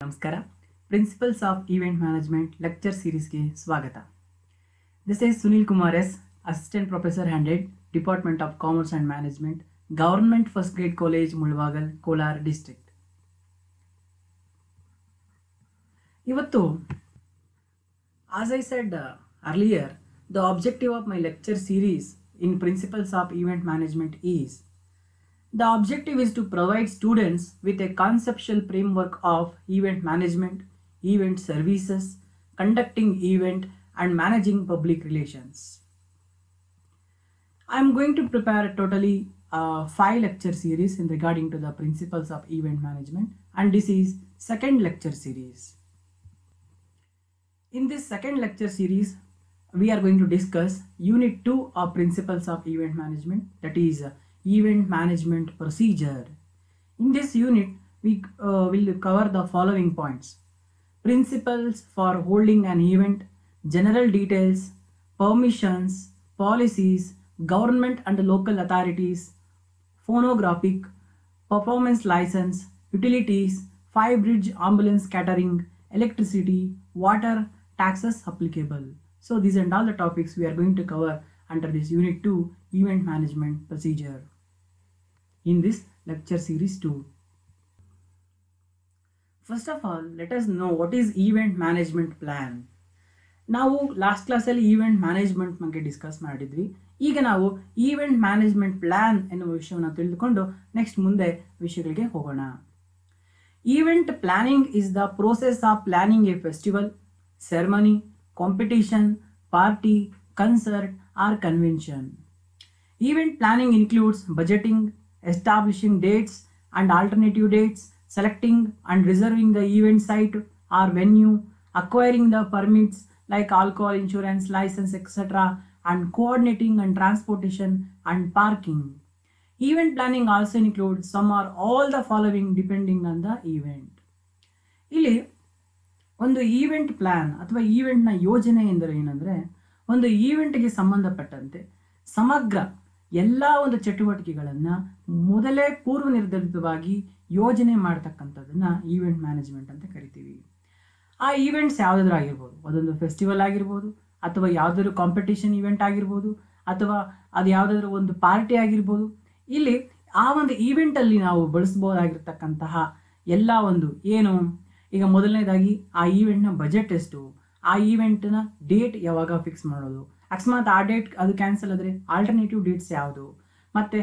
ನಮಸ್ಕಾರ. Principles of event management lecture ಸೀರೀಸ್ಗೆ ಸ್ವಾಗತ. This is Sunil Kumar S, assistant professor handed, department of commerce and management, government first grade college, Mulbagal, Kolar district. ಇವತ್ತು, as I said earlier, the objective of my lecture series in Principles of Event Management is the objective is to provide students with a conceptual framework of event management, event services, conducting event and managing public relations. I am going to prepare a totally 5 lecture series in regarding to the principles of event management, and this is second lecture series. In this second lecture series, we are going to discuss Unit 2 of Principles of Event Management, that is Event Management Procedure. In this unit, we will cover the following points: principles for holding an event, general details, permissions, policies, government and local authorities, phonographic, performance license, utilities, 5 bridge ambulance catering, electricity, water, taxes applicable. So these are all the topics we are going to cover under this Unit 2 Event Management Procedure in this lecture series 2. First of all, let us know what is Event Management Plan. ನಾವು last ಕ್ಲಾಸಲ್ಲಿ event management ಬಗ್ಗೆ discuss ಮಾಡಿದ್ವಿ. ಈಗ ನಾವು event management plan ಎನ್ನುವ ವಿಷಯವನ್ನು ತಿಳಿದುಕೊಂಡು next ಮುಂದೆ ವಿಷಯಗಳಿಗೆ ಹೋಗೋಣ. Event planning is the process of planning A festival, ceremony, competition, party, concert or convention. Event planning includes budgeting, establishing dates and alternative dates, selecting and reserving the event site or venue, acquiring the permits like alcohol, insurance, license, etc., and coordinating and transportation and parking. Event planning also includes some or all the following depending on the event. ಇಲ್ಲಿ ಒಂದು event plan ಅಥವಾ ಈವೆಂಟ್ನ ಯೋಜನೆ ಎಂದರೆ ಏನಂದರೆ, ಒಂದು ಈವೆಂಟ್ಗೆ ಸಂಬಂಧಪಟ್ಟಂತೆ ಸಮಗ್ರ ಎಲ್ಲ ಒಂದು ಚಟುವಟಿಕೆಗಳನ್ನು ಮೊದಲೇ ಪೂರ್ವ ನಿರ್ಧರಿತವಾಗಿ ಯೋಜನೆ ಮಾಡ್ತಕ್ಕಂಥದ್ದನ್ನು ಈವೆಂಟ್ ಮ್ಯಾನೇಜ್ಮೆಂಟ್ ಅಂತ ಕರಿತೀವಿ. ಆ ಈವೆಂಟ್ಸ್ ಯಾವುದಾದ್ರೂ ಆಗಿರ್ಬೋದು, ಅದೊಂದು ಫೆಸ್ಟಿವಲ್ ಆಗಿರ್ಬೋದು, ಅಥವಾ ಯಾವುದಾದ್ರೂ ಕಾಂಪಿಟೇಷನ್ ಈವೆಂಟ್ ಆಗಿರ್ಬೋದು, ಅಥವಾ ಅದು ಯಾವುದಾದ್ರೂ ಒಂದು ಪಾರ್ಟಿ ಆಗಿರ್ಬೋದು. ಇಲ್ಲಿ ಆ ಒಂದು ಈವೆಂಟಲ್ಲಿ ನಾವು ಬಳಸ್ಬೋದಾಗಿರ್ತಕ್ಕಂತಹ ಎಲ್ಲ ಒಂದು ಏನು, ಈಗ ಮೊದಲನೇದಾಗಿ ಆ ಈವೆಂಟ್ನ ಬಜೆಟ್ ಎಷ್ಟು, ಆ ಈವೆಂಟ್ನ ಡೇಟ್ ಯಾವಾಗ ಫಿಕ್ಸ್ ಮಾಡೋದು, ಅಕಸ್ಮಾತ್ ಆ ಡೇಟ್ ಅದು ಕ್ಯಾನ್ಸಲ್ ಆದರೆ ಆಲ್ಟರ್ನೇಟಿವ್ ಡೇಟ್ಸ್ ಯಾವುದು, ಮತ್ತು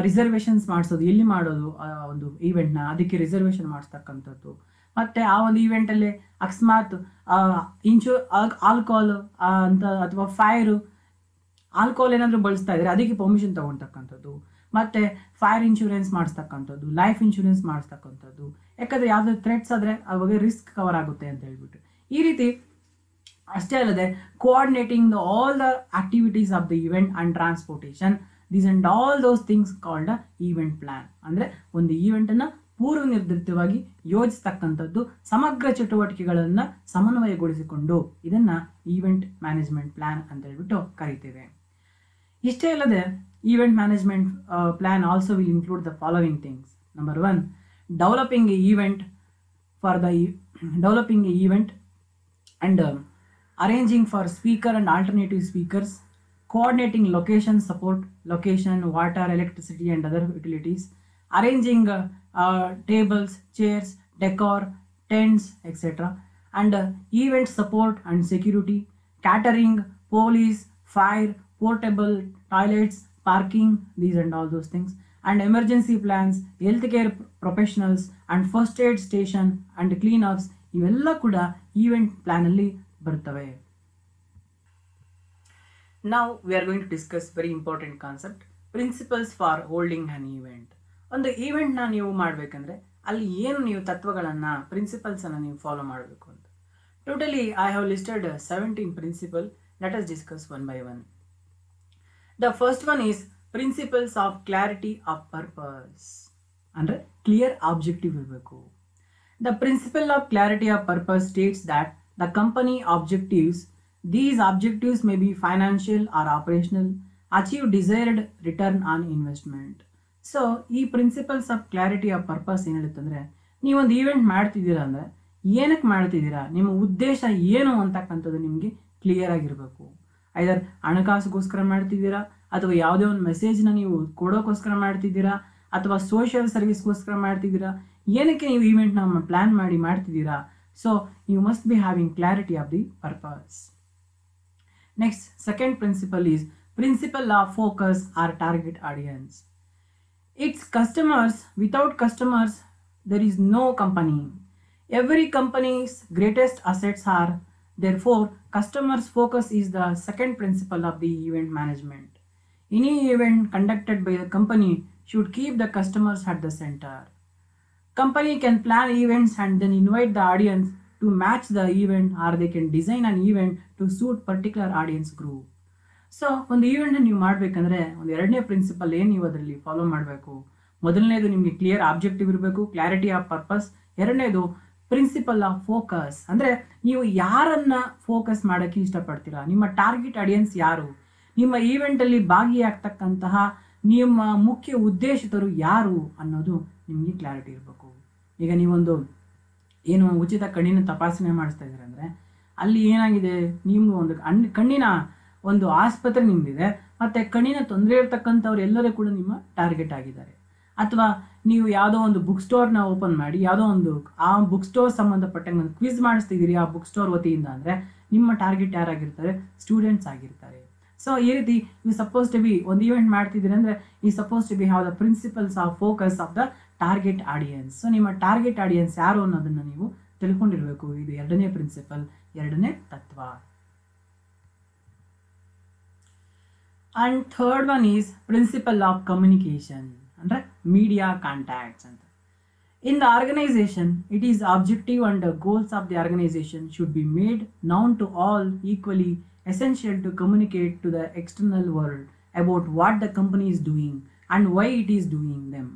ರಿಸರ್ವೇಷನ್ಸ್ ಮಾಡಿಸೋದು, ಎಲ್ಲಿ ಮಾಡೋದು ಆ ಒಂದು ಈವೆಂಟ್ನ, ಅದಕ್ಕೆ ರಿಸರ್ವೇಷನ್ ಮಾಡಿಸ್ತಕ್ಕಂಥದ್ದು. ಮತ್ತು ಆ ಒಂದು ಈವೆಂಟಲ್ಲಿ ಅಕಸ್ಮಾತ್ ಆಲ್ಕೋಹಾಲ್ ಅಂತ ಅಥವಾ ಫೈರು ಆಲ್ಕೋಹಾಲ್ ಏನಾದರೂ ಬಳಸ್ತಾ ಇದ್ದಾರೆ ಅದಕ್ಕೆ ಪರ್ಮಿಷನ್ ತೊಗೊಳ್ತಕ್ಕಂಥದ್ದು, ಮತ್ತು ಫೈರ್ ಇನ್ಶೂರೆನ್ಸ್ ಮಾಡಿಸ್ತಕ್ಕಂಥದ್ದು, ಲೈಫ್ ಇನ್ಶೂರೆನ್ಸ್ ಮಾಡಿಸ್ತಕ್ಕಂಥದ್ದು. ಯಾಕಂದರೆ ಯಾವುದಾದ್ರು ಥ್ರೆಟ್ಸ್ ಆದರೆ ಅವಾಗ ರಿಸ್ಕ್ ಕವರ್ ಆಗುತ್ತೆ ಅಂತ ಹೇಳ್ಬಿಟ್ಟು. ಈ ರೀತಿ ಅಷ್ಟೇ ಅಲ್ಲದೆ coordinating the all the activities of the event and transportation, these and all those things called a event plan. ಅಂದರೆ ಒಂದು ಈವೆಂಟನ್ನು ಪೂರ್ವ ನಿರ್ಧರಿತವಾಗಿ ಯೋಜಿಸ್ತಕ್ಕಂಥದ್ದು, ಸಮಗ್ರ ಚಟುವಟಿಕೆಗಳನ್ನು ಸಮನ್ವಯಗೊಳಿಸಿಕೊಂಡು ಇದನ್ನು ಈವೆಂಟ್ ಮ್ಯಾನೇಜ್ಮೆಂಟ್ ಪ್ಲ್ಯಾನ್ ಅಂತ ಹೇಳ್ಬಿಟ್ಟು ಕರಿತೇವೆ. ಇಷ್ಟೇ ಅಲ್ಲದೆ event management plan also will include the following things. Number 1, developing a event and arranging for speaker and alternative speakers, coordinating location support, location, water, electricity and other utilities, arranging tables, chairs, decor, tents, etc., and event support and security, catering, police, fire, portable toilets, parking, these and all those things, and emergency plans, healthcare professionals and first aid station and cleanups, ಇವೆಲ್ಲ ಕೂಡ event ಪ್ಲಾನಲ್ಲಿ ಬರ್ತವೆ. Now we are going to discuss very important concept, principles for holding an event. ಒಂದು ಈವೆಂಟ್ನ ನೀವು ಮಾಡಬೇಕಂದ್ರೆ ಅಲ್ಲಿ ಏನು ನೀವು ತತ್ವಗಳನ್ನು, ಪ್ರಿನ್ಸಿಪಲ್ಸನ್ನು ನೀವು ಫಾಲೋ ಮಾಡಬೇಕು ಅಂತ. Totally I have listed 17 principle. Let us discuss one by one. The first one is principles of clarity of purpose. ಅಂದರೆ ಕ್ಲಿಯರ್ ಆಬ್ಜೆಕ್ಟಿವ್ ಇರಬೇಕು. The principle of clarity of purpose states that the company objectives, these objectives may be financial or operational, achieve desired return on investment. So ಈ principles of clarity of purpose ಏನು ಹೇಳುತ್ತಂದರೆ, ನೀವೊಂದು event ಮಾಡ್ತಿದ್ದೀರಾ ಅಂದರೆ ಏನಕ್ಕೆ ಮಾಡ್ತಿದ್ದೀರಾ, ನಿಮ್ಮ ಉದ್ದೇಶ ಏನು ಅಂತಕ್ಕಂಥದ್ದು ನಿಮಗೆ ಕ್ಲಿಯರ್ ಆಗಿರಬೇಕು. ಐದರ್ ಹಣಕಾಸಿಗೋಸ್ಕರ ಮಾಡ್ತಿದ್ದೀರಾ, ಅಥವಾ ಯಾವುದೇ ಒಂದು ಮೆಸೇಜ್ನ ನೀವು ಕೊಡೋಕ್ಕೋಸ್ಕರ ಮಾಡ್ತಿದ್ದೀರಾ, ಅಥವಾ ಸೋಷಿಯಲ್ ಸರ್ವಿಸ್ಗೋಸ್ಕರ ಮಾಡ್ತಿದ್ದೀರಾ, ಏನಕ್ಕೆ ನೀವು ಈವೆಂಟ್ನ ಪ್ಲ್ಯಾನ್ ಮಾಡಿ ಮಾಡ್ತಿದ್ದೀರಾ. So you must be having clarity of the purpose. Next, second principle is principle of focus or target audience. It's customers. Without customers, there is no company. Every company's greatest assets are, therefore, customers' focus is the second principle of the event management. Any event conducted by the company should keep the customers at the center. Company can plan events and then invite the audience to match the event, or they can design an event to suit particular audience group. So ಒಂದು event ನೀವು ಮಾಡಬೇಕಂದ್ರೆ ಒಂದು ಎರಡನೇ principal ಏನು ನೀವು ಅದರಲ್ಲಿ follow ಮಾಡಬೇಕು. ಮೊದಲನೇದು ನಿಮಗೆ ಕ್ಲಿಯರ್ ಆಬ್ಜೆಕ್ಟಿವ್ ಇರಬೇಕು, ಕ್ಲಾರಿಟಿ ಆಫ್ ಪರ್ಪಸ್. ಎರಡನೇದು ಪ್ರಿನ್ಸಿಪಲ್ ಆಫ್ ಫೋಕಸ್, ಅಂದರೆ ನೀವು ಯಾರನ್ನ ಫೋಕಸ್ ಮಾಡೋಕ್ಕೆ ಇಷ್ಟಪಡ್ತೀರಾ, ನಿಮ್ಮ ಟಾರ್ಗೆಟ್ ಆಡಿಯನ್ಸ್ ಯಾರು, ನಿಮ್ಮ ಈವೆಂಟಲ್ಲಿ ಭಾಗಿಯಾಗ್ತಕ್ಕಂತಹ ನಿಮ್ಮ ಮುಖ್ಯ ಉದ್ದೇಶಿತರು ಯಾರು ಅನ್ನೋದು ನಿಮಗೆ ಕ್ಲಾರಿಟಿ ಇರಬೇಕು. ಈಗ ನೀವೊಂದು ಏನು ಉಚಿತ ಕಣ್ಣಿನ ತಪಾಸಣೆ ಮಾಡಿಸ್ತಾ ಇದ್ದೀರ ಅಂದರೆ ಅಲ್ಲಿ ಏನಾಗಿದೆ, ನೀವು ಒಂದು ಕಣ್ಣಿನ ಒಂದು ಆಸ್ಪತ್ರೆ ನಿಮ್ಮದಿದೆ, ಮತ್ತು ಕಣ್ಣಿನ ತೊಂದರೆ ಇರ್ತಕ್ಕಂಥವ್ರು ಎಲ್ಲರೂ ಕೂಡ ನಿಮ್ಮ ಟಾರ್ಗೆಟ್ ಆಗಿದ್ದಾರೆ. ಅಥವಾ ನೀವು ಯಾವುದೋ ಒಂದು ಬುಕ್ ಸ್ಟೋರ್ನ ಓಪನ್ ಮಾಡಿ ಯಾವುದೋ ಒಂದು ಆ ಬುಕ್ ಸ್ಟೋರ್ ಸಂಬಂಧಪಟ್ಟಂಗೆ ಒಂದು ಕ್ವಿಜ್ ಮಾಡಿಸ್ತಿದ್ದೀರಿ ಆ ಬುಕ್ ಸ್ಟೋರ್ ವತಿಯಿಂದ ಅಂದರೆ ನಿಮ್ಮ ಟಾರ್ಗೆಟ್ ಯಾರಾಗಿರ್ತಾರೆ, ಸ್ಟೂಡೆಂಟ್ಸ್ ಆಗಿರ್ತಾರೆ. ಸೊ ಈ ರೀತಿ ಯು ಸಪೋಸ್ ಟು ಬಿ ಒಂದು ಈವೆಂಟ್ ಮಾಡ್ತಿದ್ದೀರಿ ಅಂದರೆ ಈ suppose to be have the principles of focus of the target audience. So ನಿಮ್ಮ ಟಾರ್ಗೆಟ್ ಆಡಿಯನ್ಸ್ ಯಾರು ಅನ್ನೋದನ್ನು ನೀವು ತಿಳ್ಕೊಂಡಿರಬೇಕು. ಇದು ಎರಡನೇ ಪ್ರಿನ್ಸಿಪಲ್, ಎರಡನೇ ತತ್ವ. And third one is principle of communication, ಅಂದ್ರೆ media contacts ಅಂತ. In the organization, it is objective and the goals of the organization should be made known to all equally essential to communicate to the external world about what the company is doing and why it is doing them.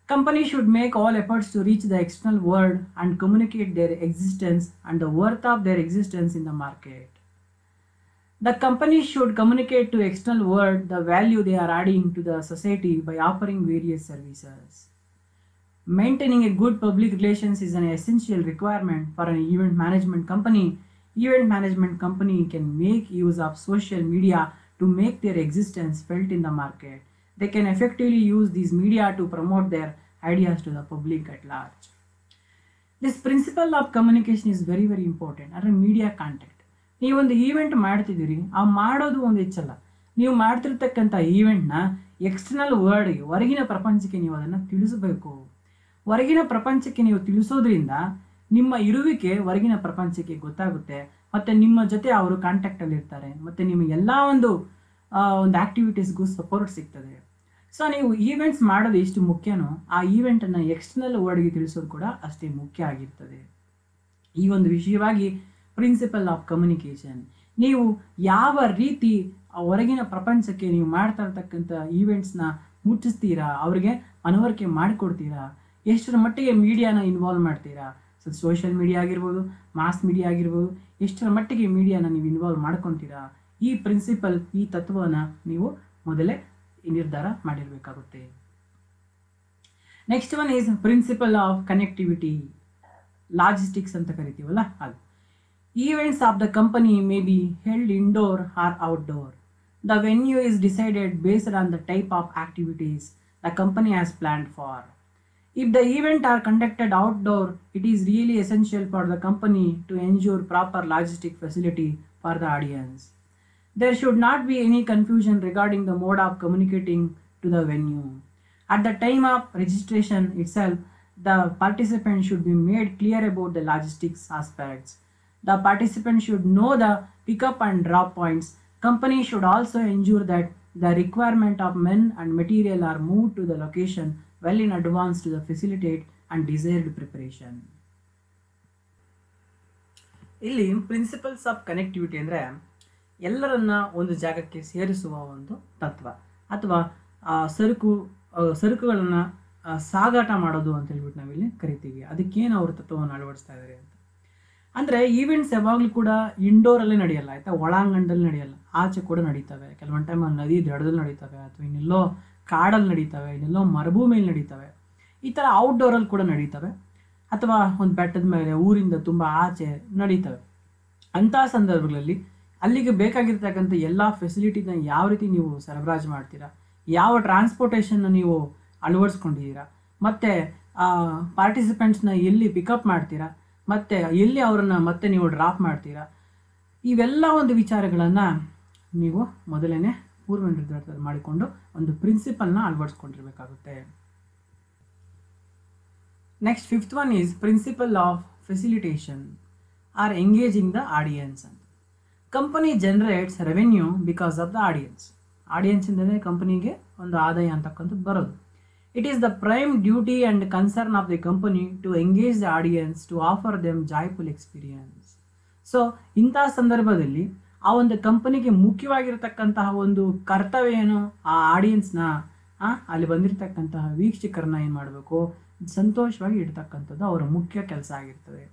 Company should make all efforts to reach the external world and communicate their existence and the worth of their existence in the market. The company should communicate to external world the value they are adding to the society by offering various services. Maintaining a good public relations is an essential requirement for an event management company. Event management company can make use of social media to make their existence felt in the market. They can effectively use these media to promote their ideas to the public at large. This principle of communication is very, very important. Or media contact. ನೀವೊಂದು event ಮಾಡ್ತಿದ್ದೀರಿ, ಆ ಮಾಡೋದು ಒಂದು ಹೆಚ್ಚಲ್ಲ, ನೀವು ಮಾಡ್ತಿರ್ತಕ್ಕಂಥ ಈವೆಂಟ್ನ external ವರ್ಡ್ಗೆ, ಹೊರಗಿನ ಪ್ರಪಂಚಕ್ಕೆ ನೀವು ಅದನ್ನು ತಿಳಿಸಬೇಕು. ಹೊರಗಿನ ಪ್ರಪಂಚಕ್ಕೆ ನೀವು ತಿಳಿಸೋದ್ರಿಂದ ನಿಮ್ಮ ಇರುವಿಕೆ ಹೊರಗಿನ ಪ್ರಪಂಚಕ್ಕೆ ಗೊತ್ತಾಗುತ್ತೆ, ಮತ್ತು ನಿಮ್ಮ ಜೊತೆ ಅವರು ಕಾಂಟ್ಯಾಕ್ಟಲ್ಲಿ ಇರ್ತಾರೆ, ಮತ್ತು ನಿಮಗೆ ಎಲ್ಲ ಒಂದು ಆ್ಯಕ್ಟಿವಿಟೀಸ್ಗೂ ಸಪೋರ್ಟ್ ಸಿಗ್ತದೆ. ಸೊ ನೀವು ಈವೆಂಟ್ಸ್ ಮಾಡೋದು ಎಷ್ಟು ಮುಖ್ಯನೋ ಆ ಈವೆಂಟನ್ನು ಎಕ್ಸ್ಟರ್ನಲ್ ವರ್ಡ್ಗೆ ತಿಳಿಸೋದು ಕೂಡ ಅಷ್ಟೇ ಮುಖ್ಯ ಆಗಿರ್ತದೆ. ಈ ಒಂದು ವಿಷಯವಾಗಿ ಪ್ರಿನ್ಸಿಪಲ್ ಆಫ್ ಕಮ್ಯುನಿಕೇಷನ್, ನೀವು ಯಾವ ರೀತಿ ಹೊರಗಿನ ಪ್ರಪಂಚಕ್ಕೆ ನೀವು ಮಾಡ್ತಾ ಇರ್ತಕ್ಕಂಥ ಈವೆಂಟ್ಸ್ನ ಮುಟ್ಟಿಸ್ತೀರಾ, ಅವರಿಗೆ ಮನವರಿಕೆ ಮಾಡಿಕೊಡ್ತೀರಾ, ಎಷ್ಟರ ಮಟ್ಟಿಗೆ ಮೀಡಿಯಾನ ಇನ್ವಾಲ್ವ್ ಮಾಡ್ತೀರಾ, ಸೊ ಸೋಷಿಯಲ್ ಮೀಡಿಯಾ ಆಗಿರ್ಬೋದು, ಮಾಸ್ ಮೀಡಿಯಾ ಆಗಿರ್ಬೋದು, ಎಷ್ಟರ ಮಟ್ಟಿಗೆ ಮೀಡಿಯಾನ ನೀವು ಇನ್ವಾಲ್ವ್ ಮಾಡ್ಕೊತೀರಾ, ಈ ಪ್ರಿನ್ಸಿಪಲ್, ಈ ತತ್ವನ ನೀವು ಮೊದಲೇ ನಿರ್ಧಾರ ಮಾಡಿರಬೇಕಾಗುತ್ತೆ. Next one is principle of connectivity, logistics ಅಂತ ಕರಿತೀವಲ್ಲ ಅದು. Events of the company may be held indoor or outdoor. The venue is decided based on the type of activities the company has planned for. If the event are conducted outdoor, it is really essential for the company to ensure proper logistic facility for the audience. There should not be any confusion regarding the mode of communicating to the venue. At the time of registration itself, the participant should be made clear about the logistics aspects. The participant should know the pick-up and drop points. Company should also ensure that the requirement of men and material are moved to the location well in advance to facilitate and desired preparation. ಇಲ್ಲಿ principles of connectivity ಅಂದರೆ ಎಲ್ಲರನ್ನ ಒಂದು ಜಾಗಕ್ಕೆ ಸೇರಿಸುವ ಒಂದು ತತ್ವ, ಅಥವಾ ಸರಕುಗಳನ್ನು ಸಾಗಾಟ ಮಾಡೋದು ಅಂತ ಹೇಳ್ಬಿಟ್ಟು ನಾವಿಲ್ಲಿ ಕರಿತೀವಿ. ಅದಕ್ಕೇನು ಅವರು ತತ್ವವನ್ನು ಅಳವಡಿಸ್ತಾ ಇದ್ದಾರೆ ಅಂತ ಅಂದರೆ, ಈವೆಂಟ್ಸ್ ಯಾವಾಗಲೂ ಕೂಡ ಇಂಡೋರಲ್ಲೇ ನಡೆಯಲ್ಲ, ಆಯಿತಾ, ಒಳಾಂಗಣದಲ್ಲಿ ನಡೆಯಲ್ಲ, ಆಚೆ ಕೂಡ ನಡೀತವೆ. ಕೆಲವೊಂದು ಟೈಮ್ ನದಿ ದಡದಲ್ಲಿ ನಡೀತವೆ, ಅಥವಾ ಇನ್ನೆಲ್ಲೋ ಕಾಡಲ್ಲಿ ನಡೀತವೆ, ಇನ್ನೆಲ್ಲೋ ಮರುಭೂಮಿಯಲ್ಲಿ ನಡೀತವೆ, ಈ ಥರ ಔಟ್ಡೋರಲ್ಲಿ ಕೂಡ ನಡೀತವೆ. ಅಥವಾ ಒಂದು ಬೆಟ್ಟದ ಮೇಲೆ ಊರಿಂದ ತುಂಬ ಆಚೆ ನಡೀತವೆ. ಅಂತಹ ಸಂದರ್ಭಗಳಲ್ಲಿ ಅಲ್ಲಿಗೆ ಬೇಕಾಗಿರ್ತಕ್ಕಂಥ ಎಲ್ಲ ಫೆಸಿಲಿಟಿನ ಯಾವ ರೀತಿ ನೀವು ಸರಬರಾಜು ಮಾಡ್ತೀರಾ, ಯಾವ ಟ್ರಾನ್ಸ್ಪೋರ್ಟೇಷನ್ನ ನೀವು ಅಳವಡಿಸ್ಕೊಂಡಿದ್ದೀರಾ, ಮತ್ತು ಪಾರ್ಟಿಸಿಪೆಂಟ್ಸ್ನ ಎಲ್ಲಿ ಪಿಕಪ್ ಮಾಡ್ತೀರಾ, ಮತ್ತು ಎಲ್ಲಿ ಅವರನ್ನು ಮತ್ತೆ ನೀವು ಡ್ರಾಪ್ ಮಾಡ್ತೀರಾ, ಇವೆಲ್ಲ ಒಂದು ವಿಚಾರಗಳನ್ನು ನೀವು ಮೊದಲೇ ಪೂರ್ವ ನಿರ್ಧಾರ ಮಾಡಿಕೊಂಡು ಒಂದು ಪ್ರಿನ್ಸಿಪಲ್ನ ಅಳವಡಿಸ್ಕೊಂಡಿರ್ಬೇಕಾಗುತ್ತೆ. Next fifth one is principle of facilitation or engaging the audience ಅಂತ. Company generates revenue because of the audience. ಆಡಿಯನ್ಸಿಂದಲೇ ಕಂಪನಿಗೆ ಒಂದು ಆದಾಯ ಅಂತಕ್ಕಂಥದ್ದು ಬರೋದು. It is the prime duty and concern of the company to engage the audience to offer them joyful experience. So ಇಂತಹ ಸಂದರ್ಭದಲ್ಲಿ ಆ ಒಂದು ಕಂಪನಿಗೆ ಮುಖ್ಯವಾಗಿರ್ತಕ್ಕಂತಹ ಒಂದು ಕರ್ತವ್ಯ ಏನು, ಆ ಆಡಿಯನ್ಸ್ನ ಅಲ್ಲಿ ಬಂದಿರತಕ್ಕಂತಹ ವೀಕ್ಷಕರನ್ನ ಏನು ಮಾಡಬೇಕು, ಸಂತೋಷವಾಗಿ ಇಡ್ತಕ್ಕಂಥದ್ದು ಅವರ ಮುಖ್ಯ ಕೆಲಸ ಆಗಿರ್ತದೆ.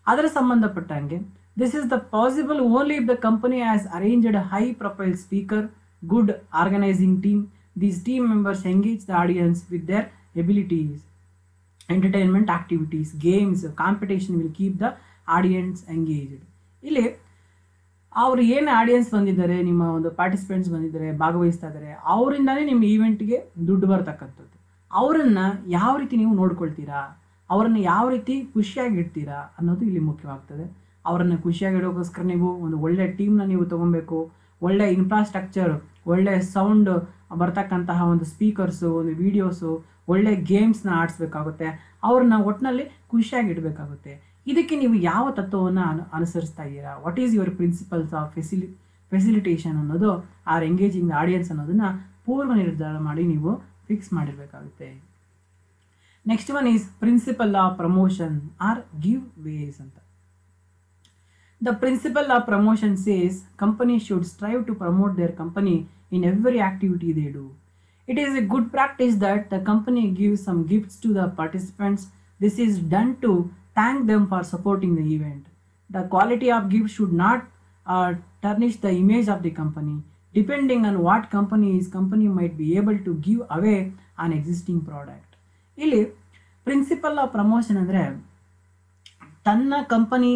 ಅದರ ಸಂಬಂಧಪಟ್ಟಂಗೆ this is the possible only if the company has arranged high profile speaker, good organising team. These team members engage the audience with their abilities. Entertainment activities, games, competition will keep the audience engaged. ಇಲ್ಲಿ ಅವರು ಏನು audience ಬಂದಿದ್ದಾರೆ, ನಿಮ್ಮ ಒಂದು participants ಬಂದಿದ್ದಾರೆ, ಭಾಗವಹಿಸ್ತಾ ಇದ್ದಾರೆ, ಅವರಿಂದಾನೇ ನಿಮ್ಮ ಈವೆಂಟ್ಗೆ ದುಡ್ಡು ಬರ್ತಕ್ಕಂಥದ್ದು. ಅವರನ್ನು ಯಾವ ರೀತಿ ನೀವು ನೋಡ್ಕೊಳ್ತೀರಾ, ಅವರನ್ನು ಯಾವ ರೀತಿ ಖುಷಿಯಾಗಿ ಇಡ್ತೀರಾ ಅನ್ನೋದು ಇಲ್ಲಿ ಮುಖ್ಯವಾಗ್ತದೆ. ಅವರನ್ನು ಖುಷಿಯಾಗಿ ಇಡೋಕ್ಕೋಸ್ಕರ ನೀವು ಒಂದು ಒಳ್ಳೆ ಟೀಮ್ನ ನೀವು ತೊಗೊಬೇಕು, ಒಳ್ಳೆ ಇನ್ಫ್ರಾಸ್ಟ್ರಕ್ಚರ್, ಒಳ್ಳೆ ಸೌಂಡ್ ಬರ್ತಕ್ಕಂತಹ ಒಂದು ಸ್ಪೀಕರ್ಸು, ಒಂದು ವೀಡಿಯೋಸು, ಒಳ್ಳೆ ಗೇಮ್ಸ್ನ ಆಡಿಸ್ಬೇಕಾಗುತ್ತೆ, ಅವ್ರನ್ನ ಒಟ್ಟಿನಲ್ಲಿ ಖುಷಿಯಾಗಿ ಇಡಬೇಕಾಗುತ್ತೆ. ಇದಕ್ಕೆ ನೀವು ಯಾವ ತತ್ವವನ್ನು ಅನುಸರಿಸ್ತಾ ಇದ್ದೀರಾ, what is your principles of facilitation ಅನ್ನೋದು, ಆರ್ ಎಂಗೇಜಿಂಗ್ ಆಡಿಯನ್ಸ್ ಅನ್ನೋದನ್ನು ಪೂರ್ವ ನಿರ್ಧಾರ ಮಾಡಿ ನೀವು ಫಿಕ್ಸ್ ಮಾಡಿರಬೇಕಾಗುತ್ತೆ. Next one is principle of promotion or giveaways ಅಂತ. The principle of promotion says companies should strive to promote their company in every activity they do. It is a good practice that the company gives some gifts to the participants. This is done to thank them for supporting the event. The quality of gifts should not tarnish the image of the company. Depending on what company might be able to give away an existing product. ಇಲ್ಲಿ principal of promotion ಅಂದರೆ ತನ್ನ company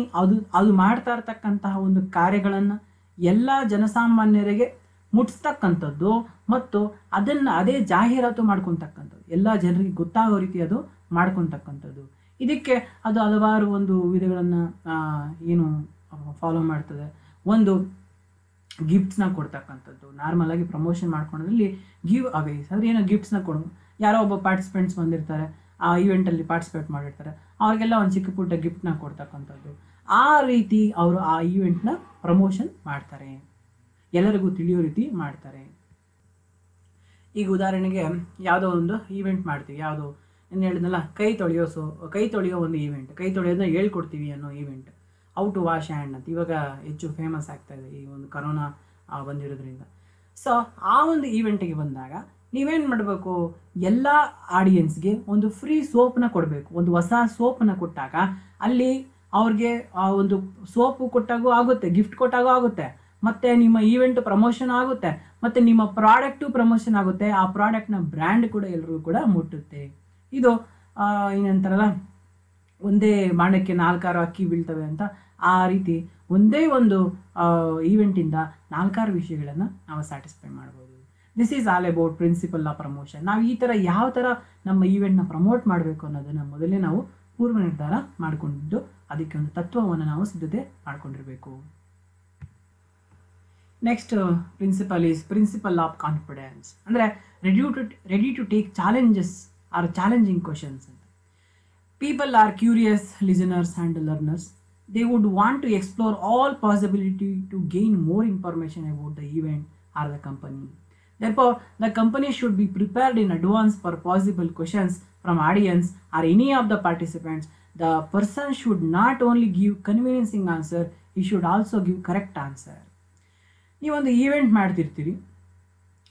ಅದು ಮಾಡ್ತಾ ಇರ್ತಕ್ಕಂತಹ ಒಂದು ಕಾರ್ಯಗಳನ್ನು ಎಲ್ಲ ಜನಸಾಮಾನ್ಯರಿಗೆ ಮುಟ್ಟಿಸ್ತಕ್ಕಂಥದ್ದು ಮತ್ತು ಅದೇ ಜಾಹೀರಾತು ಮಾಡ್ಕೊತಕ್ಕಂಥದ್ದು, ಎಲ್ಲ ಜನರಿಗೆ ಗೊತ್ತಾಗೋ ರೀತಿ ಅದು ಮಾಡ್ಕೊತಕ್ಕಂಥದ್ದು. ಇದಕ್ಕೆ ಅದು ಹಲವಾರು ಒಂದು ವಿಧಗಳನ್ನು ಏನು ಫಾಲೋ ಮಾಡ್ತದೆ. ಒಂದು ಗಿಫ್ಟ್ಸ್ನ ಕೊಡ್ತಕ್ಕಂಥದ್ದು, ನಾರ್ಮಲ್ ಆಗಿ ಪ್ರಮೋಷನ್ ಮಾಡ್ಕೊಳ್ಳೋದ್ರಲ್ಲಿ ಗಿವ್ ಅವೇಸ್ ಅಂದರೆ ಏನೋ ಗಿಫ್ಟ್ಸ್ನ ಕೊಡು. ಯಾರೋ ಒಬ್ಬ ಪಾರ್ಟಿಸಿಪೆಂಟ್ಸ್ ಬಂದಿರ್ತಾರೆ, ಆ ಈವೆಂಟಲ್ಲಿ ಪಾರ್ಟಿಸಿಪೇಟ್ ಮಾಡಿರ್ತಾರೆ, ಅವ್ರಿಗೆಲ್ಲ ಒಂದು ಚಿಕ್ಕ ಪುಟ್ಟ ಗಿಫ್ಟ್ನ ಕೊಡ್ತಕ್ಕಂಥದ್ದು. ಆ ರೀತಿ ಅವರು ಆ ಈವೆಂಟ್ನ ಪ್ರಮೋಷನ್ ಮಾಡ್ತಾರೆ, ಎಲ್ಲರಿಗೂ ತಿಳಿಯೋ ರೀತಿ ಮಾಡ್ತಾರೆ. ಈಗ ಉದಾಹರಣೆಗೆ ಯಾವುದೋ ಒಂದು ಈವೆಂಟ್ ಮಾಡ್ತೀವಿ, ಯಾವುದೋ ಏನು ಹೇಳಿದ್ನಲ್ಲ, ಕೈ ತೊಳೆಯೋ ಒಂದು ಈವೆಂಟ್, ಕೈ ತೊಳೆಯೋದನ್ನ ಹೇಳ್ಕೊಡ್ತೀವಿ ಅನ್ನೋ event, how to wash hand ಅಂತ ಇವಾಗ ಹೆಚ್ಚು ಫೇಮಸ್ ಆಗ್ತಾ ಇದೆ ಈ ಒಂದು ಕರೋನಾ ಬಂದಿರೋದ್ರಿಂದ. ಸೊ ಆ ಒಂದು ಈವೆಂಟಿಗೆ ಬಂದಾಗ ನೀವೇನು ಮಾಡಬೇಕು, ಎಲ್ಲ ಆಡಿಯನ್ಸ್ಗೆ ಒಂದು ಫ್ರೀ ಸೋಪ್ನ ಕೊಡಬೇಕು. ಒಂದು ಹೊಸ ಸೋಪನ್ನ ಕೊಟ್ಟಾಗ ಅಲ್ಲಿ ಅವ್ರಿಗೆ ಆ ಒಂದು ಸೋಪು ಕೊಟ್ಟಾಗೂ ಆಗುತ್ತೆ, ಗಿಫ್ಟ್ ಕೊಟ್ಟಾಗೂ ಆಗುತ್ತೆ, ಮತ್ತು ನಿಮ್ಮ ಈವೆಂಟ್ ಪ್ರಮೋಷನ್ ಆಗುತ್ತೆ, ಮತ್ತು ನಿಮ್ಮ ಪ್ರಾಡಕ್ಟು ಪ್ರಮೋಷನ್ ಆಗುತ್ತೆ. ಆ ಪ್ರಾಡಕ್ಟ್ನ ಬ್ರ್ಯಾಂಡ್ ಕೂಡ ಎಲ್ರಿಗೂ ಕೂಡ ಮುಟ್ಟುತ್ತೆ. ಇದು ಏನಂತಾರಲ್ಲ, ಒಂದೇ ಬಾಣಕ್ಕೆ 4 ಅಕ್ಕಿ ಬೀಳ್ತವೆ ಅಂತ, ಆ ರೀತಿ ಒಂದೇ ಒಂದು ಈವೆಂಟಿಂದ 4 ವಿಷಯಗಳನ್ನು ನಾವು ಸ್ಯಾಟಿಸ್ಫೈ ಮಾಡ್ಬೋದು. This is all about principle of promotion. ನಾವು ಈ ಥರ ಯಾವ ಥರ ನಮ್ಮ ಈವೆಂಟ್ನ ಪ್ರಮೋಟ್ ಮಾಡಬೇಕು ಅನ್ನೋದನ್ನು ಮೊದಲೇ ನಾವು ಪೂರ್ವ ನಿರ್ಧಾರ ಮಾಡಿಕೊಂಡಿದ್ದು, ಅದಕ್ಕೆ ಒಂದು ತತ್ವವನ್ನು ನಾವು ಸಿದ್ಧತೆ ಮಾಡ್ಕೊಂಡಿರಬೇಕು. Next principle is principle of confidence. ಅಂದರೆ ready to take challenges or challenging questions ಅಂತ. People are curious listeners and learners. They would want to explore all possibility to gain more information about the event or the company. Therefore, the company should be prepared in advance for possible questions from audience or any of the participants. The person should not only give convincing answer, he should also give correct answer. ನೀವೊಂದು event ಮಾಡ್ತಿರ್ತೀರಿ,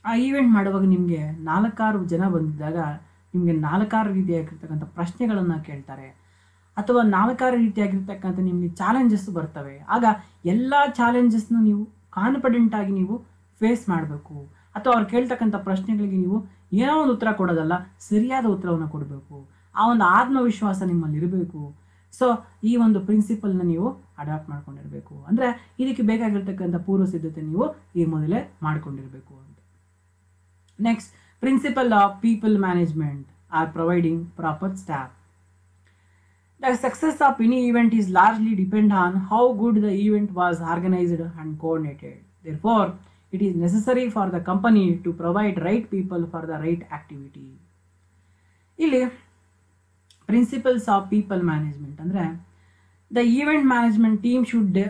ಆ event ಮಾಡುವಾಗ ನಿಮಗೆ 4 ಜನ ಬಂದಿದ್ದಾಗ ನಿಮಗೆ 4 ರೀತಿಯಾಗಿರ್ತಕ್ಕಂಥ ಪ್ರಶ್ನೆಗಳನ್ನು ಕೇಳ್ತಾರೆ, ಅಥವಾ 4 ರೀತಿಯಾಗಿರ್ತಕ್ಕಂಥ ನಿಮಗೆ ಚಾಲೆಂಜಸ್ ಬರ್ತವೆ. ಆಗ ಎಲ್ಲ ಚಾಲೆಂಜಸ್ನ ನೀವು ಕಾನ್ಫಿಡೆಂಟಾಗಿ ನೀವು ಫೇಸ್ ಮಾಡಬೇಕು. ಅಥವಾ ಅವ್ರು ಕೇಳ್ತಕ್ಕಂಥ ಪ್ರಶ್ನೆಗಳಿಗೆ ನೀವು ಏನೋ ಒಂದು ಉತ್ತರ ಕೊಡೋದಲ್ಲ, ಸರಿಯಾದ ಉತ್ತರವನ್ನು ಕೊಡಬೇಕು. ಆ ಒಂದು ಆತ್ಮವಿಶ್ವಾಸ ನಿಮ್ಮಲ್ಲಿ ಇರಬೇಕು. ಸೊ ಈ ಒಂದು ಪ್ರಿನ್ಸಿಪಲ್ನ ನೀವು ಅಡಾಪ್ಟ್ ಮಾಡ್ಕೊಂಡಿರಬೇಕು. ಅಂದರೆ ಇದಕ್ಕೆ ಬೇಕಾಗಿರ್ತಕ್ಕಂಥ ಪೂರ್ವ ಸಿದ್ಧತೆ ನೀವು ಈ ಮೊದಲೇ ಮಾಡ್ಕೊಂಡಿರಬೇಕು ಅಂತ. Next, principle of people management or providing proper staff. The success of any event is largely depend on how good the event was organized and coordinated. Therefore, it is necessary for the company to provide right people for the right activity. ಇಲ್ಲಿ principles of people management ಅಂದರೆ the event management team should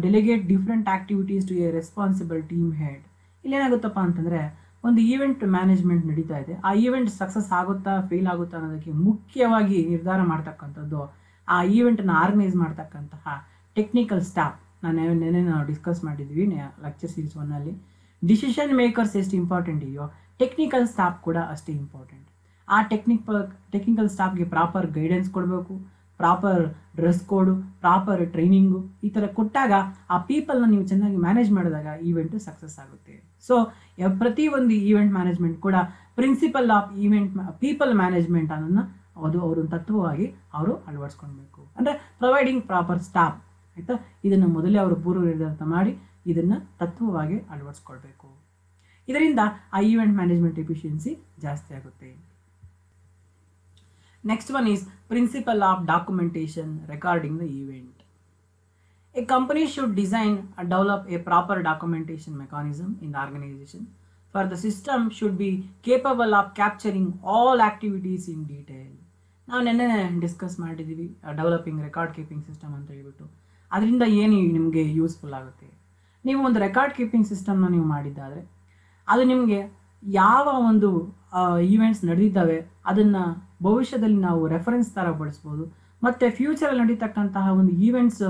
delegate different activities to a responsible team head. ಇಲ್ಲಿ ಏನಾಗುತ್ತಪ್ಪ ಅಂತಂದರೆ ಒಂದು event management ನಡೀತಾ ಇದೆ, ಆ event success ಆಗುತ್ತಾ ಫೇಲ್ ಆಗುತ್ತಾ ಅನ್ನೋದಕ್ಕೆ ಮುಖ್ಯವಾಗಿ ನಿರ್ಧಾರ ಮಾಡ್ತಕ್ಕಂಥದ್ದು ಆ ಈವೆಂಟನ್ನು ಆರ್ಗನೈಸ್ ಮಾಡ್ತಕ್ಕಂತಹ ಟೆಕ್ನಿಕಲ್ ಸ್ಟಾಫ್. ನಾವು ಡಿಸ್ಕಸ್ ಮಾಡಿದ್ವಿ ಲೆಕ್ಚರ್ ಸೀರೀಸ್ 1 ಡಿಸಿಷನ್ ಮೇಕರ್ಸ್ ಎಷ್ಟು ಇಂಪಾರ್ಟೆಂಟ್ ಇದೆಯೋ ಟೆಕ್ನಿಕಲ್ ಸ್ಟಾಫ್ ಕೂಡ ಅಷ್ಟೇ ಇಂಪಾರ್ಟೆಂಟ್. ಆ ಟೆಕ್ನಿಕಲ್ ಸ್ಟಾಫ್ಗೆ ಪ್ರಾಪರ್ ಗೈಡೆನ್ಸ್ ಕೊಡಬೇಕು, ಪ್ರಾಪರ್ ಡ್ರೆಸ್ ಕೋಡು, ಪ್ರಾಪರ್ ಟ್ರೈನಿಂಗು ಈ ಥರ ಕೊಟ್ಟಾಗ ಆ ಪೀಪಲ್ನ ನೀವು ಚೆನ್ನಾಗಿ ಮ್ಯಾನೇಜ್ ಮಾಡಿದಾಗ ಈವೆಂಟು ಸಕ್ಸಸ್ ಆಗುತ್ತೆ. ಸೊ ಪ್ರತಿ ಒಂದು ಈವೆಂಟ್ ಮ್ಯಾನೇಜ್ಮೆಂಟ್ ಕೂಡ ಪ್ರಿನ್ಸಿಪಲ್ ಆಫ್ ಪೀಪಲ್ ಮ್ಯಾನೇಜ್ಮೆಂಟ್ ಅನ್ನೋದನ್ನ ಅವರು ತತ್ವವಾಗಿ ಅವರು ಅಳವಡಿಸ್ಕೊಳ್ಬೇಕು. ಅಂದರೆ ಪ್ರೊವೈಡಿಂಗ್ ಪ್ರಾಪರ್ ಸ್ಟಾಫ್, ಆಯಿತಾ, ಇದನ್ನು ಮೊದಲೇ ಅವರು ಪೂರ್ವ ನಿರ್ಧಾರ ಮಾಡಿ ಇದನ್ನು ತತ್ವವಾಗಿ ಅಳವಡಿಸ್ಕೊಳ್ಬೇಕು. ಇದರಿಂದ ಆ ಈವೆಂಟ್ ಮ್ಯಾನೇಜ್ಮೆಂಟ್ ಎಫಿಷಿಯನ್ಸಿ ಜಾಸ್ತಿ ಆಗುತ್ತೆ. Next one is principle of documentation regarding the event. A company should design and develop a proper documentation mechanism in the organization, for the system should be capable of capturing all activities in detail. ನಾವು ನೆನ್ನೆ discuss ಮಾಡಿದ್ದೀವಿ developing record keeping system ಅಂತ ಹೇಳ್ಬಿಟ್ಟು. ಅದರಿಂದ ಏನು ನಿಮಗೆ useful ಆಗುತ್ತೆ, ನೀವು ಒಂದು ರೆಕಾರ್ಡ್ ಕೀಪಿಂಗ್ ಸಿಸ್ಟಮ್ನ ನೀವು ಮಾಡಿದ್ದಾದರೆ ಅದು ನಿಮಗೆ ಯಾವ ಒಂದು ಈವೆಂಟ್ಸ್ ನಡೆದಿದ್ದಾವೆ ಅದನ್ನು ಭವಿಷ್ಯದಲ್ಲಿ ನಾವು ರೆಫರೆನ್ಸ್ ಥರ ಬಳಸ್ಬೋದು. ಮತ್ತು ಫ್ಯೂಚರಲ್ಲಿ ನಡೀತಕ್ಕಂತಹ ಒಂದು ಈವೆಂಟ್ಸ್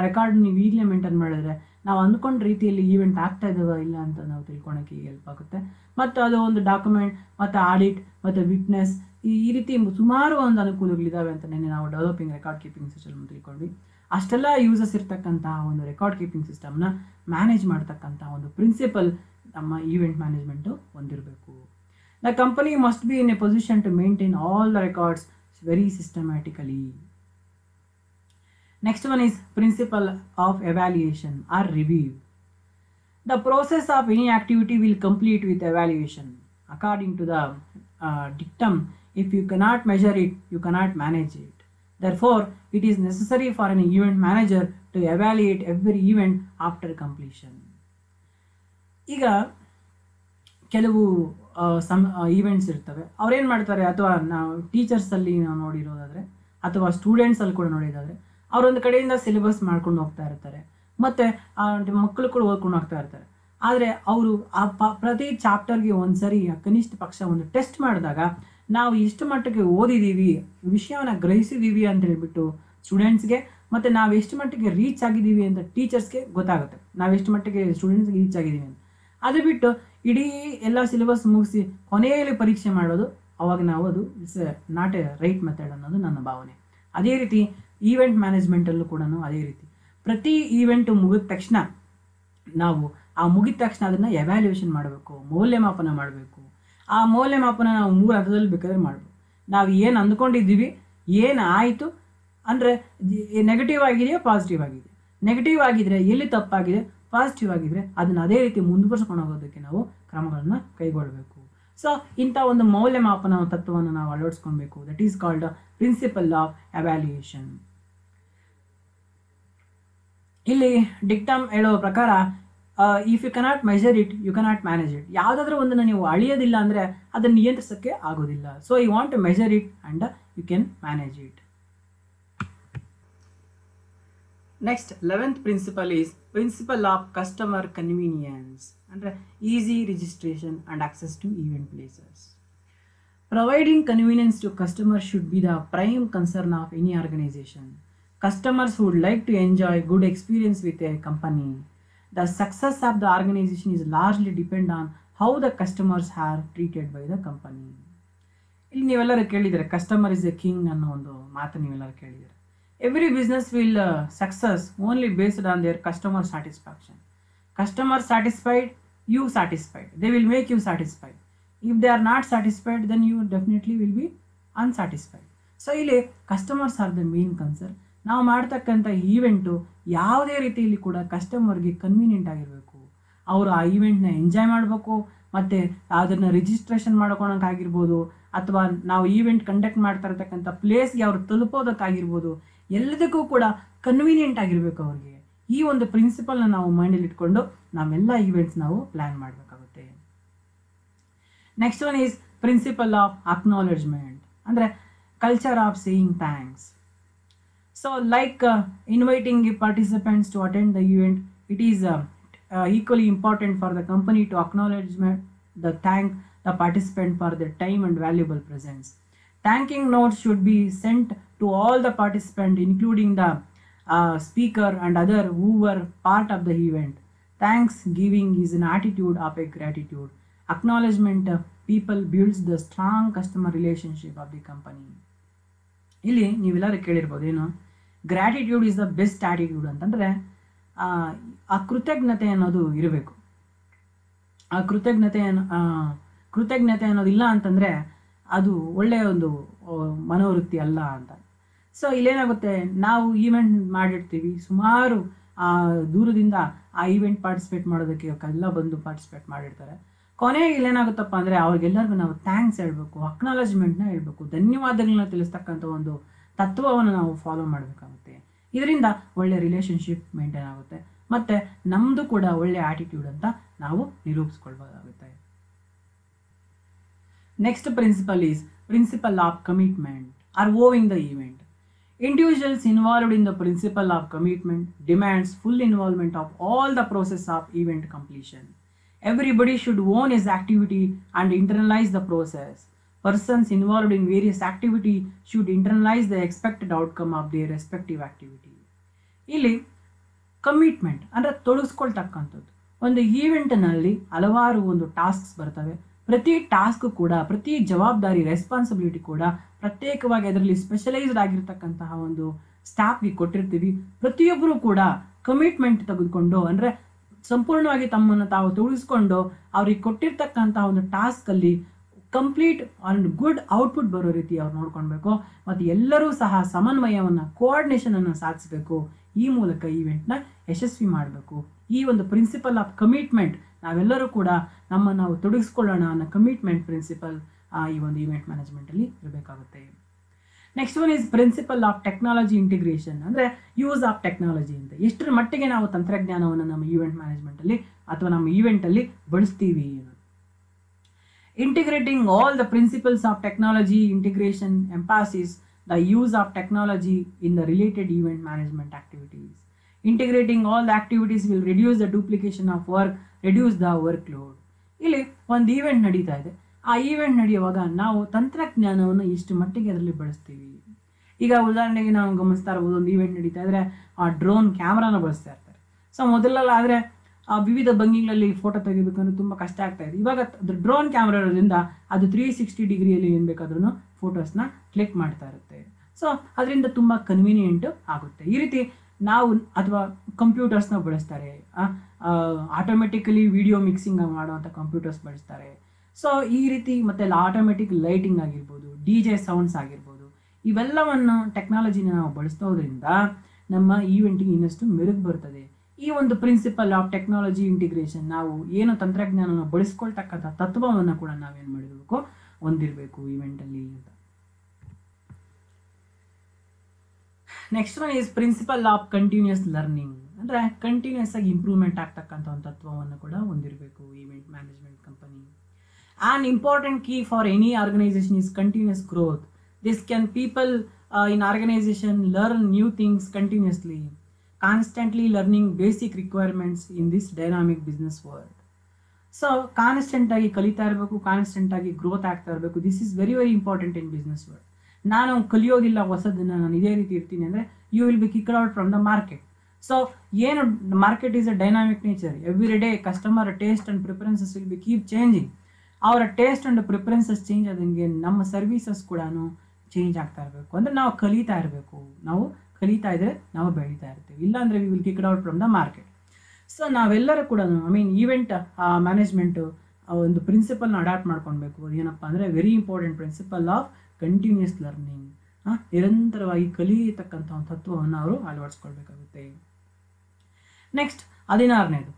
ರೆಕಾರ್ಡ್ ನೀವು ಈಗಲೇ ಮೇಂಟೈನ್ ಮಾಡಿದ್ರೆ ನಾವು ಅಂದ್ಕೊಂಡ ರೀತಿಯಲ್ಲಿ ಈವೆಂಟ್ ಆಗ್ತಾ ಇದ್ದಾವ ಇಲ್ಲ ಅಂತ ನಾವು ತಿಳ್ಕೊಳಕ್ಕೆ ಹೆಲ್ಪ್ ಆಗುತ್ತೆ. ಮತ್ತು ಅದು ಒಂದು ಡಾಕ್ಯುಮೆಂಟ್ ಮತ್ತು ಆಡಿಟ್ ಮತ್ತು ವಿಟ್ನೆಸ್ ಈ ರೀತಿ ಸುಮಾರು ಒಂದು ಅನುಕೂಲಗಳಿದ್ದಾವೆ ಅಂತ ನಾವು ಡೆವಲಪಿಂಗ್ ರೆಕಾರ್ಡ್ ಕೀಪಿಂಗ್ ಸಿಸ್ಟಮ್ ತಿಳ್ಕೊಂಡ್ವಿ. ಅಷ್ಟೆಲ್ಲ ಯೂಸಸ್ ಇರ್ತಕ್ಕಂತಹ ಒಂದು ರೆಕಾರ್ಡ್ ಕೀಪಿಂಗ್ ಸಿಸ್ಟಮ್ನ ಮ್ಯಾನೇಜ್ ಮಾಡ್ತಕ್ಕಂತಹ ಒಂದು ಪ್ರಿನ್ಸಿಪಲ್ ನಮ್ಮ ಈವೆಂಟ್ ಮ್ಯಾನೇಜ್ಮೆಂಟು ಹೊಂದಿರಬೇಕು. The company must be in a position to maintain all the records very systematically. Next one is principle of evaluation or review. The process of any activity will complete with evaluation. According to the dictum, if you cannot measure it, you cannot manage it. Therefore, it is necessary for an event manager to evaluate every event after completion. ಈಗ ಕೆಲವು events ಇರ್ತವೆ, ಅವ್ರೇನು ಮಾಡ್ತಾರೆ, ಅಥವಾ ನಾವು ಟೀಚರ್ಸಲ್ಲಿ ನಾವು ನೋಡಿರೋದಾದರೆ ಅಥವಾ ಸ್ಟೂಡೆಂಟ್ಸಲ್ಲಿ ಕೂಡ ನೋಡಿದಾದರೆ ಅವರೊಂದು ಕಡೆಯಿಂದ ಸಿಲೆಬಸ್ ಮಾಡ್ಕೊಂಡು ಹೋಗ್ತಾ ಇರ್ತಾರೆ, ಮತ್ತು ಮಕ್ಕಳು ಕೂಡ ಓದ್ಕೊಂಡು ಹೋಗ್ತಾ ಇರ್ತಾರೆ. ಆದರೆ ಅವರು ಆ ಪ್ರತಿ ಚಾಪ್ಟರ್ಗೆ ಒಂದು ಸರಿ ಕನಿಷ್ಠ ಪಕ್ಷ ಒಂದು ಟೆಸ್ಟ್ ಮಾಡಿದಾಗ ನಾವು ಎಷ್ಟು ಮಟ್ಟಿಗೆ ಓದಿದ್ದೀವಿ, ವಿಷಯವನ್ನು ಗ್ರಹಿಸಿದ್ದೀವಿ ಅಂತ ಹೇಳ್ಬಿಟ್ಟು ಸ್ಟೂಡೆಂಟ್ಸ್ಗೆ, ಮತ್ತು ನಾವು ಎಷ್ಟು ಮಟ್ಟಿಗೆ ರೀಚ್ ಆಗಿದ್ದೀವಿ ಅಂತ ಟೀಚರ್ಸ್ಗೆ ಗೊತ್ತಾಗುತ್ತೆ. ನಾವು ಎಷ್ಟು ಮಟ್ಟಿಗೆ ಸ್ಟೂಡೆಂಟ್ಸ್ಗೆ ರೀಚ್ ಆಗಿದ್ದೀವಿ ಅಂತ. ಅದು ಬಿಟ್ಟು ಇಡೀ ಎಲ್ಲ ಸಿಲೆಬಸ್ ಮುಗಿಸಿ ಕೊನೆಯಲ್ಲಿ ಪರೀಕ್ಷೆ ಮಾಡೋದು, ಅವಾಗ ನಾವು ಅದು it's not A right method ಅನ್ನೋದು ನನ್ನ ಭಾವನೆ. ಅದೇ ರೀತಿ ಈವೆಂಟ್ ಮ್ಯಾನೇಜ್ಮೆಂಟಲ್ಲೂ ಕೂಡ ಅದೇ ರೀತಿ ಪ್ರತಿ ಈವೆಂಟು ಮುಗಿದ ತಕ್ಷಣ ನಾವು ಅದನ್ನು ಎವ್ಯಾಲ್ಯೂಯೇಷನ್ ಮಾಡಬೇಕು, ಮೌಲ್ಯಮಾಪನ ಮಾಡಬೇಕು. ಆ ಮೌಲ್ಯಮಾಪನ ನಾವು 3 ಹಂತದಲ್ಲಿ ಬೇಕಾದ್ರೆ ಮಾಡ್ಬೋದು. ನಾವು ಏನು ಅಂದ್ಕೊಂಡಿದ್ದೀವಿ, ಏನು ಆಯಿತು ಅಂದರೆ ನೆಗೆಟಿವ್ ಆಗಿದೆಯೋ ಪಾಸಿಟಿವ್ ಆಗಿದೆ, ನೆಗೆಟಿವ್ ಆಗಿದ್ರೆ ಎಲ್ಲಿ ತಪ್ಪಾಗಿದೆ, ಪಾಸಿಟಿವ್ ಆಗಿದ್ರೆ ಅದನ್ನು ಅದೇ ರೀತಿ ಮುಂದುವರ್ಸ್ಕೊಂಡು ಹೋಗೋದಕ್ಕೆ ನಾವು ಕ್ರಮಗಳನ್ನು ಕೈಗೊಳ್ಳಬೇಕು. ಸೊ ಇಂಥ ಒಂದು ಮೌಲ್ಯಮಾಪನ ತತ್ವವನ್ನು ನಾವು ಅಳವಡಿಸ್ಕೊಳ್ಬೇಕು. That is called principle of evaluation. ಇಲ್ಲಿ ಡಿಕ್ಟಮ್ ಹೇಳೋ ಪ್ರಕಾರ if you cannot measure it you cannot manage it. ಯಾವುದಾದ್ರೂ ಒಂದನ್ನು ನೀವು ಅಳಿಯೋದಿಲ್ಲ ಅಂದರೆ ಅದನ್ನು ನಿಯಂತ್ರಿಸೋಕ್ಕೆ ಆಗೋದಿಲ್ಲ. So you want to measure it and you can manage it. Next, 11th principle is principle of customer convenience, and easy registration and access to event places. Providing convenience to customers should be the prime concern of any organization. Customers would like to enjoy good experience with a company. The success of the organization is largely depend on how the customers are treated by the company. ಇಲ್ಲಿ ನೀವೆಲ್ಲರೂ ಕೇಳಿದರೆ customer is A king ಅನ್ನೋ ಒಂದು ಮಾತು ನೀವೆಲ್ಲರೂ ಕೇಳಿದರೆ. Every business will success only based on their customer satisfaction. Customer satisfied, you satisfied. They will make you satisfied. If they are not satisfied, then you definitely will be unsatisfied. So ಇಲ್ಲಿ customers are the main concern. ನಾವು ಮಾಡ್ತಕ್ಕಂಥ event ಯಾವುದೇ ರೀತಿಯಲ್ಲಿ ಕೂಡ ಕಸ್ಟಮರ್ಗೆ convenient ಆಗಿರಬೇಕು. ಅವರು ಆ ಈವೆಂಟ್ನ ಎಂಜಾಯ್ ಮಾಡಬೇಕು, ಮತ್ತು ಅದನ್ನು ರಿಜಿಸ್ಟ್ರೇಷನ್ ಮಾಡ್ಕೊಳಕ್ಕಾಗಿರ್ಬೋದು, ಅಥವಾ ನಾವು ಈವೆಂಟ್ ಕಂಡಕ್ಟ್ ಮಾಡ್ತಾ ಇರ್ತಕ್ಕಂಥ ಪ್ಲೇಸ್ಗೆ ಅವರು ತಲುಪೋದಕ್ಕಾಗಿರ್ಬೋದು, ಎಲ್ಲದಕ್ಕೂ ಕೂಡ ಕನ್ವೀನಿಯೆಂಟ್ ಆಗಿರಬೇಕು ಅವ್ರಿಗೆ. ಈ ಒಂದು ಪ್ರಿನ್ಸಿಪಲ್ನ ನಾವು ಮೈಂಡಲ್ಲಿ ಇಟ್ಕೊಂಡು ನಾವೆಲ್ಲ ಈವೆಂಟ್ಸ್ ನಾವು ಪ್ಲ್ಯಾನ್ ಮಾಡಬೇಕಾಗುತ್ತೆ. Next one is principle of acknowledgement, ಅಂದರೆ culture of saying thanks. So like inviting participants to attend the event, it is equally important for the company to thank the participant for their time and valuable presence. Thanking notes should be sent to all the participants, including the speaker and other who were part of the event. Thanksgiving is an attitude of a gratitude. Acknowledgement of people builds the strong customer relationship of the company. ಇಲ್ಲಿ ನೀವೆಲ್ಲರೂ ಕೇಳಿರ್ಬೋದು, ಏನು gratitude is the best attitude ಅಂತಂದರೆ ಆ ಕೃತಜ್ಞತೆ ಅನ್ನೋದು ಇರಬೇಕು. ಆ ಕೃತಜ್ಞತೆ ಅನ್ನೋದಿಲ್ಲ ಅಂತಂದರೆ ಅದು ಒಳ್ಳೆಯ ಒಂದು ಮನೋವೃತ್ತಿ ಅಲ್ಲ ಅಂತ. ಸೊ ಇಲ್ಲೇನಾಗುತ್ತೆ, ನಾವು ಈವೆಂಟ್ ಮಾಡಿರ್ತೀವಿ, ಸುಮಾರು ದೂರದಿಂದ ಆ ಈವೆಂಟ್ ಪಾರ್ಟಿಸಿಪೇಟ್ ಮಾಡೋದಕ್ಕೆ ಎಲ್ಲ ಬಂದು ಪಾರ್ಟಿಸಿಪೇಟ್ ಮಾಡಿರ್ತಾರೆ. ಕೊನೆಗೆ ಇಲ್ಲೇನಾಗುತ್ತಪ್ಪ ಅಂದರೆ ಅವ್ರಿಗೆಲ್ಲರಿಗೂ ನಾವು ಥ್ಯಾಂಕ್ಸ್ ಹೇಳಬೇಕು, ಅಕ್ನಾಲಜ್ಮೆಂಟ್ನ ಹೇಳಬೇಕು, ಧನ್ಯವಾದಗಳನ್ನ ತಿಳಿಸ್ತಕ್ಕಂಥ ಒಂದು ತತ್ವವನ್ನು ನಾವು ಫಾಲೋ ಮಾಡಬೇಕಾಗುತ್ತೆ. ಇದರಿಂದ ಒಳ್ಳೆ ರಿಲೇಷನ್ಶಿಪ್ ಮೇಂಟೈನ್ ಆಗುತ್ತೆ, ಮತ್ತು ನಮ್ಮದು ಕೂಡ ಒಳ್ಳೆ ಆಟಿಟ್ಯೂಡ್ ಅಂತ ನಾವು ನಿರೂಪಿಸ್ಕೊಳ್ಬೋದಾಗುತ್ತೆ. Next principle is principle of commitment or owing the event. Individuals involved in the principle of commitment demands full involvement of all the process of event completion. Everybody should own his activity and internalize the process. Persons involved in various activity should internalize the expected outcome of their respective activity. ಇಲ್ಲಿ commitment ಅಂದರೆ ತೊಡಗಿಸ್ಕೊಳ್ತಕ್ಕಂಥದ್ದು. ಒಂದು ಈವೆಂಟ್ನಲ್ಲಿ ಹಲವಾರು ಒಂದು tasks ಬರ್ತವೆ. ಪ್ರತಿ task ಕೂಡ, ಪ್ರತಿ ಜವಾಬ್ದಾರಿ, ರೆಸ್ಪಾನ್ಸಿಬಿಲಿಟಿ ಕೂಡ ಪ್ರತ್ಯೇಕವಾಗಿ ಅದರಲ್ಲಿ ಸ್ಪೆಷಲೈಸ್ಡ್ ಆಗಿರ್ತಕ್ಕಂತಹ ಒಂದು ಸ್ಟಾಫ್ಗೆ ಕೊಟ್ಟಿರ್ತೀವಿ. ಪ್ರತಿಯೊಬ್ಬರು ಕೂಡ ಕಮಿಟ್ಮೆಂಟ್ ತೆಗೆದುಕೊಂಡು, ಅಂದರೆ ಸಂಪೂರ್ಣವಾಗಿ ತಮ್ಮನ್ನು ತಾವು ತೊಡಗಿಸ್ಕೊಂಡು ಅವ್ರಿಗೆ ಕೊಟ್ಟಿರ್ತಕ್ಕಂತಹ ಒಂದು ಟಾಸ್ಕಲ್ಲಿ ಕಂಪ್ಲೀಟ್ ಆ್ಯಂಡ್ ಗುಡ್ ಔಟ್ಪುಟ್ ಬರೋ ರೀತಿ ಅವ್ರು ನೋಡ್ಕೊಳ್ಬೇಕು. ಮತ್ತು ಎಲ್ಲರೂ ಸಹ ಸಮನ್ವಯವನ್ನು, ಕೋಆರ್ಡಿನೇಷನನ್ನು ಸಾಧಿಸಬೇಕು. ಈ ಮೂಲಕ ಈವೆಂಟ್ನ ಯಶಸ್ವಿ ಮಾಡಬೇಕು. ಈ ಒಂದು ಪ್ರಿನ್ಸಿಪಲ್ ಆಫ್ ಕಮಿಟ್ಮೆಂಟ್ ನಾವೆಲ್ಲರೂ ಕೂಡ ನಾವು ತೊಡಗಿಸ್ಕೊಳ್ಳೋಣ ಅನ್ನೋ ಕಮಿಟ್ಮೆಂಟ್ ಪ್ರಿನ್ಸಿಪಲ್ ಈ ಒಂದು ಈವೆಂಟ್ ಮ್ಯಾನೇಜ್ಮೆಂಟಲ್ಲಿ ಇರಬೇಕಾಗುತ್ತೆ. Next one is principle of technology integration, ಅಂದರೆ ಯೂಸ್ ಆಫ್ ಟೆಕ್ನಾಲಜಿ ಅಂತ. ಎಷ್ಟರ ಮಟ್ಟಿಗೆ ನಾವು ತಂತ್ರಜ್ಞಾನವನ್ನು ನಮ್ಮ ಈವೆಂಟ್ ಮ್ಯಾನೇಜ್ಮೆಂಟಲ್ಲಿ ಅಥವಾ ನಮ್ಮ ಈವೆಂಟಲ್ಲಿ ಬಳಸ್ತೀವಿ. Integrating all the principles of technology integration emphasis the use of technology in the related event management activities. Integrating all the activities will reduce the duplication of work, reduce the workload. ಇಲ್ಲಿ ಒಂದು event ನಡೀತಾ ಇದೆ. ಆ event ನಡೆಯುವಾಗ ನಾವು ತಂತ್ರಜ್ಞಾನವನ್ನು ಇಷ್ಟು ಮಟ್ಟಿಗೆ ಅದರಲ್ಲಿ ಬಳಸ್ತೀವಿ. ಈಗ ಉದಾಹರಣೆಗೆ ನಾವು ಗಮನಿಸ್ತಾ ಇರ್ಬೋದು, ಒಂದು ಈವೆಂಟ್ ನಡೀತಾ ಇದ್ರೆ ಆ ಡ್ರೋನ್ ಕ್ಯಾಮ್ರಾನ ಬಳಸ್ತಾ ಇರ್ತಾರೆ. ಸೊ ಮೊದಲೆಲ್ಲ ಆದರೆ ಆ ವಿವಿಧ ಭಂಗಿಗಳಲ್ಲಿ ಫೋಟೋ ತೆಗಿಬೇಕಂದ್ರೆ ತುಂಬ ಕಷ್ಟ ಆಗ್ತಾ ಇದೆ. ಇವಾಗ ಅದು ಡ್ರೋನ್ ಕ್ಯಾಮ್ರಾ ಇರೋದ್ರಿಂದ ಅದು 360 ಡಿಗ್ರಿಯಲ್ಲಿ ಏನು ಬೇಕಾದ್ರೂ ಫೋಟೋಸ್ನ ಕ್ಲಿಕ್ ಮಾಡ್ತಾ ಇರುತ್ತೆ. ಸೊ ಅದರಿಂದ ತುಂಬ ಕನ್ವೀನಿಯೆಂಟ್ ಆಗುತ್ತೆ. ಈ ರೀತಿ ನಾವು ಅಥವಾ ಕಂಪ್ಯೂಟರ್ಸ್ನ ಬಳಸ್ತಾರೆ, ಆಟೋಮೆಟಿಕಲಿ ವಿಡಿಯೋ ಮಿಕ್ಸಿಂಗ್ ಮಾಡುವಂಥ ಕಂಪ್ಯೂಟರ್ಸ್ ಬಳಸ್ತಾರೆ. ಸೊ ಈ ರೀತಿ ಮತ್ತೆ ಆಟೋಮೆಟಿಕ್ ಲೈಟಿಂಗ್ ಆಗಿರ್ಬೋದು, DJ ಸೌಂಡ್ಸ್ ಆಗಿರ್ಬೋದು, ಇವೆಲ್ಲವನ್ನು ಟೆಕ್ನಾಲಜಿನ ನಾವು ಬಳಸೋದ್ರಿಂದ ನಮ್ಮ ಈವೆಂಟಿಗೆ ಇನ್ನಷ್ಟು ಮೆರುಗು ಬರ್ತದೆ. ಈ ಒಂದು ಪ್ರಿನ್ಸಿಪಲ್ ಆಫ್ ಟೆಕ್ನಾಲಜಿ ಇಂಟಿಗ್ರೇಷನ್, ನಾವು ಏನು ತಂತ್ರಜ್ಞಾನವನ್ನು ಬಳಸ್ಕೊಳ್ತಕ್ಕಂಥ ತತ್ವವನ್ನು ಕೂಡ ನಾವೇನು ಮಾಡಿರಬೇಕು, ಹೊಂದಿರಬೇಕು ಈವೆಂಟಲ್ಲಿ ಅಂತ. Next one is principle of continuous learning, ಅಂದರೆ ಕಂಟಿನ್ಯೂಸ್ ಆಗಿ ಇಂಪ್ರೂವ್ಮೆಂಟ್ ಆಗ್ತಕ್ಕಂಥ ಒಂದು ತತ್ವವನ್ನು ಕೂಡ ಹೊಂದಿರಬೇಕು event management company. An important key for any organisation is continuous growth. This can people in organisation learn new things continuously, constantly learning basic requirements in this dynamic business world. So ಕಾನ್ಸ್ಟೆಂಟಾಗಿ ಕಲಿತಾ ಇರಬೇಕು, ಕಾನ್ಸ್ಟೆಂಟಾಗಿ growth ಆಗ್ತಾ ಇರಬೇಕು. This is very very important in business world. ನಾನು ಕಲಿಯೋದಿಲ್ಲ ಹೊಸದನ್ನು, ನಾನು ಇದೇ ರೀತಿ ಇರ್ತೀನಿ ಅಂದರೆ you will be kicked out from the market. So ಏನು market is a dynamic nature. Every day customer taste and preferences will be keep changing. ಅವರ ಟೇಸ್ಟ್ ಆ್ಯಂಡ್ ಪ್ರಿಫರೆನ್ಸಸ್ ಚೇಂಜ್ ಆದಂಗೆ ನಮ್ಮ ಸರ್ವೀಸಸ್ ಕೂಡ ಚೇಂಜ್ ಆಗ್ತಾ ಇರಬೇಕು. ಅಂದರೆ ನಾವು ಕಲಿತಾ ಇರಬೇಕು. ನಾವು ಕಲಿತಾ ಇದ್ದರೆ ನಾವು ಬೆಳೀತಾ ಇರ್ತೀವಿ, ಇಲ್ಲಾಂದರೆ we will kicked out from the market. So ನಾವೆಲ್ಲರೂ ಕೂಡ ಈವೆಂಟ್ ಮ್ಯಾನೇಜ್ಮೆಂಟು ಒಂದು ಪ್ರಿನ್ಸಿಪಲ್ನ ಅಡಾಪ್ಟ್ ಮಾಡ್ಕೊಳ್ಬೇಕು. ಏನಪ್ಪ ಅಂದರೆ very important principle of continuous learning. ನಿರಂತರವಾಗಿ ಕಲಿಯತಕ್ಕಂಥ ಒಂದು ತತ್ವವನ್ನು ಅವರು ಅಳವಡಿಸ್ಕೊಳ್ಬೇಕಾಗುತ್ತೆ. ನೆಕ್ಸ್ಟ್ 16ನೇದು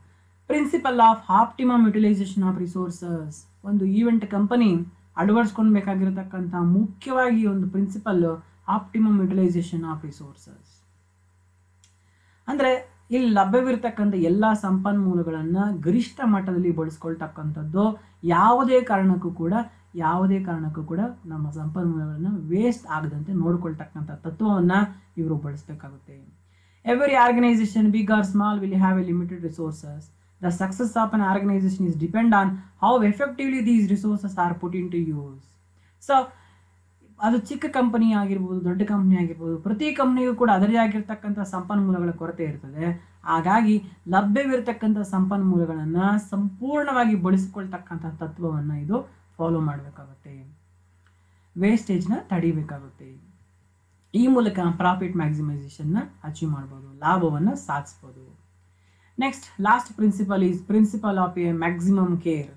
principle of optimum utilisation of resources. ಒಂದು ಈವೆಂಟ್ ಕಂಪನಿ ಅಳವಡಿಸ್ಕೊಳ್ಬೇಕಾಗಿರತಕ್ಕಂಥ ಮುಖ್ಯವಾಗಿ ಒಂದು principle optimum utilisation of resources. ಅಂದರೆ ಇಲ್ಲಿ ಲಭ್ಯವಿರತಕ್ಕಂಥ ಎಲ್ಲ ಸಂಪನ್ಮೂಲಗಳನ್ನು ಗರಿಷ್ಠ ಮಟ್ಟದಲ್ಲಿ ಬಳಸ್ಕೊಳ್ತಕ್ಕಂಥದ್ದು, ಯಾವುದೇ ಕಾರಣಕ್ಕೂ ಕೂಡ ನಮ್ಮ ಸಂಪನ್ಮೂಲಗಳನ್ನು ವೇಸ್ಟ್ ಆಗದಂತೆ ನೋಡ್ಕೊಳ್ತಕ್ಕಂಥ ತತ್ವವನ್ನು ಇವರು ಬಳಸಬೇಕಾಗುತ್ತೆ. Every organisation big or small will have a limited resources. The success of an organisation is depend on how effectively these resources are put in to use. So ಅದು ಚಿಕ್ಕ ಕಂಪನಿ ಆಗಿರ್ಬೋದು, ದೊಡ್ಡ ಕಂಪ್ನಿ ಆಗಿರ್ಬೋದು, ಪ್ರತಿ ಕಂಪ್ನಿಗೂ ಕೂಡ ಅದರದೇ ಆಗಿರ್ತಕ್ಕಂಥ ಸಂಪನ್ಮೂಲಗಳ ಕೊರತೆ ಇರ್ತದೆ. ಹಾಗಾಗಿ ಲಭ್ಯವಿರತಕ್ಕಂಥ ಸಂಪನ್ಮೂಲಗಳನ್ನು ಸಂಪೂರ್ಣವಾಗಿ ಬಳಸಿಕೊಳ್ತಕ್ಕಂಥ ತತ್ವವನ್ನು ಇದು ಫಾಲೋ ಮಾಡಬೇಕಾಗುತ್ತೆ. ವೇಸ್ಟೇಜ್ನ ತಡಿಬೇಕಾಗುತ್ತೆ. ಈ ಮೂಲಕ ಪ್ರಾಫಿಟ್ ಮ್ಯಾಕ್ಸಿಮೈಸೇಷನ್ನ ಅಚೀವ್ ಮಾಡ್ಬೋದು, ಲಾಭವನ್ನು ಸಾಧಿಸ್ಬೋದು. Next last principle is principle of a maximum care.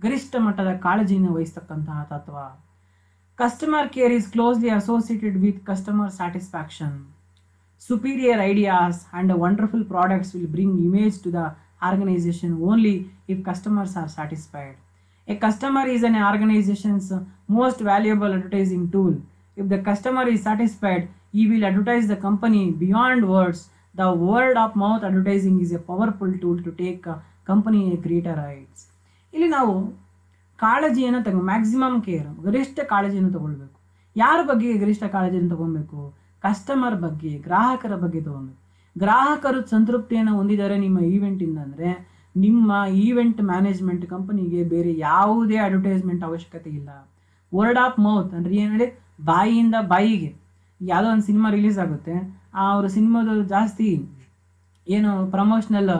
ಗರಿಷ್ಠ ಮಟ್ಟದ ಕಾಳಜಿಯನ್ನು ವಹಿಸ್ತಕ್ಕಂತಹ ತತ್ವ. Customer care is closely associated with customer satisfaction. Superior ideas and wonderful products will bring image to the organization only if customers are satisfied. A customer is an organization's most valuable advertising tool. If the customer is satisfied, he will advertise the company beyond words. The word of mouth advertising is a powerful tool to take a company a greater heights. ಇಲ್ಲಿ ನಾವು ಕಾಳಜಿಯನ್ನು maximum care, ಗರಿಷ್ಠ ಕಾಳಜಿಯನ್ನು ತಗೊಳ್ಬೇಕು. ಯಾರ ಬಗ್ಗೆ ಗರಿಷ್ಠ ಕಾಳಜಿಯನ್ನು ತಗೊಳ್ಬೇಕು? ಕಸ್ಟಮರ್ ಬಗ್ಗೆ, ಗ್ರಾಹಕರ ಬಗ್ಗೆ ತಗೊಳ್ಬೇಕು. ಗ್ರಾಹಕರು ಸಂತೃಪ್ತಿಯನ್ನು ಹೊಂದಿದ್ದಾರೆ ನಿಮ್ಮ ಈವೆಂಟಿಂದ ಅಂದರೆ ನಿಮ್ಮ ಈವೆಂಟ್ ಮ್ಯಾನೇಜ್ಮೆಂಟ್ ಕಂಪನಿಗೆ ಬೇರೆ ಯಾವುದೇ ಅಡ್ವರ್ಟೈಸ್ಮೆಂಟ್ ಅವಶ್ಯಕತೆ ಇಲ್ಲ. ವರ್ಡ್ ಆಫ್ ಮೌತ್ ಅಂದರೆ ಏನು ಹೇಳಿ, ಬಾಯಿಯಿಂದ ಬಾಯಿಗೆ. ಯಾವುದೋ ಒಂದು ಸಿನಿಮಾ ರಿಲೀಸ್ ಆಗುತ್ತೆ, ಅವರು ಸಿನಿಮಾದ ಜಾಸ್ತಿ ಏನು ಪ್ರಮೋಷನಲ್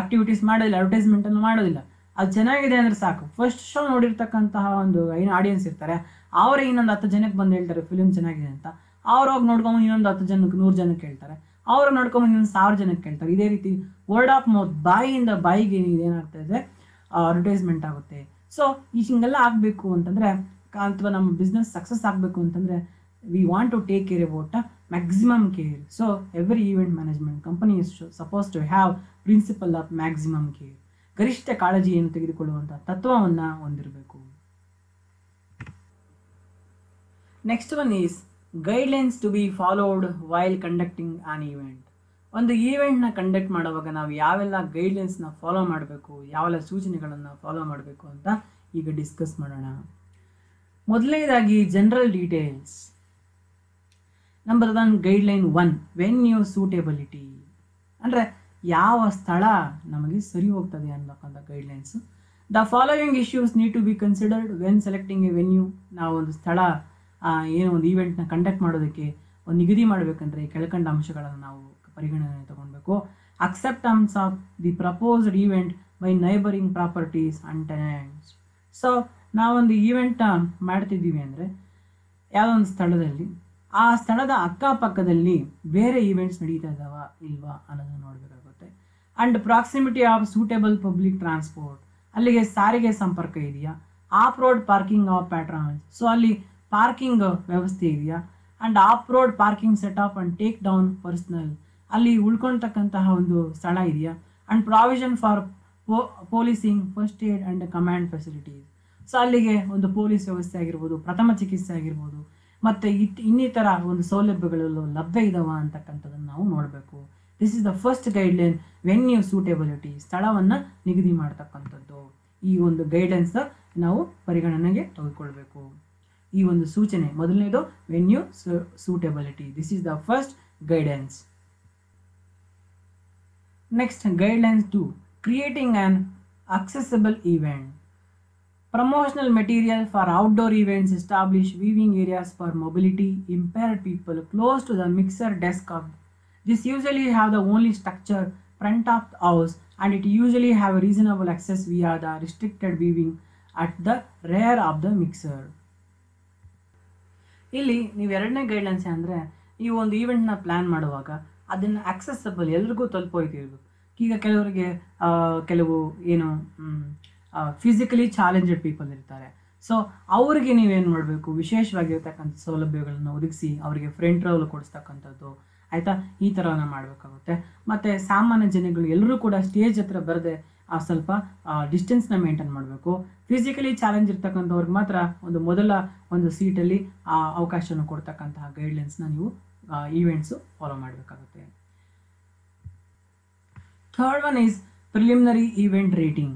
ಆಕ್ಟಿವಿಟೀಸ್ ಮಾಡೋದಿಲ್ಲ, ಅಡ್ವರ್ಟೈಸ್ಮೆಂಟನ್ನು ಮಾಡೋದಿಲ್ಲ. ಅದು ಚೆನ್ನಾಗಿದೆ ಅಂದರೆ ಸಾಕು. ಫಸ್ಟ್ ಶೋ ನೋಡಿರ್ತಕ್ಕಂತಹ ಒಂದು ಏನು ಆಡಿಯನ್ಸ್ ಇರ್ತಾರೆ, ಅವರೇ ಇನ್ನೊಂದು 10 ಜನಕ್ಕೆ ಬಂದು ಹೇಳ್ತಾರೆ ಫಿಲ್ಮ್ ಚೆನ್ನಾಗಿದೆ ಅಂತ. ಅವ್ರೋಗಿ ನೋಡ್ಕೊಂಡು ಇನ್ನೊಂದು 10 ಜನಕ್ಕೆ 100 ಜನಕ್ಕೆ ಹೇಳ್ತಾರೆ, ಅವ್ರು ನೋಡ್ಕೊಂಡು ಇನ್ನೊಂದು 1000 ಜನಕ್ಕೆ ಹೇಳ್ತಾರೆ. ಇದೇ ರೀತಿ ವರ್ಡ್ ಆಫ್ ಮೌತ್, ಬಾಯಿಯಿಂದ ಬಾಯಿಗೆ ಇದೇನಾಗ್ತಾ ಇದೆ, ಅಡ್ವರ್ಟೈಸ್ಮೆಂಟ್ ಆಗುತ್ತೆ. ಸೊ ಹಿಂಗೆಲ್ಲ ಆಗಬೇಕು ಅಂತಂದರೆ, ಅಥವಾ ನಮ್ಮ ಬಿಸ್ನೆಸ್ ಸಕ್ಸಸ್ ಆಗಬೇಕು ಅಂತಂದರೆ we want to take care about maximum care. So every event management company is suppose to have principle of maximum care. ಗರಿಷ್ಠ ಕಾಳಜಿಯನ್ನು ತೆಗೆದುಕೊಳ್ಳುವಂಥ ತತ್ವವನ್ನು ಹೊಂದಿರಬೇಕು. Next one is guidelines to be followed while conducting an event. ಒಂದು ಈವೆಂಟ್ನ conduct ಮಾಡುವಾಗ ನಾವು ಯಾವೆಲ್ಲ ಗೈಡ್ಲೈನ್ಸ್ನ ಫಾಲೋ ಮಾಡಬೇಕು, ಯಾವೆಲ್ಲ ಸೂಚನೆಗಳನ್ನು ಫಾಲೋ ಮಾಡಬೇಕು ಅಂತ ಈಗ ಡಿಸ್ಕಸ್ ಮಾಡೋಣ. ಮೊದಲನೇದಾಗಿ general details. Number 1 guideline 1 venue suitability. ಅಂದರೆ ಯಾವ ಸ್ಥಳ ನಮಗೆ ಸರಿ ಹೋಗ್ತದೆ ಅನ್ನತಕ್ಕಂಥ guidelines. The following issues need to be considered when selecting a venue. ನಾವು ಒಂದು ಸ್ಥಳ ಏನೋ ಒಂದು ಈವೆಂಟ್ನ ಕಂಡಕ್ಟ್ ಮಾಡೋದಕ್ಕೆ ಒಂದು ನಿಗದಿ ಮಾಡಬೇಕಂದ್ರೆ ಕೆಳಕಂಡ ಅಂಶಗಳನ್ನು ನಾವು ಪರಿಗಣನೆ ತಗೊಳ್ಬೇಕು. Acceptance of the proposed event by neighbouring properties and tenants. So ನಾವೊಂದು ಈವೆಂಟ್ನ ಮಾಡ್ತಿದ್ದೀವಿ ಅಂದರೆ ಯಾವುದೋ ಒಂದು ಸ್ಥಳದಲ್ಲಿ, ಆ ಸ್ಥಳದ ಅಕ್ಕಪಕ್ಕದಲ್ಲಿ ಬೇರೆ ಈವೆಂಟ್ಸ್ ನಡೀತಾ ಇದ್ದಾವ ಇಲ್ವಾ ಅನ್ನೋದನ್ನು ನೋಡಬೇಕಾಗುತ್ತೆ. And proximity of suitable public transport. ಅಲ್ಲಿಗೆ ಸಾರಿಗೆ ಸಂಪರ್ಕ ಇದೆಯಾ? Off road parking of patrons. So ಅಲ್ಲಿ ಪಾರ್ಕಿಂಗ್ ವ್ಯವಸ್ಥೆ ಇದೆಯಾ? And off road parking set off and take down personnel. ಅಲ್ಲಿ ಉಳ್ಕೊಳ್ತಕ್ಕಂತಹ ಒಂದು ಸ್ಥಳ ಇದೆಯಾ? And provision for policing, first aid and command facilities. So ಅಲ್ಲಿಗೆ ಒಂದು ಪೊಲೀಸ್ ವ್ಯವಸ್ಥೆ ಆಗಿರ್ಬೋದು, ಪ್ರಥಮ ಚಿಕಿತ್ಸೆ ಆಗಿರ್ಬೋದು, ಮತ್ತು ಇನ್ನಿತರ ಒಂದು ಸೌಲಭ್ಯಗಳು ಲಭ್ಯ ಇದಾವ ಅಂತಕ್ಕಂಥದ್ದನ್ನು ನಾವು ನೋಡಬೇಕು. This is the first guideline venue suitability. ಸ್ಥಳವನ್ನು ನಿಗದಿ ಮಾಡ್ತಕ್ಕಂಥದ್ದು. ಈ ಒಂದು ಗೈಡ್ಲೈನ್ಸ್ ನಾವು ಪರಿಗಣನೆಗೆ ತೆಗೆದುಕೊಳ್ಬೇಕು. ಈ ಒಂದು ಸೂಚನೆ ಮೊದಲನೇದು venue suitability. This is the first guidance. Next guidelines 2 creating an accessible event. Promotional material for outdoor events establish viewing areas for mobility impaired people close to the mixer desk of. This usually have the only structure front of the house and it usually have a reasonable access via the restricted viewing at the rear of the mixer. ಇಲ್ಲಿ ನೀವು ಎರಡನೇ guidelines ಅಂದರೆ ನೀವು ಒಂದು ಈವೆಂಟ್ನ plan ಮಾಡುವಾಗ ಅದನ್ನು accessible ಎಲ್ರಿಗೂ ತಲುಪೋಯ್ತಿರ್ಬೇಕು. ಈಗ ಕೆಲವರಿಗೆ ಕೆಲವು ಏನು ಫಿಸಿಕಲಿ ಚಾಲೆಂಜೆಡ್ ಪೀಪಲ್ ಇರ್ತಾರೆ. ಸೊ ಅವ್ರಿಗೆ ನೀವೇನು ಮಾಡಬೇಕು, ವಿಶೇಷವಾಗಿರ್ತಕ್ಕಂಥ ಸೌಲಭ್ಯಗಳನ್ನು ಒದಗಿಸಿ ಅವರಿಗೆ ಫ್ರಂಟ್ ರೋಲ್ ಕೊಡಿಸ್ತಕ್ಕಂಥದ್ದು, ಆಯಿತಾ, ಈ ಥರನ ಮಾಡಬೇಕಾಗುತ್ತೆ. ಮತ್ತು ಸಾಮಾನ್ಯ ಜನಗಳು ಎಲ್ಲರೂ ಕೂಡ ಸ್ಟೇಜ್ ಹತ್ರ ಬರದೆ ಸ್ವಲ್ಪ ಡಿಸ್ಟೆನ್ಸ್ನ ಮೇಂಟೈನ್ ಮಾಡಬೇಕು. ಫಿಸಿಕಲಿ ಚಾಲೆಂಜ್ ಇರ್ತಕ್ಕಂಥವ್ರಿಗೆ ಮಾತ್ರ ಮೊದಲ ಸೀಟಲ್ಲಿ ಅವಕಾಶವನ್ನು ಕೊಡ್ತಕ್ಕಂತಹ ಗೈಡ್ಲೈನ್ಸ್ನ ನೀವು ಈವೆಂಟ್ಸು ಫಾಲೋ ಮಾಡಬೇಕಾಗುತ್ತೆ. Third one is preliminary event rating.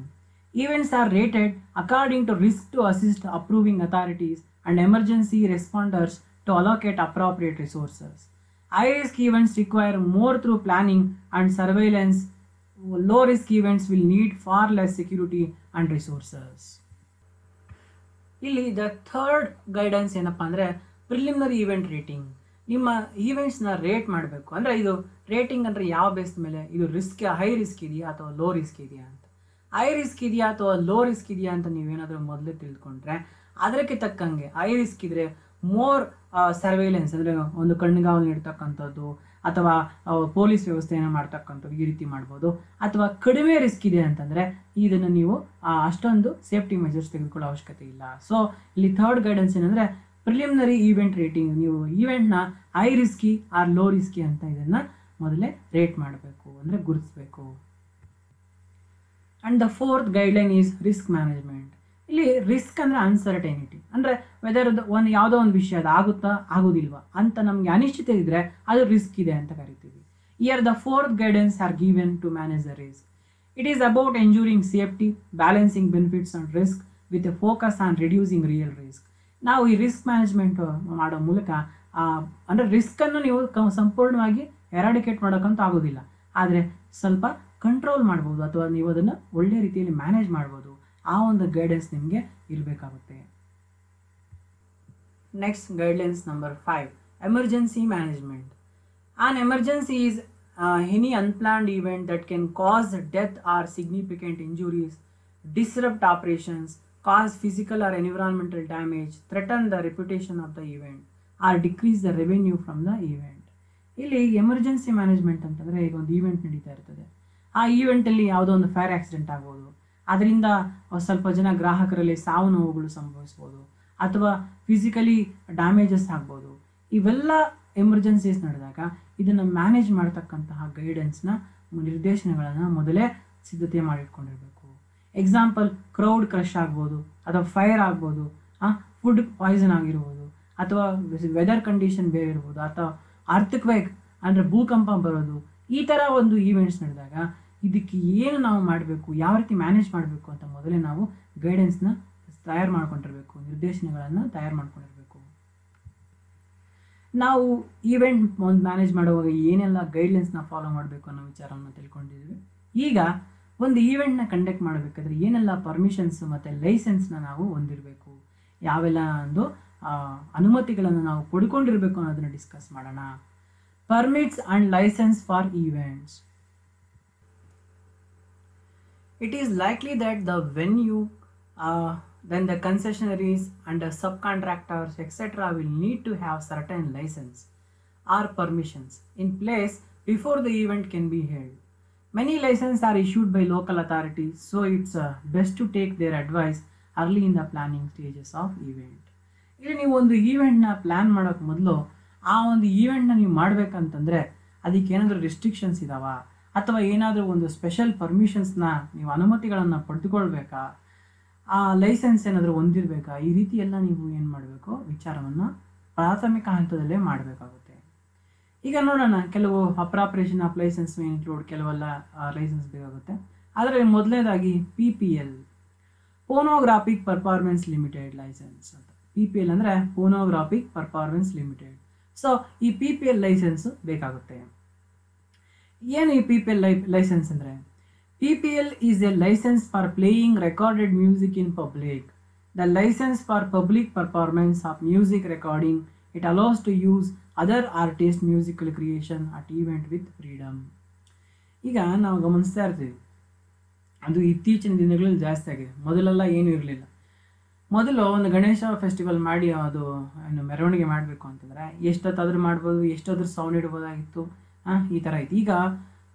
Events are rated according to risk to assist approving authorities and emergency responders to allocate appropriate resources. High risk events require more through planning and surveillance. Low risk events will need far less security and resources. ಇಲ್ಲಿ the third guidance ಏನಪ್ಪ ಅಂದರೆ preliminary event rating. ನಿಮ್ಮ ಈವೆಂಟ್ಸ್ನ rate ಮಾಡಬೇಕು. ಅಂದರೆ ಇದು rating ಅಂದರೆ ಯಾವ base ಮೇಲೆ, ಇದು ಹೈ ರಿಸ್ಕ್ ಇದೆಯಾ ಅಥವಾ ಲೋ ರಿಸ್ಕ್ ಇದೆಯಾ ಅಂತ. ಹೈ ರಿಸ್ಕ್ ಇದೆಯಾ ಅಥವಾ ಲೋ ರಿಸ್ಕ್ ಇದೆಯಾ ಅಂತ ನೀವೇನಾದರೂ ಮೊದಲೇ ತಿಳ್ಕೊಂಡ್ರೆ ಅದಕ್ಕೆ ತಕ್ಕಂಗೆ ಹೈ ರಿಸ್ಕ್ ಇದ್ದರೆ ಮೋರ್ ಸರ್ವೇಲೆನ್ಸ್, ಅಂದರೆ ಕಣ್ಗಾವಲು ಇಡ್ತಕ್ಕಂಥದ್ದು ಅಥವಾ ಪೊಲೀಸ್ ವ್ಯವಸ್ಥೆಯನ್ನು ಮಾಡ್ತಕ್ಕಂಥದ್ದು, ಈ ರೀತಿ ಮಾಡ್ಬೋದು. ಅಥವಾ ಕಡಿಮೆ ರಿಸ್ಕ್ ಇದೆ ಅಂತಂದರೆ ಇದನ್ನು ನೀವು ಅಷ್ಟೊಂದು ಸೇಫ್ಟಿ ಮೆಜರ್ಸ್ ತೆಗೆದುಕೊಳ್ಳೋ ಅವಶ್ಯಕತೆ ಇಲ್ಲ. ಸೊ ಇಲ್ಲಿ ಥರ್ಡ್ ಗೈಡೆನ್ಸ್ ಏನಂದರೆ ಪ್ರಿಲಿಮಿನರಿ ಈವೆಂಟ್ ರೇಟಿಂಗ್. ನೀವು ಈವೆಂಟ್ನ high risky or low risky ಅಂತ ಇದನ್ನು ಮೊದಲೇ ರೇಟ್ ಮಾಡಬೇಕು, ಅಂದರೆ ಗುರುತಿಸಬೇಕು. And the fourth guideline is risk management. ಇಲ್ಲಿ ರಿಸ್ಕ್ ಅಂದರೆ ಅನ್ಸರ್ಟೈನಿಟಿ, ಅಂದರೆ ವೆದರ್ ಯಾವುದೋ ಒಂದು ವಿಷಯ ಅದು ಆಗುತ್ತಾ ಆಗೋದಿಲ್ವಾ ಅಂತ ನಮಗೆ ಅನಿಶ್ಚಿತ ಇದ್ದರೆ ಅದು ರಿಸ್ಕ್ ಇದೆ ಅಂತ ಕರಿತೀವಿ. Here the fourth guidance are given to manage the risk. It is about ensuring safety, balancing benefits and risk with a focus on reducing real risk. ನಾವು ಈ ರಿಸ್ಕ್ ಮ್ಯಾನೇಜ್ಮೆಂಟ್ ಮಾಡೋ ಮೂಲಕ ಅಂದರೆ ರಿಸ್ಕನ್ನು ನೀವು ಸಂಪೂರ್ಣವಾಗಿ ಎರಾಡಿಕೇಟ್ ಮಾಡೋಕ್ಕಂತೂ ಆಗೋದಿಲ್ಲ, ಆದರೆ ಸ್ವಲ್ಪ ಕಂಟ್ರೋಲ್ ಮಾಡ್ಬೋದು ಅಥವಾ ನೀವು ಅದನ್ನು ಒಳ್ಳೆ ರೀತಿಯಲ್ಲಿ ಮ್ಯಾನೇಜ್ ಮಾಡ್ಬೋದು. ಆ ಗೈಡೆನ್ಸ್ ನಿಮಗೆ ಇರಬೇಕಾಗುತ್ತೆ. Next guidelines number 5, emergency management. An emergency is any unplanned event that can cause death or significant injuries, disrupt operations, cause physical or environmental damage, threaten the reputation of the event, or decrease the revenue from the event. ಇಲ್ಲಿ emergency management ಅಂತಂದರೆ ಈಗ ಒಂದು event ನಡೀತಾ ಇರ್ತದೆ. ಆ ಈವೆಂಟಲ್ಲಿ ಯಾವುದೋ ಒಂದು fire accident ಆಗ್ಬೋದು, ಅದರಿಂದ ಸ್ವಲ್ಪ ಜನ ಗ್ರಾಹಕರಲ್ಲಿ ಸಾವು ನೋವುಗಳು ಸಂಭವಿಸ್ಬೋದು, ಅಥವಾ ಫಿಸಿಕಲಿ ಡ್ಯಾಮೇಜಸ್ ಆಗ್ಬೋದು. ಇವೆಲ್ಲ ಎಮರ್ಜೆನ್ಸೀಸ್ ನಡೆದಾಗ ಇದನ್ನು ಮ್ಯಾನೇಜ್ ಮಾಡ್ತಕ್ಕಂತಹ ಗೈಡೆನ್ಸ್ನ ನಿರ್ದೇಶನಗಳನ್ನು ಮೊದಲೇ ಸಿದ್ಧತೆ ಮಾಡಿಟ್ಕೊಂಡಿರ್ಬೇಕು. ಎಕ್ಸಾಂಪಲ್, ಕ್ರೌಡ್ ಕ್ರಶ್ ಆಗ್ಬೋದು, ಅಥವಾ ಫೈರ್ ಆಗ್ಬೋದು, ಫುಡ್ ಪಾಯ್ಸನ್ ಆಗಿರ್ಬೋದು, ಅಥವಾ ವೆದರ್ ಕಂಡೀಷನ್ ಬೇರೆ ಇರ್ಬೋದು, ಅಥವಾ ಅರ್ಥಕ್ವೇಕ್ ಅಂದರೆ ಭೂಕಂಪ ಬರೋದು. ಈ ಥರ ಒಂದು ಈವೆಂಟ್ಸ್ ನಡೆದಾಗ ಇದಕ್ಕೆ ಏನು ನಾವು ಮಾಡಬೇಕು, ಯಾವ ರೀತಿ ಮ್ಯಾನೇಜ್ ಮಾಡಬೇಕು ಅಂತ ಮೊದಲೇ ನಾವು ಗೈಡೆನ್ಸ್ನ ತಯಾರು ಮಾಡ್ಕೊಂಡಿರ್ಬೇಕು, ನಿರ್ದೇಶನಗಳನ್ನು ತಯಾರು ಮಾಡ್ಕೊಂಡಿರ್ಬೇಕು. ನಾವು ಈವೆಂಟ್ ಒಂದು ಮ್ಯಾನೇಜ್ ಮಾಡುವಾಗ ಏನೆಲ್ಲ ಗೈಡ್ಲೈನ್ಸ್ನ ಫಾಲೋ ಮಾಡಬೇಕು ಅನ್ನೋ ವಿಚಾರವನ್ನು ತಿಳ್ಕೊಂಡಿದ್ದೀವಿ. ಈಗ ಒಂದು ಈವೆಂಟ್ನ ಕಂಡಕ್ಟ್ ಮಾಡಬೇಕಾದ್ರೆ ಏನೆಲ್ಲ ಪರ್ಮಿಷನ್ಸ್ ಮತ್ತು ಲೈಸೆನ್ಸ್ನ ನಾವು ಹೊಂದಿರಬೇಕು, ಯಾವೆಲ್ಲ ಒಂದು ಅನುಮತಿಗಳನ್ನು ನಾವು ಪಡ್ಕೊಂಡಿರಬೇಕು ಅನ್ನೋದನ್ನು ಡಿಸ್ಕಸ್ ಮಾಡೋಣ. Permits and license for events. It is likely that the venue, then the concessionaries and the subcontractors, etc. will need to have certain license or permissions in place before the event can be held. Many licenses are issued by local authorities, so it's best to take their advice early in the planning stages of event. ಇಲ್ಲಿ ನೀವು ಒಂದು ಈವೆಂಟ್ನ plan ಮಾಡೋಕ್ಕೆ ಮೊದಲು ಆ ಒಂದು ಈವೆಂಟ್ನ ನೀವು ಮಾಡಬೇಕಂತಂದರೆ ಅದಕ್ಕೆ ಏನಾದರೂ ರೆಸ್ಟ್ರಿಕ್ಷನ್ಸ್ ಇದಾವ, ಅಥವಾ ಏನಾದರೂ ಒಂದು ಸ್ಪೆಷಲ್ ಪರ್ಮಿಷನ್ಸ್ನ ನೀವು ಅನುಮತಿಗಳನ್ನು ಪಡೆದುಕೊಳ್ಬೇಕಾ, ಆ ಲೈಸೆನ್ಸ್ ಏನಾದರೂ ಹೊಂದಿರಬೇಕಾ, ಈ ರೀತಿ ಎಲ್ಲ ನೀವು ಏನು ಮಾಡಬೇಕು, ವಿಚಾರವನ್ನು ಪ್ರಾಥಮಿಕ ಹಂತದಲ್ಲೇ ಮಾಡಬೇಕಾಗುತ್ತೆ. ಈಗ ನೋಡೋಣ, ಕೆಲವು ಅಪ್ರಾಪ್ರೇಷನ್ ಆಫ್ ಲೈಸೆನ್ಸ್ ಇನ್ಕ್ಲೂಡ್, ಕೆಲವೆಲ್ಲ ಲೈಸೆನ್ಸ್ ಬೇಕಾಗುತ್ತೆ. ಆದರೆ ಮೊದಲನೇದಾಗಿ PPL, phonographic performance limited license ಅಂತ. PPL ಅಂದರೆ ಫೋನೋಗ್ರಾಫಿಕ್ ಪರ್ಫಾರ್ಮೆನ್ಸ್ ಲಿಮಿಟೆಡ್. ಸೊ ಈ PPL ಲೈಸೆನ್ಸು ಬೇಕಾಗುತ್ತೆ. ಏನು ಈ PPL ಲೈಸೆನ್ಸ್ ಅಂದರೆ, PPL is a license for playing recorded music in public. The license for public performance of music recording. It allows to use other artist musical creation at event with freedom. ಈಗ ನಾವು ಗಮನಿಸ್ತಾ ಇರ್ತೀವಿ, ಅದು ಇತ್ತೀಚಿನ ದಿನಗಳಲ್ಲಿ ಜಾಸ್ತಿ ಆಗಿದೆ. ಮೊದಲೆಲ್ಲ ಏನೂ ಇರಲಿಲ್ಲ. ಮೊದಲು ಒಂದು ಗಣೇಶ ಫೆಸ್ಟಿವಲ್ ಮಾಡಿ ಅದು ಏನು ಮೆರವಣಿಗೆ ಮಾಡಬೇಕು ಅಂತಂದರೆ ಎಷ್ಟೊತ್ತಾದರೂ ಮಾಡ್ಬೋದು, ಎಷ್ಟೊತ್ತಾದ್ರೂ ಸೌಂಡ್ ಇಡ್ಬೋದಾಗಿತ್ತು, ಈ ಥರ ಇತ್ತು. ಈಗ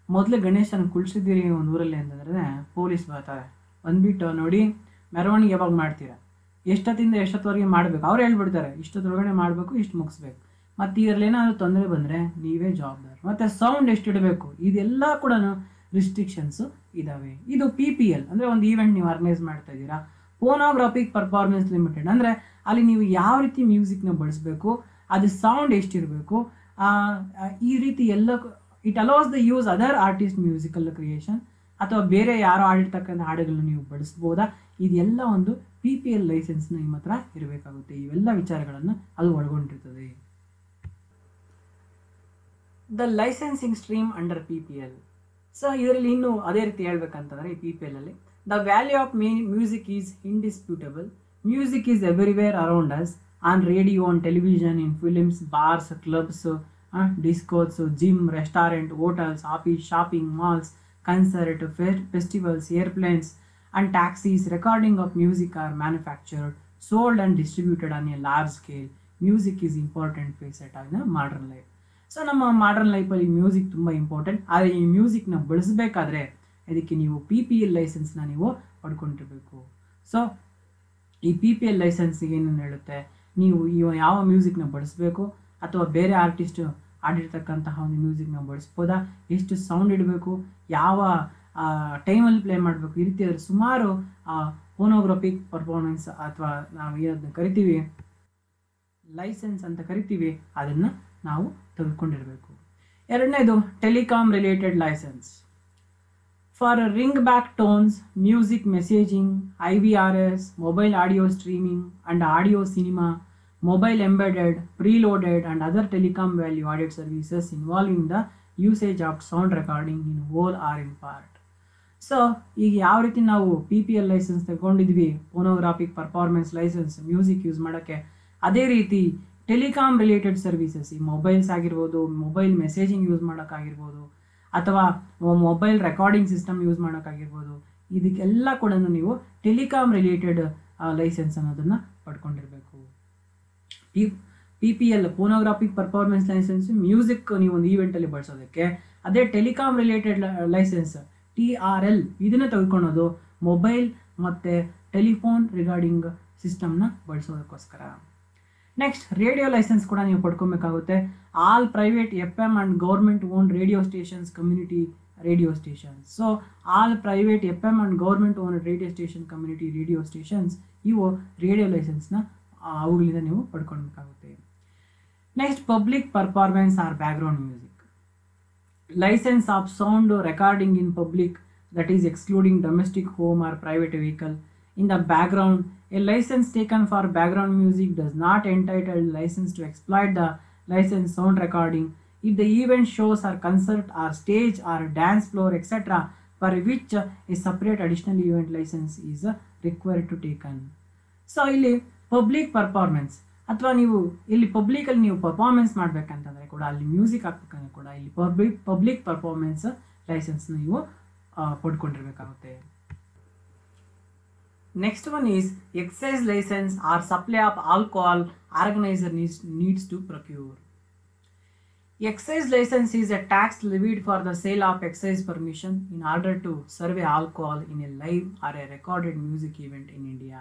ಮೊದಲೇ ಗಣೇಶನ ಕುಳ್ಸಿದ್ದೀರಿ ಒಂದು ಊರಲ್ಲಿ ಅಂತಂದರೆ ಪೊಲೀಸ್ ಬರ್ತಾರೆ, ಬಂದುಬಿಟ್ಟು ನೋಡಿ ಮೆರವಣಿಗೆ ಯಾವಾಗ ಮಾಡ್ತೀರಾ, ಎಷ್ಟೊತ್ತಿಂದ ಎಷ್ಟೊತ್ತವರೆಗೆ ಮಾಡಬೇಕು ಅವ್ರು ಹೇಳ್ಬಿಡ್ತಾರೆ, ಇಷ್ಟೊತ್ತೊಳಗಡೆ ಮಾಡಬೇಕು, ಇಷ್ಟು ಮುಗಿಸ್ಬೇಕು. ಮತ್ತು ಇದರಲ್ಲಿ ಏನಾದರೂ ತೊಂದರೆ ಬಂದರೆ ನೀವೇ ಜವಾಬ್ದಾರಿ. ಮತ್ತು ಸೌಂಡ್ ಎಷ್ಟು ಇಡಬೇಕು, ಇದೆಲ್ಲ ಕೂಡ ರಿಸ್ಟ್ರಿಕ್ಷನ್ಸು ಇದ್ದಾವೆ. ಇದು PPL ಅಂದರೆ ಒಂದು ಈವೆಂಟ್ ನೀವು ಆರ್ಗನೈಸ್ ಮಾಡ್ತಾ ಇದ್ದೀರಾ, ಫೋನೋಗ್ರಾಫಿಕ್ ಪರ್ಫಾರ್ಮೆನ್ಸ್ ಲಿಮಿಟೆಡ್. ಅಂದರೆ ಅಲ್ಲಿ ನೀವು ಯಾವ ರೀತಿ ಮ್ಯೂಸಿಕ್ನ ಬಳಸಬೇಕು, ಅದು ಸೌಂಡ್ ಎಷ್ಟಿರಬೇಕು, ಈ ರೀತಿ ಎಲ್ಲ. It allows the use other artist musical creation, ಅಥವಾ ಬೇರೆ ಯಾರೋ ಆಡಿರ್ತಕ್ಕಂಥ ಹಾಡುಗಳನ್ನ ನೀವು ಬಳಸ್ಬೋದಾ, ಇದೆಲ್ಲ ಒಂದು PPL ಲೈಸೆನ್ಸ್ನ ನಿಮ್ಮ ಹತ್ರ ಇರಬೇಕಾಗುತ್ತೆ. ಇವೆಲ್ಲ ವಿಚಾರಗಳನ್ನು ಅದು ಒಳಗೊಂಡಿರ್ತದೆ. The licensing stream under PPL. So ಇದರಲ್ಲಿ ಇನ್ನೂ ಅದೇ ರೀತಿ ಹೇಳ್ಬೇಕಂತಂದರೆ ಈ PPL ಅಲ್ಲಿ the value of music is indisputable. Music is everywhere around us, on radio, on television, in films, bars, clubs, discos, gym, restaurant, hotels, office, shopping, malls, concert, festivals, airplanes and taxis. Recording of music are manufactured, sold and distributed on a large scale. Music is important facet in a modern life. So ನಮ್ಮ modern ಲೈಫಲ್ಲಿ music ತುಂಬ important. ಆದರೆ ಈ ಮ್ಯೂಸಿಕ್ನ ಬಳಸಬೇಕಾದ್ರೆ ಅದಕ್ಕೆ ನೀವು PPL ಲೈಸೆನ್ಸ್ನ ನೀವು ಪಡ್ಕೊಂಡಿರಬೇಕು. So ಈ PPL ಲೈಸೆನ್ಸಿಗೆ ಏನೇನು ಹೇಳುತ್ತೆ, ನೀವು ಯಾವ ಮ್ಯೂಸಿಕ್ನ ಬಳಸಬೇಕು, ಅಥವಾ ಬೇರೆ ಆರ್ಟಿಸ್ಟ್ ಆಡಿರ್ತಕ್ಕಂತಹ ಒಂದು ಮ್ಯೂಸಿಕ್ನ ಬಳಸ್ಬೋದಾ, ಎಷ್ಟು ಸೌಂಡ್ ಇಡಬೇಕು, ಯಾವ ಟೈಮಲ್ಲಿ ಪ್ಲೇ ಮಾಡಬೇಕು, ಈ ರೀತಿ ಸುಮಾರು ಫೋನೋಗ್ರಾಫಿಕ್ ಪರ್ಫಾರ್ಮೆನ್ಸ್ ಅಥವಾ ನಾವು ಏನದನ್ನ ಕರಿತೀವಿ ಲೈಸೆನ್ಸ್ ಅಂತ ಕರಿತೀವಿ, ಅದನ್ನು ನಾವು ತೆಗೆದುಕೊಂಡಿರಬೇಕು. ಎರಡನೇದು telecom related license for ring back tones, music messaging, IVRS, mobile audio streaming and audio cinema, mobile embedded, preloaded and other telecom value added services involving the usage of sound recording in whole or in part. So ಈಗ ಯಾವ ರೀತಿ ನಾವು PPL licence ತಗೊಂಡಿದ್ವಿ, phonographic performance licence music use ಮಾಡೋಕ್ಕೆ, ಅದೇ ರೀತಿ telecom related services, ಈ mobiles ಆಗಿರ್ಬೋದು, ಮೊಬೈಲ್ ಮೆಸೇಜಿಂಗ್ ಯೂಸ್ ಮಾಡೋಕ್ಕಾಗಿರ್ಬೋದು, ಅಥವಾ ಮೊಬೈಲ್ ರೆಕಾರ್ಡಿಂಗ್ ಸಿಸ್ಟಮ್ ಯೂಸ್ ಮಾಡೋಕ್ಕಾಗಿರ್ಬೋದು, ಇದಕ್ಕೆಲ್ಲ ಕೂಡ ನೀವು ಟೆಲಿಕಾಮ್ ರಿಲೇಟೆಡ್ ಲೈಸೆನ್ಸ್ ಅನ್ನೋದನ್ನು ಪಡ್ಕೊಂಡಿರಬೇಕು. PPL phonographic performance licence music ನೀವು ಒಂದು ಈವೆಂಟಲ್ಲಿ ಬಳಸೋದಕ್ಕೆ, ಅದೇ ಟೆಲಿಕಾಮ್ ರಿಲೇಟೆಡ್ ಲೈಸೆನ್ಸ್ TRL ಇದನ್ನು ತೆಗೆದುಕೊಳ್ಳೋದು ಮೊಬೈಲ್ ಮತ್ತು ಟೆಲಿಫೋನ್ ರಿಗಾರ್ಡಿಂಗ್ ಸಿಸ್ಟಮ್ನ ಬಳಸೋದಕ್ಕೋಸ್ಕರ. ನೆಕ್ಸ್ಟ್ ರೇಡಿಯೋ ಲೈಸೆನ್ಸ್ ಕೂಡ ನೀವು ಪಡ್ಕೊಬೇಕಾಗುತ್ತೆ. All private FM and government own radio stations, community radio stations. So all private FM and government own radio station, community radio stations, ಇವು radio ಲೈಸೆನ್ಸ್ನ ಅವುಗಳಿಂದ ನೀವು ಪಡ್ಕೊಳ್ಬೇಕಾಗುತ್ತೆ. Next public performance or background music licence of sound recording in public, that is excluding domestic home or private vehicle. In the background, A licence taken for background music does not entitle license to exploit the license sound recording if the event shows or concert or stage or dance floor etc. for which a separate additional event license is required to taken. So ಇಲ್ಲಿ public performance ಅಥವಾ ನೀವು ಇಲ್ಲಿ ಪಬ್ಲಿಕಲ್ಲಿ ನೀವು performance ಮಾಡಬೇಕಂತಂದರೆ ಕೂಡ, ಅಲ್ಲಿ music ಹಾಕ್ಬೇಕಂದ್ರೆ ಕೂಡ ಇಲ್ಲಿ ಪಬ್ಲಿಕ್ ಪರ್ಫಾರ್ಮೆನ್ಸ್ ಲೈಸೆನ್ಸ್ನ ನೀವು ಪಡ್ಕೊಂಡಿರಬೇಕಾಗುತ್ತೆ. Next one is excise licence or supply of alcohol organiser needs to procure. Excise license is a tax levied for the sale of excise permission in order to serve alcohol in a live or a recorded music event in India.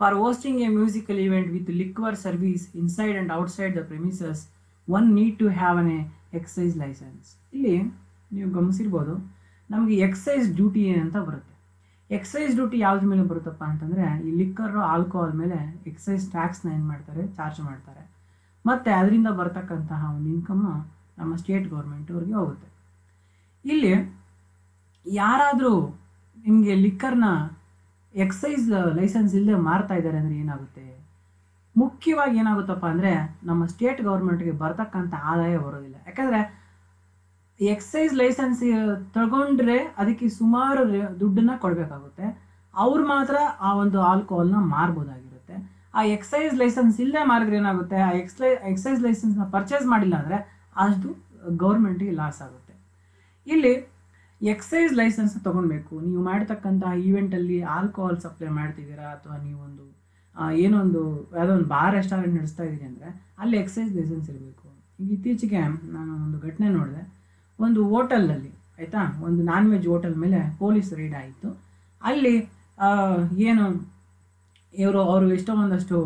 For hosting a musical event with liquor service inside and outside the premises, one need to have an excise license. ಇಲ್ಲಿ ನೀವು ಗಮನಿಸಿರ್ಬೋದು, ನಮಗೆ excise duty ಅಂತ ಬರುತ್ತೆ. Excise duty ಯಾವ್ದ್ರ ಮೇಲೆ ಬರುತ್ತಪ್ಪ ಅಂತಂದರೆ, ಈ ಲಿಕ್ಕರು ಆಲ್ಕೋಹಾಲ್ ಮೇಲೆ ಎಕ್ಸೈಸ್ ಟ್ಯಾಕ್ಸ್ನ ಏನು ಮಾಡ್ತಾರೆ, ಚಾರ್ಜ್ ಮಾಡ್ತಾರೆ. ಮತ್ತು ಅದರಿಂದ ಬರ್ತಕ್ಕಂತಹ ಒಂದು ಇನ್ಕಮ್ಮು ನಮ್ಮ ಸ್ಟೇಟ್ ಗೌರ್ಮೆಂಟವ್ರಿಗೆ ಹೋಗುತ್ತೆ. ಇಲ್ಲಿ ಯಾರಾದರೂ ನಿಮಗೆ ಲಿಕ್ಕರ್ನ ಎಕ್ಸೈಸ್ ಲೈಸೆನ್ಸ್ ಇಲ್ಲದೆ ಮಾರ್ತಾ ಇದ್ದಾರೆ ಅಂದರೆ ಏನಾಗುತ್ತೆ, ಮುಖ್ಯವಾಗಿ ಏನಾಗುತ್ತಪ್ಪ ಅಂದರೆ ನಮ್ಮ ಸ್ಟೇಟ್ ಗೌರ್ಮೆಂಟ್ಗೆ ಬರ್ತಕ್ಕಂಥ ಆದಾಯ ಬರೋದಿಲ್ಲ. ಯಾಕಂದರೆ ಎಕ್ಸೈಸ್ ಲೈಸೆನ್ಸ್ ತಗೊಂಡ್ರೆ ಅದಕ್ಕೆ ಸುಮಾರು ದುಡ್ಡನ್ನು ಕೊಡಬೇಕಾಗುತ್ತೆ. ಅವ್ರು ಮಾತ್ರ ಆ ಒಂದು ಆಲ್ಕೋಹಾಲ್ನ ಮಾರ್ಬೋದಾಗಿರುತ್ತೆ. ಆ ಎಕ್ಸೈಸ್ ಲೈಸೆನ್ಸ್ ಇಲ್ಲದೆ ಮಾರಿದ್ರೆ ಏನಾಗುತ್ತೆ, ಆ ಎಕ್ಸೈಸ್ ಲೈಸೆನ್ಸ್ನ ಪರ್ಚೇಸ್ ಮಾಡಿಲ್ಲ ಅಂದರೆ ಅದು ಗೌರ್ಮೆಂಟಿಗೆ ಲಾಸ್ ಆಗುತ್ತೆ. ಇಲ್ಲಿ ಎಕ್ಸೈಸ್ ಲೈಸೆನ್ಸ್ ತೊಗೊಳ್ಬೇಕು. ನೀವು ಮಾಡ್ತಕ್ಕಂತಹ ಈವೆಂಟಲ್ಲಿ ಆಲ್ಕೋಹಾಲ್ ಸಪ್ಲೈ ಮಾಡ್ತಿದ್ದೀರಾ, ಅಥವಾ ನೀವೊಂದು ಏನೊಂದು ಯಾವುದೋ ಒಂದು ಬಾರ್ ರೆಸ್ಟೋರೆಂಟ್ ನಡೆಸ್ತಾ ಇದ್ದೀರಿ ಅಂದರೆ ಅಲ್ಲಿ ಎಕ್ಸೈಸ್ ಲೈಸೆನ್ಸ್ ಇರಬೇಕು. ಈಗ ಇತ್ತೀಚೆಗೆ ನಾನು ಒಂದು ಘಟನೆ ನೋಡಿದೆ. ಒಂದು ಹೋಟೆಲಲ್ಲಿ ಆಯಿತಾ, ಒಂದು ನಾನ್ ವೆಜ್ ಹೋಟೆಲ್ ಮೇಲೆ ಪೊಲೀಸ್ ರೈಡ್ ಆಯಿತು. ಅಲ್ಲಿ ಏನು ಅವರು ಎಷ್ಟೋ ಒಂದಷ್ಟು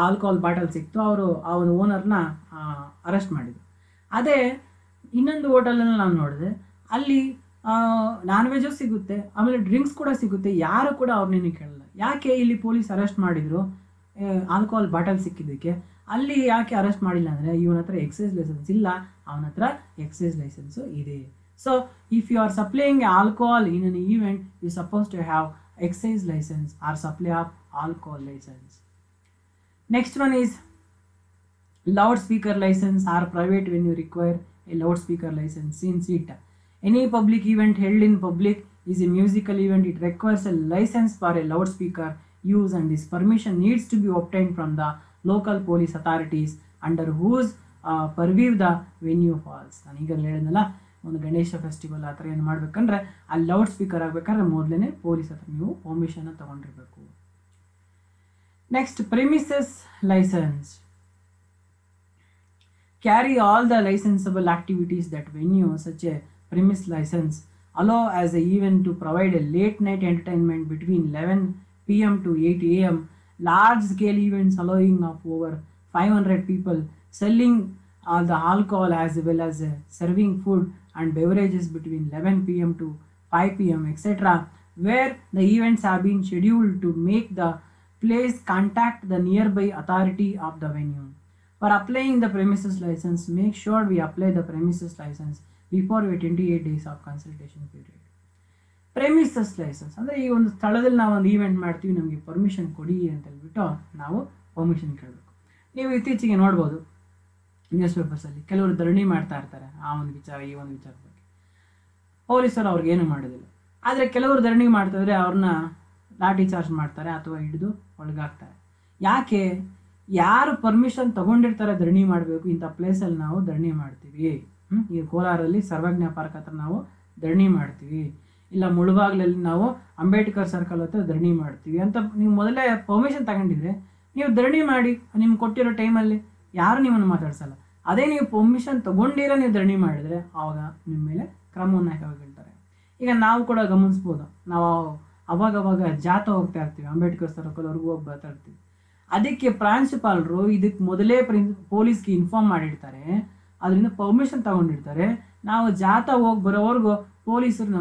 ಆಲ್ಕೋಹಾಲ್ ಬಾಟಲ್ ಸಿಕ್ತು, ಅವರು ಆ ಒಂದು ಓನರ್ನ ಅರೆಸ್ಟ್ ಮಾಡಿದರು. ಅದೇ ಇನ್ನೊಂದು ಹೋಟೆಲನ್ನು ನಾನು ನೋಡಿದೆ, ಅಲ್ಲಿ ನಾನ್ ವೆಜ್ಜು ಸಿಗುತ್ತೆ, ಆಮೇಲೆ ಡ್ರಿಂಕ್ಸ್ ಕೂಡ ಸಿಗುತ್ತೆ, ಯಾರು ಕೂಡ ಅವ್ರನ್ನೇನು ಕೇಳಲ್ಲ. ಯಾಕೆ ಇಲ್ಲಿ ಪೊಲೀಸ್ ಅರೆಸ್ಟ್ ಮಾಡಿದರು ಆಲ್ಕೋಹಾಲ್ ಬಾಟಲ್ ಸಿಕ್ಕಿದ್ದಕ್ಕೆ? ಅಲ್ಲಿ ಯಾಕೆ ಅರೆಸ್ಟ್ ಮಾಡಿಲ್ಲ ಅಂದರೆ ಇವನ ಹತ್ರ ಎಕ್ಸೈಸ್ ಲೈಸೆನ್ಸ್ ಇಲ್ಲ, ಅವನ ಹತ್ರ ಎಕ್ಸೈಸ್ ಲೈಸೆನ್ಸು ಇದೆ. So if you are supplying alcohol in an event, you suppose to have excise license or supply of alcohol license. Next one is loudspeaker license or private when you require a loudspeaker license. Since it any public event held in public is a musical event, it requires a license for a loudspeaker use, and this permission needs to be obtained from the local police authorities under whose purview the venue falls. ನಾನು ಈಗಲೇ ಹೇಳಿದ್ನಲ್ಲ, ಒಂದು Ganesha festival ಆ ಥರ ಏನು ಮಾಡಬೇಕಂದ್ರೆ ಅಲ್ಲಿ loud speaker ಆಗಬೇಕಾದ್ರೆ ಮೊದಲೇ ಪೊಲೀಸ್ ಹತ್ರ ನೀವು ಪರ್ಮಿಷನ್ನ ತೊಗೊಂಡಿರಬೇಕು. Next, premises licence. Carry all the licensable activities that venue such a premise licence allow as a event to provide a late night entertainment between 11 p.m. to 8 a.m. large scale events allowing of over 500 people, selling the alcohol as well as serving food and beverages between 11 p.m. to 5 p.m. etc., where the events have been scheduled to make the place contact the nearby authority of the venue. For applying the premises license, make sure we apply the premises license before 28 days of consultation period. Premises license ಅಂದರೆ ಈ ಒಂದು ಸ್ಥಳದಲ್ಲಿ ನಾವು ಒಂದು event ಮಾಡ್ತೀವಿ, ನಮಗೆ permission ಕೊಡಿ ಅಂತ ಹೇಳ್ಬಿಟ್ಟು ನಾವು ಪರ್ಮಿಷನ್ ಕೇಳಬೇಕು. ನೀವು ಇತ್ತೀಚೆಗೆ ನೋಡ್ಬೋದು ನ್ಯೂಸ್ ಪೇಪರ್ಸಲ್ಲಿ ಕೆಲವರು ಧರಣಿ ಮಾಡ್ತಾ ಇರ್ತಾರೆ ಆ ಒಂದು ವಿಚಾರ ಈ ಒಂದು ವಿಚಾರದ ಬಗ್ಗೆ. ಪೊಲೀಸರು ಅವ್ರಿಗೇನು ಮಾಡೋದಿಲ್ಲ. ಆದರೆ ಕೆಲವರು ಧರಣಿ ಮಾಡ್ತಿದ್ರೆ ಅವ್ರನ್ನ ಲಾಠಿ ಚಾರ್ಜ್ ಮಾಡ್ತಾರೆ ಅಥವಾ ಹಿಡಿದು ಒಳಗಾಗ್ತಾರೆ. ಯಾಕೆ? ಯಾರು ಪರ್ಮಿಷನ್ ತೊಗೊಂಡಿರ್ತಾರೆ ಧರಣಿ ಮಾಡಬೇಕು ಇಂಥ ಪ್ಲೇಸಲ್ಲಿ ನಾವು ಧರಣಿ ಮಾಡ್ತೀವಿ. ಈ ಕೋಲಾರಲ್ಲಿ ಸರ್ವಜ್ಞ ಪಾರ್ಕ್ ಹತ್ರ ನಾವು ಧರಣಿ ಮಾಡ್ತೀವಿ, ಇಲ್ಲ ಮುಳುಬಾಗ್ಲಲ್ಲಿ ನಾವು ಅಂಬೇಡ್ಕರ್ ಸರ್ಕಲ್ ಹತ್ರ ಧರಣಿ ಮಾಡ್ತೀವಿ ಅಂತ ನೀವು ಮೊದಲೇ ಪರ್ಮಿಷನ್ ತಗೊಂಡಿದ್ರೆ ನೀವು ಧರಣಿ ಮಾಡಿ, ನಿಮ್ಗೆ ಕೊಟ್ಟಿರೋ ಟೈಮಲ್ಲಿ ಯಾರು ನಿಮ್ಮನ್ನು ಮಾತಾಡ್ಸಲ್ಲ. ಅದೇ ನೀವು ಪರ್ಮಿಷನ್ ತೊಗೊಂಡಿರೋ ನೀವು ಧರಣಿ ಮಾಡಿದರೆ ಆವಾಗ ನಿಮ್ಮ ಮೇಲೆ ಕ್ರಮವನ್ನು ಕೈಗೊಳ್ತಾರೆ. ಈಗ ನಾವು ಕೂಡ ಗಮನಿಸ್ಬೋದು, ನಾವು ಅವಾಗವಾಗ ಜಾಥಾ ಹೋಗ್ತಾ ಇರ್ತೀವಿ, ಅಂಬೇಡ್ಕರ್ ಸರ್ಕಲ್ವರೆಗೂ ಹೋಗಿ ಬರ್ತಾ ಇರ್ತೀವಿ. ಅದಕ್ಕೆ ಪ್ರಾಂಶುಪಾಲರು ಇದಕ್ಕೆ ಮೊದಲೇ ಪೊಲೀಸ್ಗೆ ಇನ್ಫಾರ್ಮ್ ಮಾಡಿರ್ತಾರೆ, ಅದರಿಂದ ಪರ್ಮಿಷನ್ ತಗೊಂಡಿರ್ತಾರೆ. ನಾವು ಜಾಥಾ ಹೋಗಿ ಬರೋವರೆಗೂ ಪೊಲೀಸರು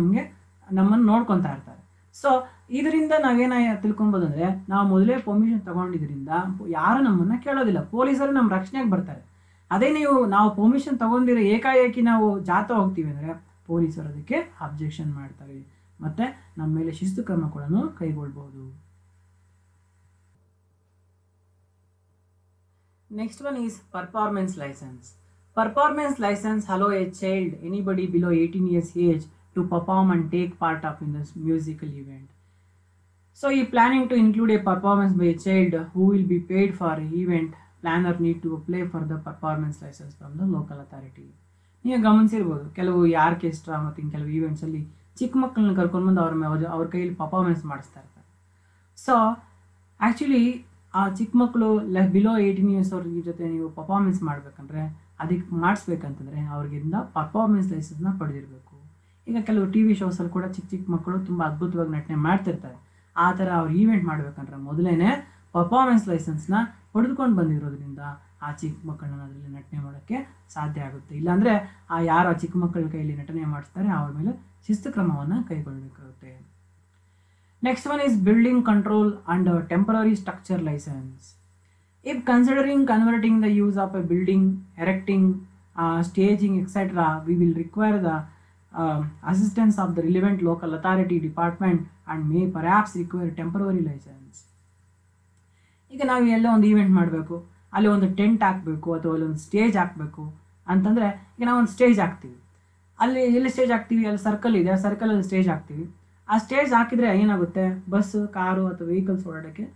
ನಮ್ಮನ್ನು ನೋಡ್ಕೊತಾ ಇರ್ತಾರೆ. ಸೊ ಇದರಿಂದ ನಾವೇನ ತಿಳ್ಕೊಬೋದು ಅಂದರೆ ನಾವು ಮೊದಲೇ ಪರ್ಮಿಷನ್ ತಗೊಂಡಿದ್ರಿಂದ ಯಾರು ನಮ್ಮನ್ನು ಕೇಳೋದಿಲ್ಲ, ಪೊಲೀಸರು ನಮ್ಮ ರಕ್ಷಣೆಗೆ ಬರ್ತಾರೆ. ಅದೇ ನಾವು ಪರ್ಮಿಷನ್ ತಗೊಂಡಿರೋ ಏಕಾಏಕಿ ನಾವು ಜಾಥಾ ಹೋಗ್ತೀವಿ ಅಂದರೆ ಪೊಲೀಸರು ಅದಕ್ಕೆ ಅಬ್ಜೆಕ್ಷನ್ ಮಾಡ್ತಾರೆ ಮತ್ತು ನಮ್ಮ ಮೇಲೆ ಶಿಸ್ತು ಕ್ರಮ ಕೂಡ ಕೈಗೊಳ್ಬೋದು. Next one is performance licence. Performance license allow a child, anybody below 18 years age, to perform and take part of in this musical event. So, if planning to include a performance by a child who will be paid for an event, planner need to apply for the performance license from the local authority. ನೀವು ಗಮನಿಸಿರ್ಬೋದು, ಕೆಲವು orchestra ಮತ್ತು ಕೆಲವು ಈವೆಂಟ್ಸಲ್ಲಿ ಚಿಕ್ಕ ಮಕ್ಕಳನ್ನ ಕರ್ಕೊಂಡ್ಬಂದು ಅವ್ರ ಕೈಯಲ್ಲಿ performance ಮಾಡಿಸ್ತಾ ಇರ್ತಾರೆ. ಸೊ ಆ್ಯಕ್ಚುಲಿ ಆ ಚಿಕ್ಕ ಮಕ್ಕಳು ಬಿಲೋ 18 ಇಯರ್ಸ್ ಅವ್ರ ಜೊತೆ ನೀವು ಪರ್ಫಾರ್ಮೆನ್ಸ್ ಮಾಡಬೇಕಂದ್ರೆ ಅದಕ್ಕೆ ಮಾಡಿಸ್ಬೇಕಂತಂದರೆ ಅವ್ರಿಗಿಂದ ಪರ್ಫಾರ್ಮೆನ್ಸ್ ಲೈಸೆನ್ಸ್ನ ಪಡೆದಿರಬೇಕು. ಈಗ ಕೆಲವು ಟಿ ವಿ ಶೋಸಲ್ಲಿ ಕೂಡ ಚಿಕ್ಕ ಚಿಕ್ಕ ಮಕ್ಕಳು ತುಂಬ ಅದ್ಭುತವಾಗಿ ನಟನೆ ಮಾಡ್ತಿರ್ತಾರೆ. ಆ ಥರ ಅವ್ರು ಈವೆಂಟ್ ಮಾಡಬೇಕಂದ್ರೆ ಮೊದಲೇ ಪರ್ಫಾರ್ಮೆನ್ಸ್ ಲೈಸೆನ್ಸ್ನ ಪಡೆದುಕೊಂಡು ಬಂದಿರೋದ್ರಿಂದ ಆ ಚಿಕ್ಕ ಮಕ್ಕಳನ್ನ ಅದರಲ್ಲಿ ನಟನೆ ಮಾಡೋಕ್ಕೆ ಸಾಧ್ಯ ಆಗುತ್ತೆ. ಇಲ್ಲಾಂದರೆ ಯಾರು ಆ ಚಿಕ್ಕ ಮಕ್ಕಳ ಕೈಯಲ್ಲಿ ನಟನೆ ಮಾಡಿಸ್ತಾರೆ ಅವ್ರ ಮೇಲೆ ಶಿಸ್ತು ಕ್ರಮವನ್ನು ಕೈಗೊಳ್ಳಬೇಕಾಗುತ್ತೆ. Next one is building control and temporary structure licence. If considering converting the use of a building, erecting, staging, etc., we will require the assistance of the relevant local authority department and may perhaps require temporary license. ಈಗ ನಾವು ಎಲ್ಲ ಒಂದು event ಮಾಡಬೇಕು, ಅಲ್ಲಿ ಒಂದು tent ಹಾಕಬೇಕು ಅಥವಾ ಅಲ್ಲಿ ಒಂದು ಸ್ಟೇಜ್ ಹಾಕಬೇಕು ಅಂತಂದರೆ, ಈಗ ನಾವು ಒಂದು ಸ್ಟೇಜ್ ಹಾಕ್ತೀವಿ, ಅಲ್ಲಿ ಎಲ್ಲಿ ಸ್ಟೇಜ್ ಹಾಕ್ತೀವಿ, ಅಲ್ಲಿ ಸರ್ಕಲ್ ಇದೆ, ಆ ಸರ್ಕಲಲ್ಲಿ ಸ್ಟೇಜ್ ಹಾಕ್ತೀವಿ. ಆ ಸ್ಟೇಜ್ ಹಾಕಿದರೆ ಏನಾಗುತ್ತೆ, ಬಸ್ಸು ಕಾರು ಅಥವಾ ವೆಹಿಕಲ್ಸ್ ಓಡಾಡೋಕ್ಕೆ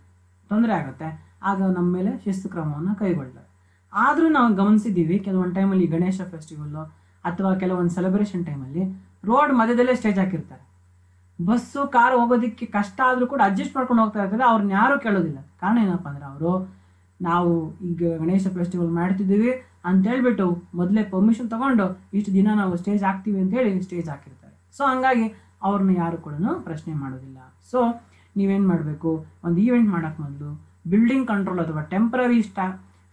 ತೊಂದರೆ ಆಗುತ್ತೆ. ಆಗ ನಮ್ಮ ಮೇಲೆ ಶಿಸ್ತು ಕ್ರಮವನ್ನು ಕೈಗೊಳ್ತಾರೆ. ಆದರೂ ನಾವು ಗಮನಿಸಿದ್ದೀವಿ ಕೆಲವೊಂದು ಟೈಮಲ್ಲಿ ಗಣೇಶ ಫೆಸ್ಟಿವಲ್ಲು ಅಥವಾ ಕೆಲವೊಂದು ಸೆಲೆಬ್ರೇಷನ್ ಟೈಮಲ್ಲಿ ರೋಡ್ ಮಧ್ಯದಲ್ಲೇ ಸ್ಟೇಜ್ ಹಾಕಿರ್ತಾರೆ. ಬಸ್ಸು ಕಾರು ಹೋಗೋದಕ್ಕೆ ಕಷ್ಟ ಆದರೂ ಕೂಡ ಅಡ್ಜಸ್ಟ್ ಮಾಡ್ಕೊಂಡು ಹೋಗ್ತಾ ಇರ್ತಾರೆ, ಅವ್ರನ್ನ ಯಾರೂ ಕೇಳೋದಿಲ್ಲ. ಕಾರಣ ಏನಪ್ಪ ಅಂದರೆ ಅವರು ನಾವು ಈಗ ಗಣೇಶ ಫೆಸ್ಟಿವಲ್ ಮಾಡ್ತಿದ್ದೀವಿ ಅಂತೇಳ್ಬಿಟ್ಟು ಮೊದಲೇ ಪರ್ಮಿಷನ್ ತೊಗೊಂಡು ಇಷ್ಟು ದಿನ ನಾವು ಸ್ಟೇಜ್ ಹಾಕ್ತೀವಿ ಅಂತೇಳಿ ಸ್ಟೇಜ್ ಹಾಕಿರ್ತಾರೆ. ಸೊ ಹಂಗಾಗಿ ಅವ್ರನ್ನ ಯಾರು ಕೂಡ ಪ್ರಶ್ನೆ ಮಾಡೋದಿಲ್ಲ. ಸೊ ನೀವೇನು ಮಾಡಬೇಕು, ಒಂದು ಈವೆಂಟ್ ಮಾಡೋಕ್ಕೆ ಮೊದಲು ಬಿಲ್ಡಿಂಗ್ ಕಂಟ್ರೋಲ್ ಅಥವಾ ಟೆಂಪ್ರರಿ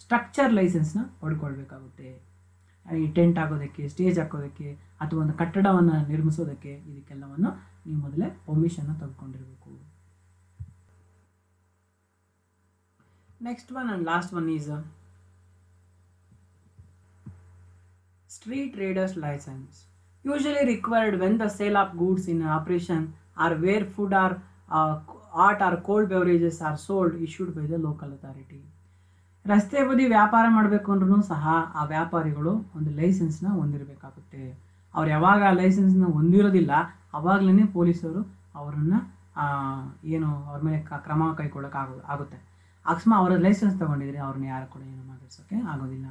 ಸ್ಟ್ರಕ್ಚರ್ ಲೈಸೆನ್ಸ್ನ ಪಡ್ಕೊಳ್ಬೇಕಾಗುತ್ತೆ. ಈ ಟೆಂಟ್ ಹಾಕೋದಕ್ಕೆ, ಸ್ಟೇಜ್ ಹಾಕೋದಕ್ಕೆ ಅಥವಾ ಒಂದು ಕಟ್ಟಡವನ್ನು ನಿರ್ಮಿಸೋದಕ್ಕೆ ಇದಕ್ಕೆಲ್ಲವನ್ನು ನೀವು ಮೊದಲೇ ಪರ್ಮಿಷನ್ನ ತೆಗೆದುಕೊಂಡಿರಬೇಕು. Next one and last one is street traders license, usually required when the sale of goods in operation or where food or hot or cold beverages are sold, issued by the local authority. ರಸ್ತೆ ಬದಿ ವ್ಯಾಪಾರ ಮಾಡಬೇಕು ಅಂದ್ರೂ ಸಹ ಆ ವ್ಯಾಪಾರಿಗಳು ಒಂದು ಲೈಸೆನ್ಸ್ನ ಹೊಂದಿರಬೇಕಾಗುತ್ತೆ. ಅವ್ರು ಯಾವಾಗ ಆ ಲೈಸೆನ್ಸ್ನ ಹೊಂದಿರೋದಿಲ್ಲ ಆವಾಗಲೇ ಪೊಲೀಸರು ಅವರನ್ನು ಏನು ಅವ್ರ ಮೇಲೆ ಕ್ರಮ ಕೈಗೊಳ್ಳೋಕ್ಕಾಗುತ್ತೆ. ಅಕಸ್ಮಾತ್ ಅವರ ಲೈಸೆನ್ಸ್ ತೊಗೊಂಡಿದ್ರೆ ಅವ್ರನ್ನ ಯಾರು ಕೂಡ ಏನು ಮಾತಾಡ್ಸೋಕ್ಕೆ ಆಗೋದಿಲ್ಲ.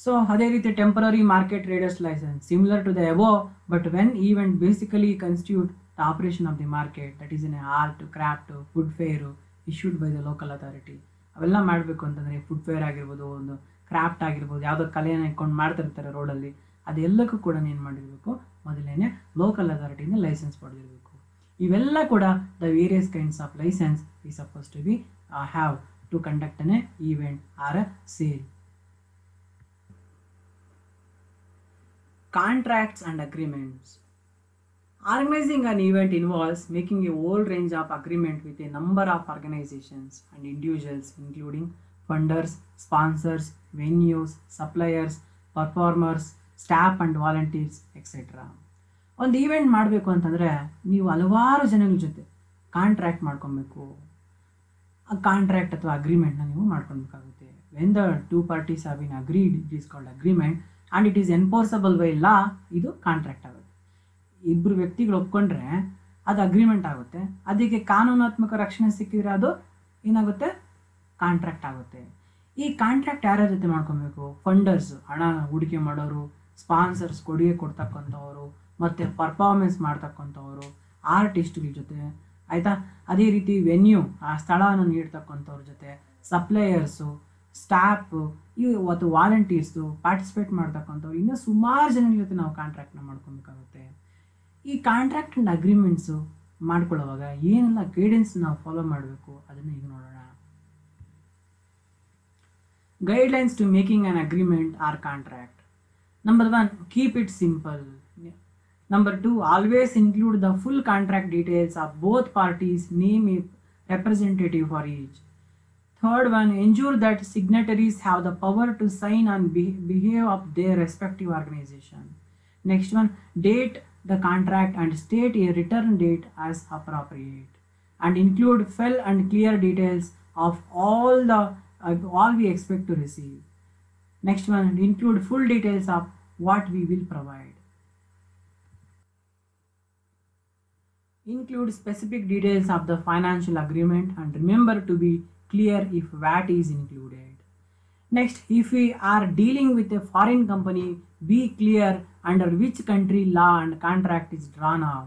So ಅದೇ ರೀತಿ temporary market traders license, similar to the above, but when event basically constitute the operation of the market, that is an art, craft, food fair issued by the local authority. ಅವೆಲ್ಲ ಮಾಡಬೇಕು ಅಂತಂದರೆ food fair ಆಗಿರ್ಬೋದು, ಒಂದು craft ಆಗಿರ್ಬೋದು, ಯಾವುದೋ ಕಲೆಯನ್ನು ಇಟ್ಕೊಂಡು ಮಾಡ್ತಿರ್ತಾರೆ ರೋಡಲ್ಲಿ, ಅದೆಲ್ಲಕ್ಕೂ ಕೂಡ ಏನು ಮಾಡಿರಬೇಕು, ಮೊದಲೇ ಲೋಕಲ್ ಅಥಾರಿಟಿಯಿಂದ ಲೈಸೆನ್ಸ್ ಪಡೆದಿರಬೇಕು. ಇವೆಲ್ಲ ಕೂಡ the various kinds of licence ಈ suppose to be have to conduct an event or a sale. Contracts and agreements. Organizing an event involves making a whole range of agreement with a number of organizations and individuals, including funders, sponsors, venues, suppliers, performers, staff and volunteers, etc. ಒಂದು event ಮಾಡಬೇಕು ಅಂತಂದರೆ ನೀವು ಹಲವಾರು ಜನಗಳ ಜೊತೆ contract ಮಾಡ್ಕೊಬೇಕು. ಆ contract ಅಥವಾ ಅಗ್ರಿಮೆಂಟ್ನ ನೀವು ಮಾಡ್ಕೊಳ್ಬೇಕಾಗುತ್ತೆ. When the two parties have been agreed, it is called agreement and it is enforceable by law, ಇದು ಕಾಂಟ್ರ್ಯಾಕ್ಟ್ ಆಗುತ್ತೆ. ಇಬ್ಬರು ವ್ಯಕ್ತಿಗಳು ಒಪ್ಕೊಂಡ್ರೆ ಅದು ಅಗ್ರಿಮೆಂಟ್ ಆಗುತ್ತೆ. ಅದಕ್ಕೆ ಕಾನೂನಾತ್ಮಕ ರಕ್ಷಣೆ ಸಿಕ್ಕಿದ್ರೆ ಅದು ಏನಾಗುತ್ತೆ, ಕಾಂಟ್ರ್ಯಾಕ್ಟ್ ಆಗುತ್ತೆ. ಈ ಕಾಂಟ್ರ್ಯಾಕ್ಟ್ ಯಾರ್ಯಾರ ಜೊತೆ ಮಾಡ್ಕೊಬೇಕು, ಫಂಡರ್ಸ್ ಹಣ ಹೂಡಿಕೆ ಮಾಡೋರು, ಸ್ಪಾನ್ಸರ್ಸ್ ಕೊಡುಗೆ ಕೊಡ್ತಕ್ಕಂಥವ್ರು, ಮತ್ತು ಪರ್ಫಾರ್ಮೆನ್ಸ್ ಮಾಡ್ತಕ್ಕಂಥವ್ರು, ಆರ್ಟಿಸ್ಟ್ಗಳ ಜೊತೆ, ಆಯಿತಾ. ಅದೇ ರೀತಿ ವೆನ್ಯೂ, ಆ ಸ್ಥಳವನ್ನು ನೀಡ್ತಕ್ಕಂಥವ್ರ ಜೊತೆ, ಸಪ್ಲೈಯರ್ಸು, ಸ್ಟಾಫು, ಇವತ್ತು ವಾಲಂಟಿಯರ್ಸು, ಪಾರ್ಟಿಸಿಪೇಟ್ ಮಾಡ್ತಕ್ಕಂಥವ್ರು, ಇನ್ನೂ ಸುಮಾರು ಜನಗಳ ಜೊತೆ ನಾವು ಕಾಂಟ್ರ್ಯಾಕ್ಟ್ನ ಮಾಡ್ಕೊಬೇಕಾಗುತ್ತೆ. ಈ ಕಾಂಟ್ರ್ಯಾಕ್ಟ್ ಆ್ಯಂಡ್ ಅಗ್ರಿಮೆಂಟ್ಸು ಮಾಡ್ಕೊಳ್ಳೋವಾಗ ಏನೆಲ್ಲ ಗೈಡೆನ್ಸ್ ನಾವು ಫಾಲೋ ಮಾಡಬೇಕು ಅದನ್ನು ಈಗ ನೋಡೋಣ. Guidelines to making an agreement or contract. Number 1, keep it simple. Number 2, always include the full contract details of both parties, name a representative for each. Third one, ensure that signatories have the power to sign and behave of their respective organization. Next one, date the contract and state a return date as appropriate. And include full and clear details of all we expect to receive. Next one, include full details of what we will provide. Include specific details of the financial agreement and remember to be clear if VAT is included. Next, if we are dealing with a foreign company, be clear under which country law and contract is drawn up.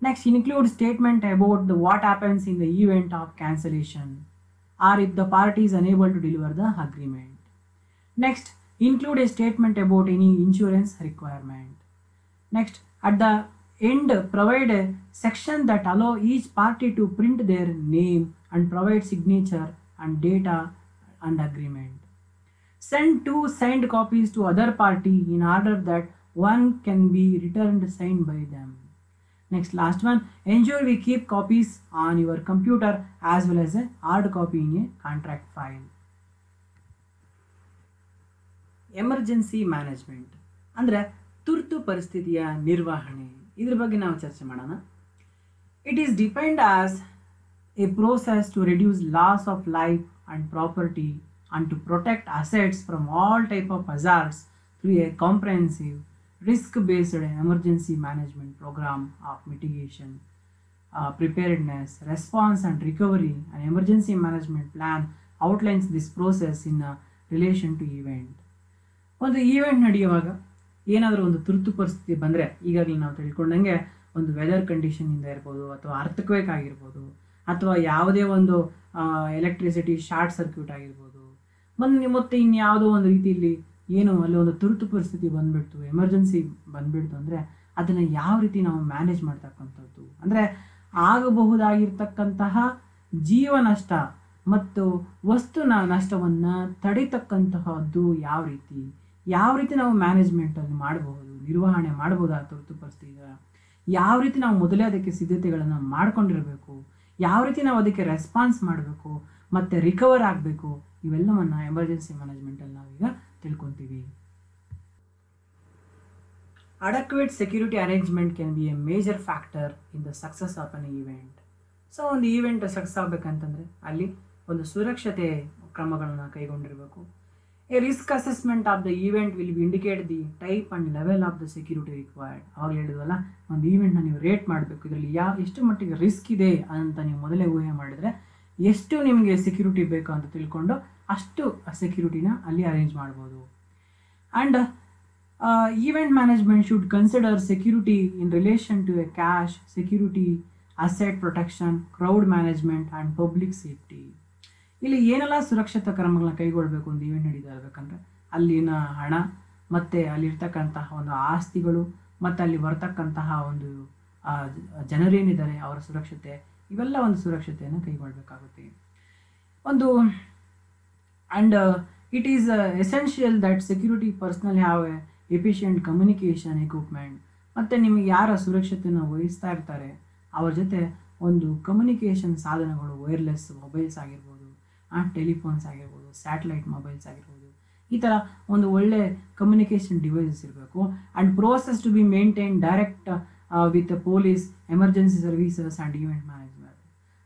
Next, include statement about what happens in the event of cancellation or if the party is unable to deliver the agreement. Next, include a statement about any insurance requirement. Next, at the end, provide a section that allow each party to print their name and provide signature and data and agreement. Send 2 signed copies to other party in order that one can be returned signed by them. Next, last one, ensure we keep copies on your computer as well as a hard copy in a contract file. Emergency management ಅಂದ್ರೆ ತುರ್ತು ಪರಿಸ್ಥಿತಿಯ ನಿರ್ವಹಣೆ. ಇದ್ರ ಬಗ್ಗೆ ನಾವು ಚರ್ಚೆ ಮಾಡೋಣ. It is defined as a process to reduce loss of life and property and to protect assets from all type of hazards through a comprehensive risk-based emergency management program of mitigation, preparedness, response and recovery. An emergency management plan outlines this process in relation to event. ಒಂದು event ನಡೆಯುವಾಗ ಏನಾದರೂ ಒಂದು ತುರ್ತು ಪರಿಸ್ಥಿತಿ ಬಂದರೆ, ಈಗಾಗಲೇ ನಾವು ತಿಳ್ಕೊಂಡಂಗೆ ಒಂದು ವೆದರ್ ಕಂಡೀಷನಿಂದ ಇರ್ಬೋದು, ಅಥವಾ ಅರ್ಥಕ್ವೇಕ್ ಆಗಿರ್ಬೋದು, ಅಥವಾ ಯಾವುದೇ ಒಂದು ಎಲೆಕ್ಟ್ರಿಸಿಟಿ ಶಾರ್ಟ್ ಸರ್ಕ್ಯೂಟ್ ಆಗಿರ್ಬೋದು, ಮತ್ತು ಇನ್ಯಾವುದೋ ಒಂದು ರೀತಿಯಲ್ಲಿ ಏನು ಅಲ್ಲಿ ಒಂದು ತುರ್ತು ಪರಿಸ್ಥಿತಿ ಬಂದುಬಿಡ್ತು, ಎಮರ್ಜೆನ್ಸಿ ಬಂದುಬಿಡ್ತು ಅಂದರೆ ಅದನ್ನು ಯಾವ ರೀತಿ ನಾವು ಮ್ಯಾನೇಜ್ ಮಾಡ್ತಕ್ಕಂಥದ್ದು. ಅಂದರೆ ಆಗಬಹುದಾಗಿರ್ತಕ್ಕಂತಹ ಜೀವ ನಷ್ಟ ಮತ್ತು ವಸ್ತು ನಷ್ಟವನ್ನು ತಡಿತಕ್ಕಂತಹದ್ದು ಯಾವ ರೀತಿ ನಾವು ಮ್ಯಾನೇಜ್ಮೆಂಟಲ್ಲಿ ಮಾಡಬಹುದು, ನಿರ್ವಹಣೆ ಮಾಡಬಹುದು ಆ ತುರ್ತು ಪರಿಸ್ಥಿತಿಯ, ಯಾವ ರೀತಿ ನಾವು ಮೊದಲೇ ಅದಕ್ಕೆ ಸಿದ್ಧತೆಗಳನ್ನು ಮಾಡ್ಕೊಂಡಿರಬೇಕು, ಯಾವ ರೀತಿ ನಾವು ಅದಕ್ಕೆ ರೆಸ್ಪಾನ್ಸ್ ಮಾಡಬೇಕು ಮತ್ತು ರಿಕವರ್ ಆಗಬೇಕು, ಇವೆಲ್ಲವನ್ನು ಎಮರ್ಜೆನ್ಸಿ ಮ್ಯಾನೇಜ್ಮೆಂಟಲ್ಲಿ ನಾವೀಗ ತಿಳ್ಕೊತೀವಿ. Adequate security arrangement can be a major factor in the success of an event. So ಒಂದು ಈವೆಂಟ್ ಸಕ್ಸಸ್ ಆಗಬೇಕಂತಂದರೆ ಅಲ್ಲಿ ಒಂದು ಸುರಕ್ಷತೆ ಕ್ರಮಗಳನ್ನು ಕೈಗೊಂಡಿರಬೇಕು. A risk assessment of the event will be indicate the type and level of the security required. ಅವಾಗ ಹೇಳಿದ್ವಲ್ಲ, ಒಂದು ಈವೆಂಟ್ನ ನೀವು ರೇಟ್ ಮಾಡಬೇಕು, ಇದರಲ್ಲಿ ಎಷ್ಟು ಮಟ್ಟಿಗೆ ರಿಸ್ಕ್ ಇದೆ ಅಂತ ನೀವು ಮೊದಲೇ ಊಹೆ ಮಾಡಿದರೆ ಎಷ್ಟು ನಿಮಗೆ ಸೆಕ್ಯೂರಿಟಿ ಬೇಕು ಅಂತ ತಿಳ್ಕೊಂಡು ಅಷ್ಟು ಸೆಕ್ಯೂರಿಟಿನ ಅಲ್ಲಿ ಅರೇಂಜ್ ಮಾಡ್ಬೋದು. And event management should consider security in relation to a cash, security, asset protection, crowd management and public safety. ಇಲ್ಲಿ ಏನೆಲ್ಲ ಸುರಕ್ಷತಾ ಕ್ರಮಗಳನ್ನ ಕೈಗೊಳ್ಳಬೇಕು ಒಂದು ಈವೆಂಟ್ ನಡೀತಾ ಇರಬೇಕಂದ್ರೆ ಅಲ್ಲಿನ ಹಣ ಮತ್ತು ಅಲ್ಲಿರ್ತಕ್ಕಂತಹ ಒಂದು ಆಸ್ತಿಗಳು ಮತ್ತು ಅಲ್ಲಿ ಬರ್ತಕ್ಕಂತಹ ಒಂದು ಜನರೇನಿದ್ದಾರೆ ಅವರ ಸುರಕ್ಷತೆ, ಇವೆಲ್ಲ ಒಂದು ಸುರಕ್ಷತೆಯನ್ನು ಕೈಗೊಳ್ಳಬೇಕಾಗುತ್ತೆ. ಒಂದು and it is essential that security personal have A efficient communication equipment. ಮತ್ತು ನಿಮಗೆ ಯಾರ ಸುರಕ್ಷತೆಯನ್ನು ವಹಿಸ್ತಾ ಇರ್ತಾರೆ ಅವ್ರ ಜೊತೆ ಒಂದು ಕಮ್ಯುನಿಕೇಷನ್ ಸಾಧನಗಳು, ವೈರ್ಲೆಸ್ ಮೊಬೈಲ್ಸ್ ಆಗಿರ್ಬೋದು, ಟೆಲಿಫೋನ್ಸ್ ಆಗಿರ್ಬೋದು, ಸ್ಯಾಟಲೈಟ್ ಮೊಬೈಲ್ಸ್ ಆಗಿರ್ಬೋದು, ಈ ಥರ ಒಂದು ಒಳ್ಳೆ ಕಮ್ಯುನಿಕೇಷನ್ ಡಿವೈಸಸ್ ಇರಬೇಕು. And process to be maintain direct with police, emergency services and event management.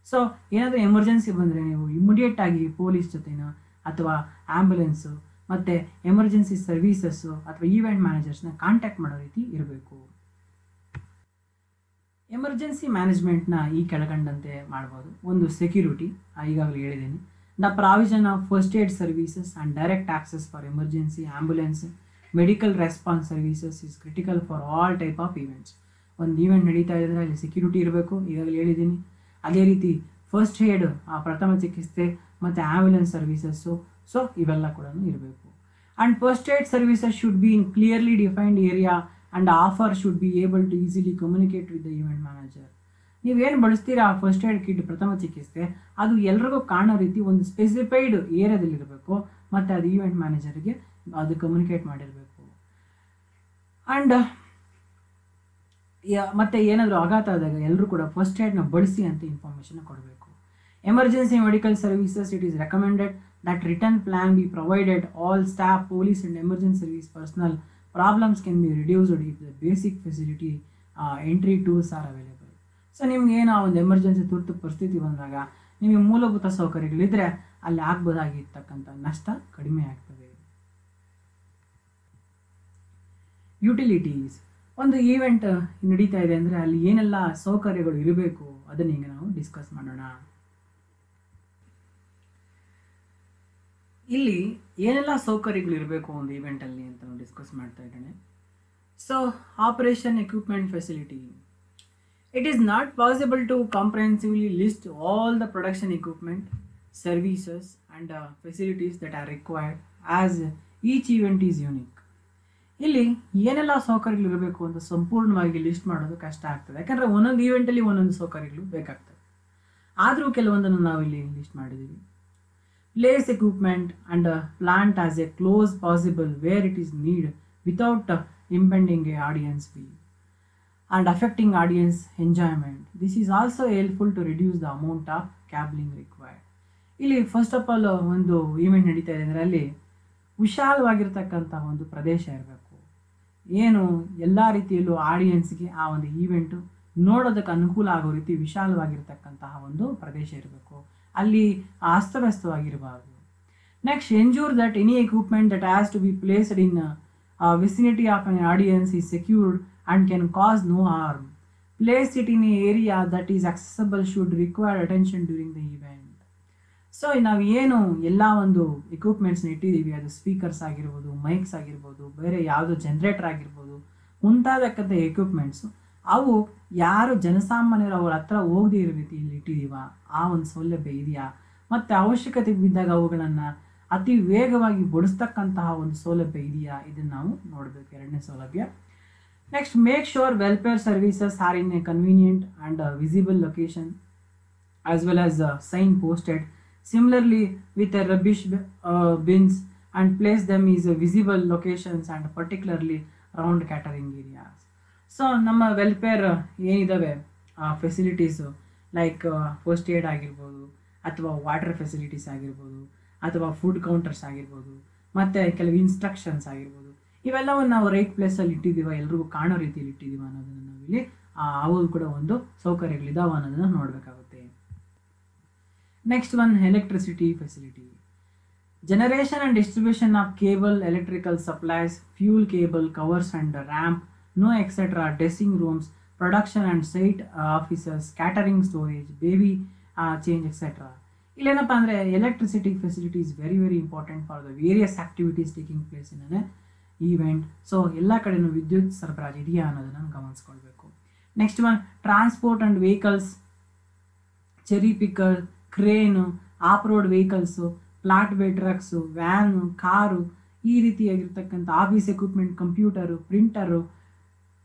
So ಏನಾದರೂ ಎಮರ್ಜೆನ್ಸಿ ಬಂದರೆ ನೀವು ಇಮಿಡಿಯೇಟಾಗಿ ಪೊಲೀಸ್ ಜೊತೆನ ಅಥವಾ ಆ್ಯಂಬುಲೆನ್ಸು ಮತ್ತು ಎಮರ್ಜೆನ್ಸಿ ಸರ್ವೀಸಸ್ಸು ಅಥವಾ ಈವೆಂಟ್ ಮ್ಯಾನೇಜರ್ಸ್ನ ಕಾಂಟ್ಯಾಕ್ಟ್ ಮಾಡೋ ರೀತಿ ಇರಬೇಕು. ಎಮರ್ಜೆನ್ಸಿ ಮ್ಯಾನೇಜ್ಮೆಂಟ್ನ ಈ ಕೆಳಕಂಡಂತೆ ಮಾಡ್ಬೋದು. ಒಂದು ಸೆಕ್ಯೂರಿಟಿ, ಈಗಾಗಲೇ ಹೇಳಿದ್ದೀನಿ. The provision of first aid services and direct access for emergency, ambulance, medical response services is critical for all type of events. ಒಂದು ಈವೆಂಟ್ ನಡೀತಾ ಇದ್ದರೆ ಅಲ್ಲಿ ಸೆಕ್ಯೂರಿಟಿ ಇರಬೇಕು, ಈಗಾಗಲೇ ಹೇಳಿದ್ದೀನಿ. ಅದೇ ರೀತಿ ಫಸ್ಟ್ ಏಡ್, ಪ್ರಥಮ ಚಿಕಿತ್ಸೆ ಮತ್ತು ಆ್ಯಂಬುಲೆನ್ಸ್ ಸರ್ವೀಸಸ್ಸು, ಸೊ ಇವೆಲ್ಲ ಕೂಡ ಇರಬೇಕು. And first aid services should be in clearly defined area and offer should be able to easily communicate with the event manager. ನೀವೇನು ಬಳಸ್ತೀರಾ ಫಸ್ಟ್ ಏಡ್ ಕಿಟ್, ಪ್ರಥಮ ಚಿಕಿತ್ಸೆ, ಅದು ಎಲ್ರಿಗೂ ಕಾಣೋ ರೀತಿ ಒಂದು ಸ್ಪೆಸಿಫೈಡ್ ಏರಿಯಾದಲ್ಲಿರಬೇಕು ಮತ್ತು ಅದು ಈವೆಂಟ್ ಮ್ಯಾನೇಜರ್ಗೆ ಅದು ಕಮ್ಯುನಿಕೇಟ್ ಮಾಡಿರಬೇಕು. ಆ್ಯಂಡ್ ಮತ್ತು ಏನಾದರೂ ಆಘಾತ ಆದಾಗ ಎಲ್ಲರೂ ಕೂಡ ಫಸ್ಟ್ ಏಡ್ನ ಬಳಸಿ ಅಂತ ಇನ್ಫಾರ್ಮೇಷನ್ ಕೊಡಬೇಕು. Emergency medical services, it is recommended that return plan be provided all staff, police and emergency service personal. Problems can be reduced if the basic facility entry tools are available. So ನಿಮ್ಗೆ ಏನೋ ಒಂದು emergency ತುರ್ತು ಪರಿಸ್ಥಿತಿ ಬಂದಾಗ ನಿಮಗೆ ಮೂಲಭೂತ ಸೌಕರ್ಯಗಳಿದ್ದರೆ ಅಲ್ಲಿ ಆಗ್ಬೋದಾಗಿರ್ತಕ್ಕಂಥ ನಷ್ಟ ಕಡಿಮೆ ಆಗ್ತದೆ. ಯುಟಿಲಿಟೀಸ್, ಒಂದು ಈವೆಂಟ್ ನಡೀತಾ ಇದೆ ಅಂದರೆ ಅಲ್ಲಿ ಏನೆಲ್ಲ ಸೌಕರ್ಯಗಳು ಇರಬೇಕು ಅದನ್ನ ಈಗ ನಾವು ಡಿಸ್ಕಸ್ ಮಾಡೋಣ. ಇಲ್ಲಿ ಏನೆಲ್ಲ ಸೌಕರ್ಯಗಳು ಇರಬೇಕು ಒಂದು ಈವೆಂಟಲ್ಲಿ ಅಂತ ನಾವು ಡಿಸ್ಕಸ್ ಮಾಡ್ತಾ ಇದ್ದೇನೆ. So operation equipment facility. It is not possible to comprehensively list all the production equipment, services and facilities that are required as each event is unique. ಇಲ್ಲಿ ಏನೆಲ್ಲ ಸೌಕರ್ಯಗಳು ಇರಬೇಕು ಅಂತ ಸಂಪೂರ್ಣವಾಗಿ ಲಿಸ್ಟ್ ಮಾಡೋದು ಕಷ್ಟ ಆಗ್ತದೆ, ಯಾಕಂದರೆ ಒಂದೊಂದು ಈವೆಂಟಲ್ಲಿ ಒಂದೊಂದು ಸೌಕರ್ಯಗಳು ಬೇಕಾಗ್ತದೆ. ಆದರೂ ಕೆಲವೊಂದನ್ನು ನಾವಿಲ್ಲಿ ಲಿಸ್ಟ್ ಮಾಡಿದ್ದೀವಿ. Place equipment and plant as a close possible where it is need without impending a audience fee and affecting audience enjoyment. This is also helpful to reduce the amount of cabling required. ಇಲ್ಲಿ first of all ಒಂದು event ನಡೀತಾ ಇದೆ ಅಂದರೆ ಅಲ್ಲಿ ವಿಶಾಲವಾಗಿರ್ತಕ್ಕಂಥ ಒಂದು ಪ್ರದೇಶ ಇರಬೇಕು. ಏನು ಎಲ್ಲ ರೀತಿಯಲ್ಲೂ ಆಡಿಯನ್ಸ್ಗೆ ಆ ಒಂದು ಈವೆಂಟು ನೋಡೋದಕ್ಕೆ ಅನುಕೂಲ ಆಗೋ ರೀತಿ ವಿಶಾಲವಾಗಿರ್ತಕ್ಕಂತಹ ಒಂದು ಪ್ರದೇಶ ಇರಬೇಕು. ಅಲ್ಲಿ ಅಸ್ತವ್ಯಸ್ತವಾಗಿರಬಾರ್ದು. Next, ensure that any equipment that has to be placed in vicinity of an audience is secured and can cause no harm. Place it in an area that is accessible should require attention during the event. So ನಾವು ಏನು ಎಲ್ಲ ಒಂದು ಎಕ್ವಿಪ್ಮೆಂಟ್ಸ್ನ ಇಟ್ಟಿದ್ದೀವಿ, ಅದು speakers ಆಗಿರ್ಬೋದು, mics ಆಗಿರ್ಬೋದು, ಬೇರೆ ಯಾವುದೋ ಜನ್ರೇಟರ್ ಆಗಿರ್ಬೋದು, ಮುಂತಾದಕ್ಕಂಥ ಎಕ್ವಿಪ್ಮೆಂಟ್ಸು ಅವು ಯಾರು ಜನಸಾಮಾನ್ಯರು ಅವ್ರ ಹತ್ರ ಹೋಗದೇ ಇರೋ ರೀತಿ ಇಲ್ಲಿ ಇಟ್ಟಿದ್ದೀವ, ಆ ಒಂದು ಸೌಲಭ್ಯ ಇದೆಯಾ, ಮತ್ತು ಅವಶ್ಯಕತೆ ಬಿದ್ದಾಗ ಅವುಗಳನ್ನು ಅತಿ ವೇಗವಾಗಿ ಬಡಿಸ್ತಕ್ಕಂತಹ ಒಂದು ಸೌಲಭ್ಯ ಇದೆಯಾ, ಇದನ್ನು ನಾವು ನೋಡಬೇಕು. ಎರಡನೇ ಸೌಲಭ್ಯ. Next, make sure welfare services are in a convenient and visible location as well as sign posted. Similarly, with the rubbish bins and place them is visible locations and particularly around catering areas. So ನಮ್ಮ welfare ಏನಿದ್ದಾವೆ facilities like first aid ಆಗಿರ್ಬೋದು ಅಥವಾ water facilities ಆಗಿರ್ಬೋದು ಅಥವಾ food counters ಆಗಿರ್ಬೋದು ಮತ್ತು ಕೆಲವು instructions ಆಗಿರ್ಬೋದು, ಇವೆಲ್ಲವನ್ನು ನಾವು ರೈಟ್ ಪ್ಲೇಸಲ್ಲಿ ಇಟ್ಟಿದ್ದೀವ, ಎಲ್ರಿಗೂ ಕಾಣೋ ರೀತಿಯಲ್ಲಿ ಇಟ್ಟಿದ್ದೀವ ಅನ್ನೋದನ್ನು ನಾವಿಲ್ಲಿ ಅವು ಕೂಡ ಒಂದು ಸೌಕರ್ಯಗಳಿದಾವ ಅನ್ನೋದನ್ನು ನೋಡಬೇಕಾಗುತ್ತೆ. Next one, electricity facility. Generation and distribution of cable, electrical supplies, fuel cable, covers and ramp, no etc. dressing rooms, production and site offices, catering storage, baby change etc. ಇಲ್ಲೇನಪ್ಪ ಅಂದರೆ electricity facility is very very important for the various activities taking place in an event. So ಎಲ್ಲ ಕಡೆಯೂ ವಿದ್ಯುತ್ ಸರಬರಾಜು ಇದೆಯಾ ಅನ್ನೋದನ್ನು ಗಮನಿಸ್ಕೊಳ್ಬೇಕು. Next one, transport and vehicles, cherry picker, crane, off road vehicles, flat way trucks, van, car, ಈ ರೀತಿಯಾಗಿರ್ತಕ್ಕಂಥ office equipment, computer, printer,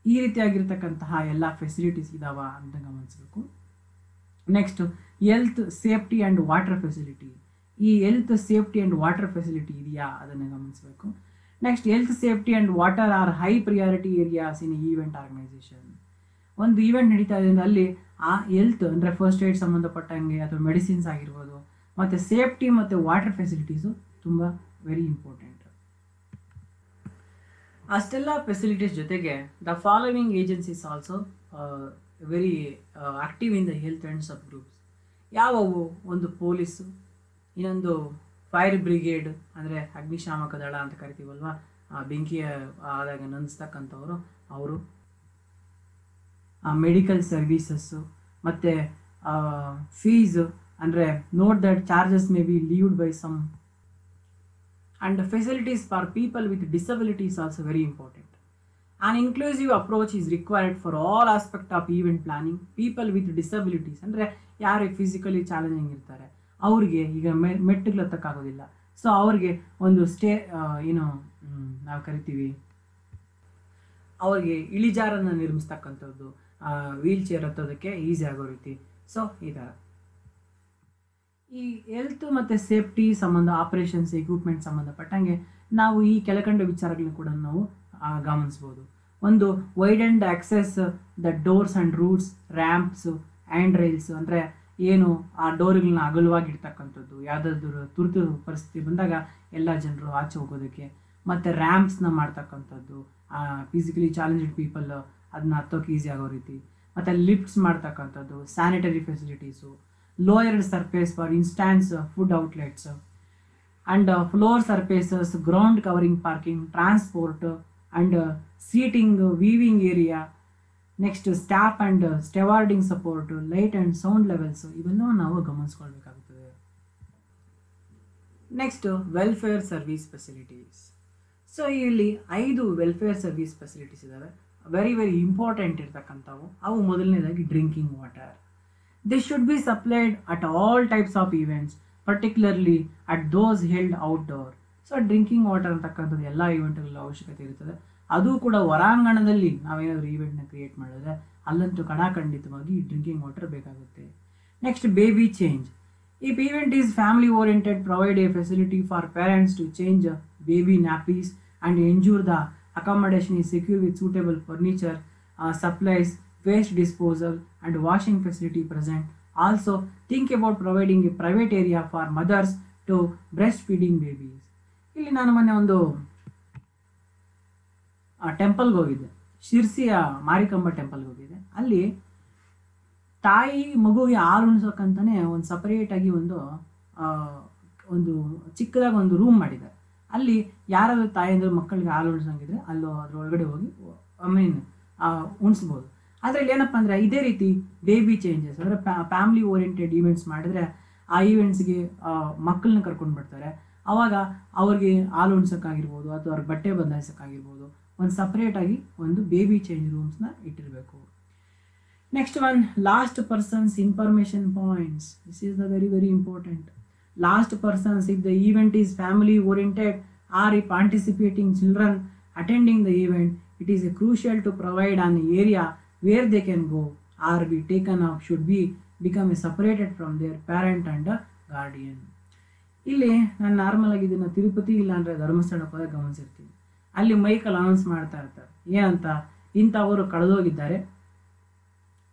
ಈ ರೀತಿಯಾಗಿರ್ತಕ್ಕಂತಹ ಎಲ್ಲ ಫೆಸಿಲಿಟೀಸ್ ಇದಾವ ಅಂತ ಗಮನಿಸಬೇಕು. Next, health safety and water facility. ಈ health safety and water facility ಇದೆಯಾ ಅದನ್ನು ಗಮನಿಸಬೇಕು. Next, health safety and water are high priority areas in event organisation. ಒಂದು ಈವೆಂಟ್ ನಡೀತಾ ಇದೆ ಅಂದರೆ ಅಲ್ಲಿ ಆ ಹೆಲ್ತ್ ಅಂದರೆ ಫಸ್ಟ್ ಏಡ್ ಸಂಬಂಧಪಟ್ಟಂಗೆ ಅಥವಾ ಮೆಡಿಸಿನ್ಸ್ ಆಗಿರ್ಬೋದು ಮತ್ತು ಸೇಫ್ಟಿ ಮತ್ತು ವಾಟರ್ ಫೆಸಿಲಿಟೀಸು ತುಂಬ ವೆರಿ ಇಂಪಾರ್ಟೆಂಟ್. ಅಷ್ಟೆಲ್ಲ ಫೆಸಿಲಿಟೀಸ್ ಜೊತೆಗೆ the following agencies also very active in the health and sub groups. ಯಾವುವು? ಒಂದು ಪೊಲೀಸು, ಇನ್ನೊಂದು ಫೈರ್ ಬ್ರಿಗೇಡ್ ಅಂದರೆ ಅಗ್ನಿಶಾಮಕ ದಳ ಅಂತ ಕರಿತೀವಲ್ವ, ಬೆಂಕಿ ಆದಾಗ ನಂದಿಸ್ತಕ್ಕಂಥವ್ರು ಅವರು, ಮೆಡಿಕಲ್ ಸರ್ವೀಸಸ್ಸು, ಮತ್ತು ಫೀಸು ಅಂದರೆ note that charges may be levied by some, and facilities for people with disabilities also very important. An inclusive approach is required for all aspect of event planning. People with disabilities ಅಂದರೆ ಯಾರು physically challenging ಇರ್ತಾರೆ ಅವ್ರಿಗೆ ಈಗ ಮೆಟ್ಟಿಗಳು ಹತ್ತಕ್ಕಾಗೋದಿಲ್ಲ, so ಅವ್ರಿಗೆ ಒಂದು ಏನು ನಾವು ಕರಿತೀವಿ ಅವ್ರಿಗೆ ಇಳಿಜಾರನ್ನು ನಿರ್ಮಿಸ್ತಕ್ಕಂಥದ್ದು, ವೀಲ್ ಚೇರ್ ಹತ್ತೋದಕ್ಕೆ ಈಸಿ ಆಗೋ ರೀತಿ. ಸೊ ಈ ಥರ ಈ ಹೆಲ್ತ್ ಮತ್ತು ಸೇಫ್ಟಿ ಸಂಬಂಧ ಆಪರೇಷನ್ಸ್ ಎಕ್ವಿಪ್ಮೆಂಟ್ ಸಂಬಂಧಪಟ್ಟಂಗೆ ನಾವು ಈ ಕೆಳಕಂಡ ವಿಚಾರಗಳನ್ನ ಕೂಡ ನಾವು ಗಮನಿಸ್ಬೋದು. ಒಂದು, wide and access the doors and routes, ramps, and rails ಅಂದರೆ ಏನು ಆ ಡೋರ್ಗಳನ್ನ ಅಗಲವಾಗಿರ್ತಕ್ಕಂಥದ್ದು, ಯಾವುದಾದ್ರೂ ತುರ್ತು ಪರಿಸ್ಥಿತಿ ಬಂದಾಗ ಎಲ್ಲ ಜನರು ಆಚೆ ಹೋಗೋದಕ್ಕೆ, ಮತ್ತು ರ್ಯಾಂಪ್ಸ್ನ ಮಾಡ್ತಕ್ಕಂಥದ್ದು, ಫಿಸಿಕಲಿ ಚಾಲೆಂಜ್ಡ್ ಪೀಪಲ್ ಅದನ್ನ ಹತ್ತೋಕೆ ಈಸಿ ಆಗೋ ರೀತಿ, ಮತ್ತು ಲಿಫ್ಟ್ಸ್ ಮಾಡ್ತಕ್ಕಂಥದ್ದು, sanitary facilities, lowered surface for instance food outlets, and floor surfaces, ground covering parking, transport and seating, viewing area, next staff and stewarding support, light and sound levels, ಇವೆಲ್ಲವೂ ನಾವು ಗಮನಿಸ್ಕೊಳ್ಬೇಕಾಗುತ್ತದೆ. Next, welfare service facilities. So ಇಲ್ಲಿ 5 welfare service facilities ಇದ್ದಾವೆ, very very important ಇರ್ತಕ್ಕಂಥವು. ಅವು ಮೊದಲನೇದಾಗಿ drinking water. This should be supplied at all types of events, particularly at those held outdoor. So drinking water ಅಂತಕ್ಕಂಥದ್ದು ಎಲ್ಲ ಈವೆಂಟ್ಗಳ ಅವಶ್ಯಕತೆ ಇರುತ್ತದೆ. ಅದು ಕೂಡ ಹೊರಾಂಗಣದಲ್ಲಿ ನಾವೇನಾದರೂ ಈವೆಂಟ್ನ ಕ್ರಿಯೇಟ್ ಮಾಡಿದ್ರೆ ಅಲ್ಲಂತೂ ಖಂಡಿತವಾಗಿ ಡ್ರಿಂಕಿಂಗ್ ವಾಟರ್ ಬೇಕಾಗುತ್ತೆ. Next, baby change. If event is family oriented, provide a facility for parents to change baby nappies and ensure the accommodation is secure with suitable furniture, supplies, waste disposal and washing facility present. Also, think about providing a private area for mothers to breastfeeding babies. ಇಲ್ಲಿ ನಾನು ಮೊನ್ನೆ ಒಂದು ಟೆಂಪಲ್ಗೆ ಹೋಗಿದ್ದೆ, ಶಿರ್ಸಿಯ ಮಾರಿಕಂಬ ಟೆಂಪಲ್ಗೆ ಹೋಗಿದ್ದೆ. ಅಲ್ಲಿ ತಾಯಿ ಮಗುವಿಗೆ ಹಾಲು ಉಣಿಸೋಕ್ಕಂತಾನೆ ಒಂದು ಸಪರೇಟಾಗಿ ಒಂದು ಚಿಕ್ಕದಾಗಿ ಒಂದು ರೂಮ್ ಮಾಡಿದ್ದಾರೆ. ಅಲ್ಲಿ ಯಾರಾದರೂ ತಾಯಂದಿರು ಮಕ್ಕಳಿಗೆ ಹಾಲು ಉಣಿಸೋಂಗಿದ್ರೆ ಅಲ್ಲೂ ಅದರೊಳಗಡೆ ಹೋಗಿ ಉಣಿಸ್ಬೋದು. ಅದರಲ್ಲಿ ಏನಪ್ಪ ಅಂದರೆ ಇದೇ ರೀತಿ ಬೇಬಿ ಚೇಂಜಸ್ ಅಂದರೆ ಫ್ಯಾಮಿಲಿ ಓರಿಯೆಂಟೆಡ್ ಈವೆಂಟ್ಸ್ ಮಾಡಿದ್ರೆ ಆ ಈವೆಂಟ್ಸ್ಗೆ ಮಕ್ಕಳನ್ನ ಕರ್ಕೊಂಡು ಬರ್ತಾರೆ. ಆವಾಗ ಅವ್ರಿಗೆ ಹಾಲು ಉಣಿಸೋಕ್ಕಾಗಿರ್ಬೋದು ಅಥವಾ ಅವ್ರಿಗೆ ಬಟ್ಟೆ ಬದಲಾಯಿಸೋಕ್ಕಾಗಿರ್ಬೋದು ಒಂದು ಸಪ್ರೇಟಾಗಿ ಒಂದು ಬೇಬಿ ಚೇಂಜ್ ರೂಮ್ಸ್ನ ಇಟ್ಟಿರಬೇಕು. Next one, last person's information points. This is the very very important. Last persons, if the event is family oriented or if anticipating children attending the event, it is crucial to provide an area where they can go or be taken up should be become separated from their parent and guardian. ಇಲ್ಲಿ ನಾನು normal ಆಗಿ ಇದನ್ನು ತಿರುಪತಿ ಇಲ್ಲಾಂದರೆ ಧರ್ಮಸ್ಥಳಕ್ಕೆ ಹೋದಾಗ ಗಮನಿಸಿರ್ತೀನಿ. ಅಲ್ಲಿ ಮೈಕಲ್ಲಿ announce ಮಾಡ್ತಾ ಇರ್ತಾರೆ ಏನಂತ, ಇಂಥವರು ಕಳೆದೋಗಿದ್ದಾರೆ,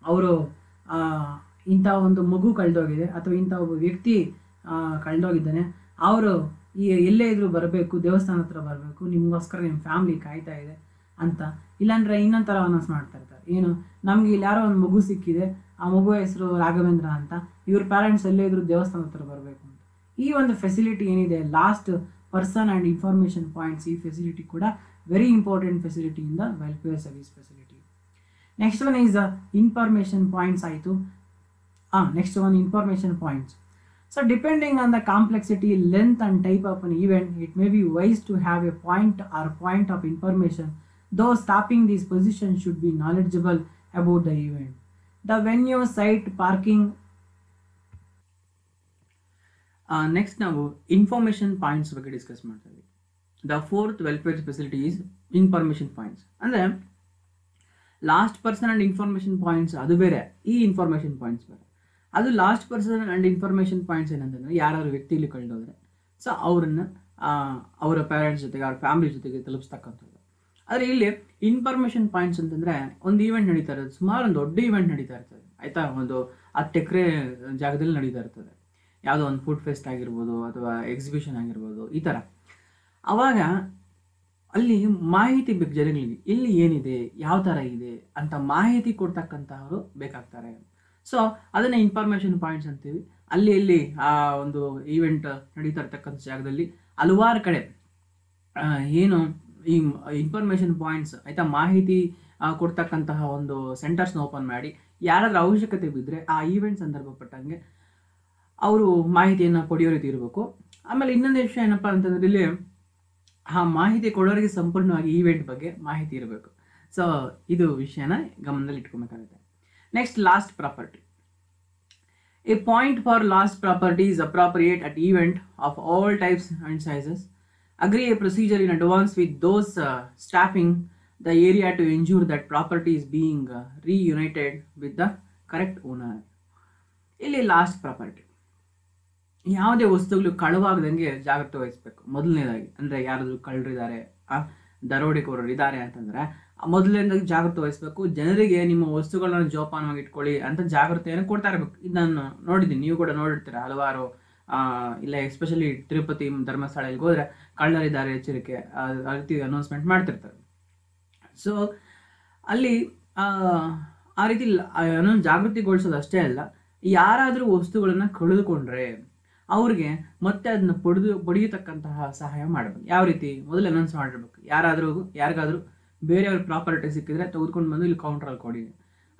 ಅವರು ಇಂಥ ಒಂದು ಮಗು ಕಳೆದೋಗಿದೆ ಅಥವಾ ಇಂಥ ಒಬ್ಬ ವ್ಯಕ್ತಿ ಕಳೆದೋಗಿದ್ದಾನೆ, ಅವರು ಎಲ್ಲೇ ಇದ್ರೂ ಬರಬೇಕು, ದೇವಸ್ಥಾನ ಹತ್ರ ಬರಬೇಕು, ನಿಮಗೋಸ್ಕರ ನಿಮ್ಮ ಫ್ಯಾಮ್ಲಿ ಕಾಯ್ತಾ ಇದೆ ಅಂತ. ಇಲ್ಲಾಂದರೆ ಇನ್ನೊಂದು ಥರ ಅನೌನ್ಸ್ ಮಾಡ್ತಾ ಇರ್ತಾರೆ, ಏನು ನಮಗೆ ಇಲ್ಲಿ ಯಾರೋ ಒಂದು ಮಗು ಸಿಕ್ಕಿದೆ, ಆ ಮಗು ಹೆಸರು ರಾಘವೇಂದ್ರ ಅಂತ, ಇವ್ರ ಪ್ಯಾರೆಂಟ್ಸ್ ಎಲ್ಲೇ ಇದ್ರೂ ದೇವಸ್ಥಾನ ಹತ್ರ ಬರಬೇಕು ಅಂತ. ಈ ಒಂದು ಫೆಸಿಲಿಟಿ ಏನಿದೆ, lost person and information points, ಈ ಫೆಸಿಲಿಟಿ ಕೂಡ very important facility in the welfare service facility. Next one is information points ಆಯಿತು. Next one information points. So depending on the complexity, length and type of an event, it may be wise to have a point or point of information. Those stopping these positions should be knowledgeable about the event. The venue, site, parking. Next ನಾವು information points ಬಗ್ಗೆ discuss ಮಾಡ್ತೀವಿ. The fourth welfare facility is information points. ಅಂದರೆ last person and information points ಅದು ಬೇರೆ, ಈ information points ಬೇರೆ. ಅದು last person and information points ಏನಂತಂದರೆ, ಯಾರಾದ್ರು ವ್ಯಕ್ತಿಲಿ ಕಳೆದೋದ್ರೆ ಸೊ ಅವರನ್ನು ಅವರ ಪೇರೆಂಟ್ಸ್ ಜೊತೆಗೆ, ಅವ್ರ ಫ್ಯಾಮಿಲಿ ಜೊತೆಗೆ ತಲುಪಿಸ್ತಕ್ಕಂಥದ್ದು. ಆದರೆ ಇಲ್ಲಿ ಇನ್ಫಾರ್ಮೇಷನ್ ಪಾಯಿಂಟ್ಸ್ ಅಂತಂದರೆ, ಒಂದು ಈವೆಂಟ್ ನಡೀತಾ ಇರೋದು, ಸುಮಾರು ಒಂದು ದೊಡ್ಡ ಈವೆಂಟ್ ನಡೀತಾ ಇರ್ತದೆ ಆಯಿತಾ, ಒಂದು 10 ಎಕರೆ ಜಾಗದಲ್ಲಿ ನಡೀತಾ ಇರ್ತದೆ, ಯಾವುದೋ ಒಂದು ಫುಡ್ ಫೆಸ್ಟ್ ಆಗಿರ್ಬೋದು ಅಥವಾ ಎಕ್ಸಿಬಿಷನ್ ಆಗಿರ್ಬೋದು, ಈ ಥರ. ಆವಾಗ ಅಲ್ಲಿ ಮಾಹಿತಿ ಬೇಕು ಜನಗಳಿಗೆ, ಇಲ್ಲಿ ಏನಿದೆ, ಯಾವ ಥರ ಇದೆ ಅಂತ ಮಾಹಿತಿ ಕೊಡ್ತಕ್ಕಂಥವ್ರು ಬೇಕಾಗ್ತಾರೆ. ಸೊ ಅದನ್ನು ಇನ್ಫಾರ್ಮೇಷನ್ ಪಾಯಿಂಟ್ಸ್ ಅಂತೀವಿ. ಅಲ್ಲಿ ಆ ಒಂದು ಈವೆಂಟ್ ನಡೀತಾ ಇರ್ತಕ್ಕಂಥ ಜಾಗದಲ್ಲಿ ಹಲವಾರು ಕಡೆ ಏನು ಈ ಇನ್ಫಾರ್ಮೇಷನ್ ಪಾಯಿಂಟ್ಸ್ ಆಯಿತಾ, ಮಾಹಿತಿ ಕೊಡ್ತಕ್ಕಂತಹ ಒಂದು ಸೆಂಟರ್ಸ್ನ ಓಪನ್ ಮಾಡಿ, ಯಾರಾದ್ರೂ ಅವಶ್ಯಕತೆ ಬಿದ್ದರೆ ಆ ಈವೆಂಟ್ ಸಂದರ್ಭಪಟ್ಟಂಗೆ ಅವರು ಮಾಹಿತಿಯನ್ನು ಪಡೆಯೋ ರೀತಿ ಇರಬೇಕು. ಆಮೇಲೆ ಇನ್ನೊಂದು ವಿಷಯ ಏನಪ್ಪ ಅಂತಂದರೆ, ಇಲ್ಲಿ ಆ ಮಾಹಿತಿ ಕೊಡೋರಿಗೆ ಸಂಪೂರ್ಣವಾಗಿ ಈವೆಂಟ್ ಬಗ್ಗೆ ಮಾಹಿತಿ ಇರಬೇಕು. ಸೊ ಇದು ವಿಷಯನ ಗಮನದಲ್ಲಿ ಇಟ್ಕೊಬೇಕಾಗುತ್ತೆ. Next, last property. A point for last property is appropriate at event of all types and sizes. Agree a procedure in advance with those staffing the area to ensure that property is being reunited with the correct owner. ಇಲ್ಲಿ last property, ಯಾವುದೇ ವಸ್ತುಗಳು ಕಳುವಾಗದಂಗೆ ಜಾಗ್ರತೆ ವಹಿಸಬೇಕು. ಮೊದಲನೇದಾಗಿ ಅಂದರೆ ಯಾರಾದರೂ ಕಳ್ಳರಿದ್ದಾರೆ, ದರೋಡೆಕೋರರು ಇದ್ದಾರೆ ಅಂತಂದರೆ ಮೊದಲನೇದಾಗಿ ಜಾಗ್ರತೆ ವಹಿಸಬೇಕು. ಜನರಿಗೆ ನಿಮ್ಮ ವಸ್ತುಗಳನ್ನ ಜೋಪಾನವಾಗಿ ಇಟ್ಕೊಳ್ಳಿ ಅಂತ ಜಾಗ್ರತೆಯನ್ನು ಕೊಡ್ತಾ ಇರಬೇಕು. ಇದನ್ನು ನೋಡಿದ್ದೀನಿ, ನೀವು ಕೂಡ ನೋಡಿರ್ತೀರ ಹಲವಾರು. ಇಲ್ಲ ಎಸ್ಪೆಷಲಿ ತಿರುಪತಿ, ಧರ್ಮಸ್ಥಳಕ್ಕೆ ಹೋದರೆ ಕಳ್ಳರಿದ್ದಾರೆ ಎಚ್ಚರಿಕೆ, ಆ ರೀತಿ ಅನೌನ್ಸ್ಮೆಂಟ್ ಮಾಡ್ತಿರ್ತಾರೆ. ಸೊ ಅಲ್ಲಿ ಆ ರೀತಿ ಜಾಗೃತಿಗೊಳಿಸೋದು ಅಷ್ಟೇ ಅಲ್ಲ, ಯಾರಾದರೂ ವಸ್ತುಗಳನ್ನು ಕಳೆದುಕೊಂಡ್ರೆ ಅವ್ರಿಗೆ ಮತ್ತೆ ಅದನ್ನ ಪಡೆಯತಕ್ಕಂತಹ ಸಹಾಯ ಮಾಡಬೇಕು. ಯಾವ ರೀತಿ? ಮೊದಲು ಅನೌನ್ಸ್ ಮಾಡಿರ್ಬೇಕು, ಯಾರಿಗಾದ್ರೂ ಬೇರೆಯವ್ರ ಪ್ರಾಪರ್ಟಿ ಸಿಕ್ಕಿದ್ರೆ ತೆಗೆದುಕೊಂಡು ಬಂದು ಇಲ್ಲಿ ಕೌಂಟ್ರಲ್ಲಿ ಕೊಡಿ.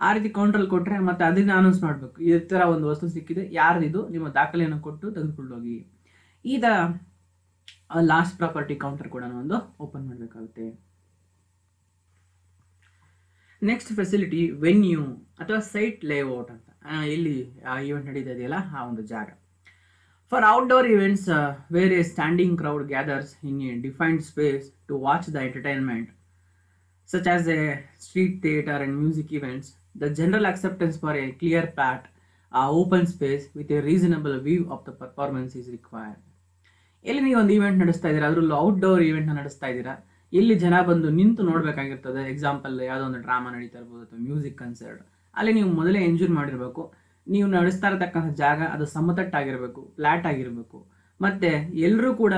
ಆ ರೀತಿ ಕೌಂಟ್ರಲ್ಲಿ ಕೊಟ್ಟರೆ ಮತ್ತೆ ಅದನ್ನ ಅನೌನ್ಸ್ ಮಾಡಬೇಕು, ಈ ಥರ ಒಂದು ವಸ್ತು ಸಿಕ್ಕಿದೆ, ಯಾರ್ದಿದು, ನಿಮ್ಮ ದಾಖಲೆಯನ್ನು ಕೊಟ್ಟು ತೆಗೆದುಕೊಂಡು ಹೋಗಿ. ಈ ಥರ ಲಾಸ್ಟ್ ಪ್ರಾಪರ್ಟಿ ಕೌಂಟರ್ ಕೂಡ ಒಂದು ಓಪನ್ ಮಾಡಬೇಕಾಗುತ್ತೆ. ನೆಕ್ಸ್ಟ್ ಫೆಸಿಲಿಟಿ ವೆನ್ಯೂ ಅಥವಾ ಸೈಟ್ ಲೇಔಟ್ ಅಂತ. ಇಲ್ಲಿ ಈವೆಂಟ್ ನಡೀತಾ ಇದೆಯಲ್ಲ ಆ ಒಂದು ಜಾಗ. For outdoor events where a standing crowd gathers in a defined space to watch the entertainment, such as a street theater and music events, the general acceptance for a clear path, open space with a reasonable view of the performance is required. ಇಲ್ಲಿ ನೀವು ಒಂದು event ನಡೆಸ್ತಾ ಇದ್ದೀರಾ, ಅದರಲ್ಲೂ outdoor ಈವೆಂಟ್ನ ನಡೆಸ್ತಾ ಇದ್ದೀರಾ, ಇಲ್ಲಿ ಜನ ಬಂದು ನಿಂತು ನೋಡಬೇಕಾಗಿರ್ತದೆ. ಎಕ್ಸಾಂಪಲ್ ಯಾವುದೋ ಒಂದು ಡ್ರಾಮಾ ನಡೀತಾ ಇರ್ಬೋದು ಅಥವಾ ಮ್ಯೂಸಿಕ್ ಕನ್ಸರ್ಟ್, ಅಲ್ಲಿ ನೀವು ಮೊದಲೇ ಎಂಜಾಯ್ ಮಾಡಿರಬೇಕು. ನೀವು ನಡೆಸ್ತಾ ಇರತಕ್ಕಂಥ ಜಾಗ ಅದು ಸಮತಟ್ಟಾಗಿರಬೇಕು, ಫ್ಲ್ಯಾಟ್ ಆಗಿರಬೇಕು, ಮತ್ತು ಎಲ್ಲರೂ ಕೂಡ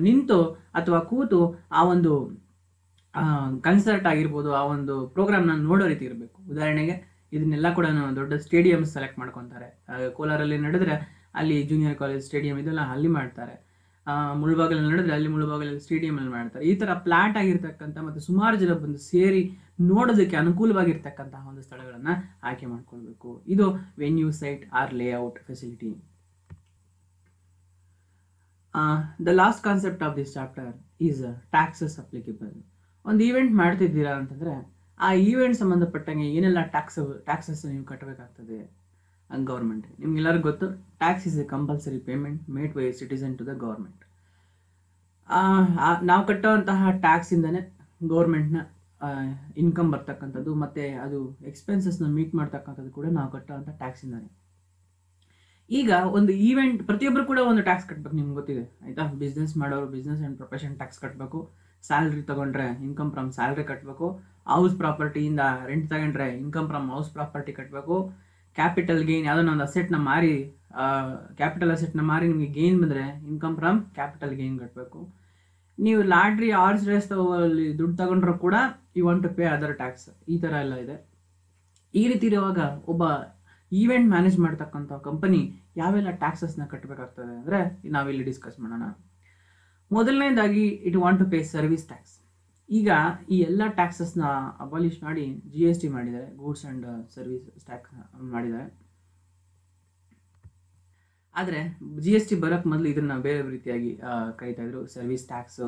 ನಿಂತು ಅಥವಾ ಕೂತು ಆ ಒಂದು ಕನ್ಸರ್ಟ್ ಆಗಿರ್ಬೋದು, ಆ ಒಂದು ಪ್ರೋಗ್ರಾಮ್ನ ನೋಡೋ ರೀತಿ ಇರಬೇಕು. ಉದಾಹರಣೆಗೆ ಇದನ್ನೆಲ್ಲ ಕೂಡ ದೊಡ್ಡ ಸ್ಟೇಡಿಯಮ್ ಸೆಲೆಕ್ಟ್ ಮಾಡ್ಕೊತಾರೆ. ಕೋಲಾರಲ್ಲಿ ನಡೆದ್ರೆ ಅಲ್ಲಿ ಜೂನಿಯರ್ ಕಾಲೇಜ್ ಸ್ಟೇಡಿಯಂ ಇದೆಲ್ಲ ಅಲ್ಲಿ ಮಾಡ್ತಾರೆ. ಮುಳಬಾಗಲಲ್ಲಿ ನಡೆದ್ರೆ ಅಲ್ಲಿ ಮುಳಬಾಗಲಲ್ಲಿ ಸ್ಟೇಡಿಯಮಲ್ಲಿ ಮಾಡ್ತಾರೆ. ಈ ಥರ ಫ್ಲ್ಯಾಟ್ ಆಗಿರ್ತಕ್ಕಂಥ ಮತ್ತು ಸುಮಾರು ಜನ ಬಂದು ಸೇರಿ ನೋಡೋದಕ್ಕೆ ಅನುಕೂಲವಾಗಿರ್ತಕ್ಕಂತಹ ಒಂದು ಸ್ಥಳಗಳನ್ನು ಆಯ್ಕೆ ಮಾಡ್ಕೊಳ್ಬೇಕು. ಇದು venue, site or layout facility. The last concept of this chapter is taxes applicable. ಒಂದು ಈವೆಂಟ್ ಮಾಡ್ತಿದ್ದೀರಾ ಅಂತಂದರೆ ಆ ಈವೆಂಟ್ ಸಂಬಂಧಪಟ್ಟಂಗೆ ಏನೆಲ್ಲ ಟ್ಯಾಕ್ಸಸ್ ನೀವು ಕಟ್ಟಬೇಕಾಗ್ತದೆ ಗೌರ್ಮೆಂಟ್. ನಿಮ್ಗೆಲ್ಲರಿಗೂ ಗೊತ್ತು, tax is a compulsory payment made by a citizen to the government. ನಾವು ಕಟ್ಟುವಂತಹ ಟ್ಯಾಕ್ಸಿಂದನೇ ಗೌರ್ಮೆಂಟ್ನ ಇನ್ಕಮ್ ಬರ್ತಕ್ಕಂಥದ್ದು ಮತ್ತು ಅದು ಎಕ್ಸ್ಪೆನ್ಸಸ್ನ ಮೀಟ್ ಮಾಡ್ತಕ್ಕಂಥದ್ದು ಕೂಡ ನಾವು ಕಟ್ಟೋವಂಥ ಟ್ಯಾಕ್ಸಿಂದಾನೆ. ಈಗ ಒಂದು ಈವೆಂಟ್ ಪ್ರತಿಯೊಬ್ಬರು ಕೂಡ ಒಂದು ಟ್ಯಾಕ್ಸ್ ಕಟ್ಟಬೇಕು, ನಿಮ್ಗೆ ಗೊತ್ತಿದೆ ಆಯಿತಾ. ಬಿಸ್ನೆಸ್ ಮಾಡೋರು ಬಿಸ್ನೆಸ್ ಆ್ಯಂಡ್ ಪ್ರೊಫೆಷನ್ ಟ್ಯಾಕ್ಸ್ ಕಟ್ಟಬೇಕು, ಸ್ಯಾಲ್ರಿ ತೊಗೊಂಡ್ರೆ ಇನ್ಕಮ್ ಫ್ರಮ್ ಸ್ಯಾಲ್ರಿ ಕಟ್ಟಬೇಕು, ಹೌಸ್ ಪ್ರಾಪರ್ಟಿಯಿಂದ ರೆಂಟ್ ತಗೊಂಡ್ರೆ ಇನ್ಕಮ್ ಫ್ರಮ್ ಹೌಸ್ ಪ್ರಾಪರ್ಟಿ ಕಟ್ಟಬೇಕು, ಕ್ಯಾಪಿಟಲ್ ಗೇನ್ ಯಾವುದೋ ಒಂದು ಅಸೆಟ್ನ ಮಾರಿ ಕ್ಯಾಪಿಟಲ್ ಅಸೆಟ್ನ ಮಾರಿ ನಿಮಗೆ ಗೇನ್ ಬಂದರೆ ಇನ್ಕಮ್ ಫ್ರಮ್ ಕ್ಯಾಪಿಟಲ್ ಗೇನ್ ಕಟ್ಟಬೇಕು. ನೀವು ಲಾಟ್ರಿ ಆರ್ಸ್ ರೇಸ್ ಅಲ್ಲಿ ದುಡ್ಡು ತಗೊಂಡ್ರೂ ಕೂಡ you want to pay other tax. ಈ ಥರ ಎಲ್ಲ ಇದೆ. ಈ ರೀತಿ ಇರುವಾಗ ಒಬ್ಬ ಈವೆಂಟ್ ಮ್ಯಾನೇಜ್ ಮಾಡ್ತಕ್ಕಂಥ ಕಂಪನಿ ಯಾವೆಲ್ಲ ಟ್ಯಾಕ್ಸಸ್ನ ಕಟ್ಟಬೇಕಾಗ್ತದೆ ಅಂದರೆ ನಾವಿಲ್ಲಿ ಡಿಸ್ಕಸ್ ಮಾಡೋಣ. ಮೊದಲನೇದಾಗಿ it want to pay service tax. ಈಗ ಈ ಎಲ್ಲ ಟ್ಯಾಕ್ಸಸ್ನ ಅಬಾಲಿಷ್ ಮಾಡಿ GST ಮಾಡಿದ್ದಾರೆ, ಗೂಡ್ಸ್ ಆ್ಯಂಡ್ ಸರ್ವಿಸ್ ಟ್ಯಾಕ್ಸ್ ಮಾಡಿದ್ದಾರೆ. ಆದರೆ GST ಬರೋಕ್ಕೆ ಮೊದಲು ಇದನ್ನು ಬೇರೆ ರೀತಿಯಾಗಿ ಕರೀತಾ ಇದ್ರು, service tax,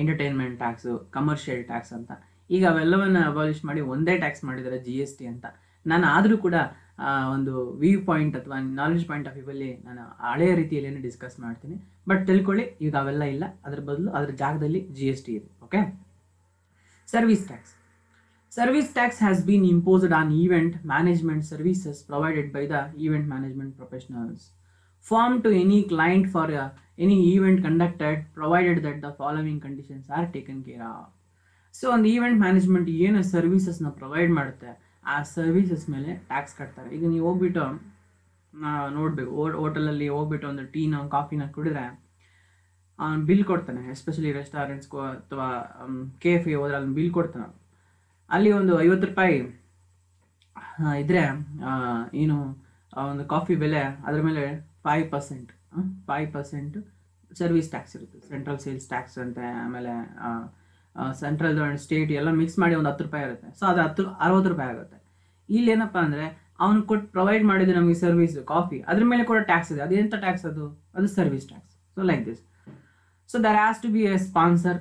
entertainment tax, commercial tax ಅಂತ. ಈಗ ಅವೆಲ್ಲವನ್ನು ಅಬಾಲಿಷ್ ಮಾಡಿ ಒಂದೇ ಟ್ಯಾಕ್ಸ್ ಮಾಡಿದ್ದಾರೆ GST ಅಂತ. ನಾನು ಆದರೂ ಕೂಡ ಒಂದು ವ್ಯೂ ಪಾಯಿಂಟ್ ಅಥವಾ ನಾಲೆಜ್ ಪಾಯಿಂಟ್ ಆಫ್ ವ್ಯೂವಲ್ಲಿ ನಾನು ಹಳೆಯ ರೀತಿಯಲ್ಲಿ ಡಿಸ್ಕಸ್ ಮಾಡ್ತೀನಿ. ಬಟ್ ತಿಳ್ಕೊಳ್ಳಿ, ಈಗ ಅವೆಲ್ಲ ಇಲ್ಲ, ಅದ್ರ ಬದಲು ಅದರ ಜಾಗದಲ್ಲಿ GST ಇದೆ. Okay. Service tax. Service tax has been imposed on event management services provided by the event management professionals formed to any client for any event conducted, provided that the following conditions are taken care of. So ಒಂದು event management ಏನು ಸರ್ವಿಸಸ್ನ provide ಮಾಡುತ್ತೆ ಆ services ಮೇಲೆ tax ಕಟ್ತಾರೆ. ಈಗ ನೀವು ಹೋಗ್ಬಿಟ್ಟು ನೋಡಬೇಕು, ಹೋಟೆಲಲ್ಲಿ ಹೋಗ್ಬಿಟ್ಟು ಒಂದು ಟೀನ ಕಾಫಿನ ಕುಡಿದ್ರೆ ಬಿಲ್ ಕೊಡ್ತಾನೆ. ಎಸ್ಪೆಷಲಿ ರೆಸ್ಟೋರೆಂಟ್ಸ್ಗೂ ಅಥವಾ ಕೆಫೆ ಹೋದ್ರೆ ಅಲ್ಲಿ ಬಿಲ್ ಕೊಡ್ತಾನೆ. ಅಲ್ಲಿ ಒಂದು 50 ರೂಪಾಯಿ ಇದ್ದರೆ ಏನು ಒಂದು ಕಾಫಿ ಬೆಲೆ, ಅದ್ರ ಮೇಲೆ 5% ಸರ್ವಿಸ್ ಟ್ಯಾಕ್ಸ್ ಇರುತ್ತೆ. ಸೆಂಟ್ರಲ್ ಸೇಲ್ಸ್ ಟ್ಯಾಕ್ಸ್ ಅಂತೆ, ಆಮೇಲೆ ಸೆಂಟ್ರಲ್ ಆ್ಯಂಡ್ ಸ್ಟೇಟ್ ಎಲ್ಲ ಮಿಕ್ಸ್ ಮಾಡಿ ಒಂದು 10 ರೂಪಾಯಿ ಇರುತ್ತೆ. ಸೊ ಅದು 60 ರೂಪಾಯಿ ಆಗುತ್ತೆ. ಇಲ್ಲಿ ಏನಪ್ಪ ಅಂದರೆ ಅವನು ಕೊಟ್ಟು ಪ್ರೊವೈಡ್ ಮಾಡಿದ ನಮಗೆ ಸರ್ವಿಸ್ ಕಾಫಿ, ಅದ್ರ ಮೇಲೆ ಕೂಡ ಟ್ಯಾಕ್ಸ್ ಇದೆ. ಅದು ಎಂಥ ಟ್ಯಾಕ್ಸ್? ಅದು service tax. So like this. So there has to be a sponsor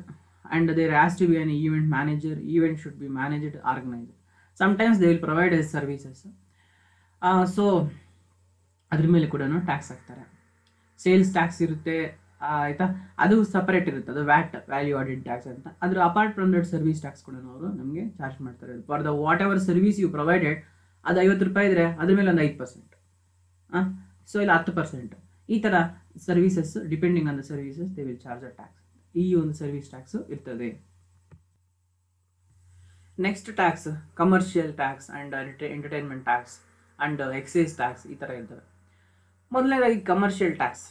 and there has to be an event manager. Event should be managed, organized. Sometimes they will provide as services. So ಅದ್ರ ಮೇಲೆ ಕೂಡ tax ಹಾಕ್ತಾರೆ. Sales tax ಇರುತ್ತೆ ಆಯಿತಾ, ಅದು separate ಇರುತ್ತೆ, ಅದು watt, value added tax ಅಂತ. ಅದ್ರ apart from that service tax ಕೂಡ ಅವರು ನಮಗೆ ಚಾರ್ಜ್ ಮಾಡ್ತಾರೆ. For the whatever service you provided, ಅದು 50 ರೂಪಾಯಿ ಇದ್ದರೆ ಅದ್ರ ಮೇಲೆ ಒಂದು 5%, ಸೊ ಇಲ್ಲ 10%. ಈ ಥರ services depending on the services they will charge a tax. ಈ ಒಂದು ಸರ್ವಿಸ್ ಟ್ಯಾಕ್ಸ್ ಇರ್ತದೆ. Next tax commercial tax and entertainment tax and excise tax, ಈ ಥರ ಇರ್ತವೆ. ಮೊದಲನೇದಾಗಿ commercial tax.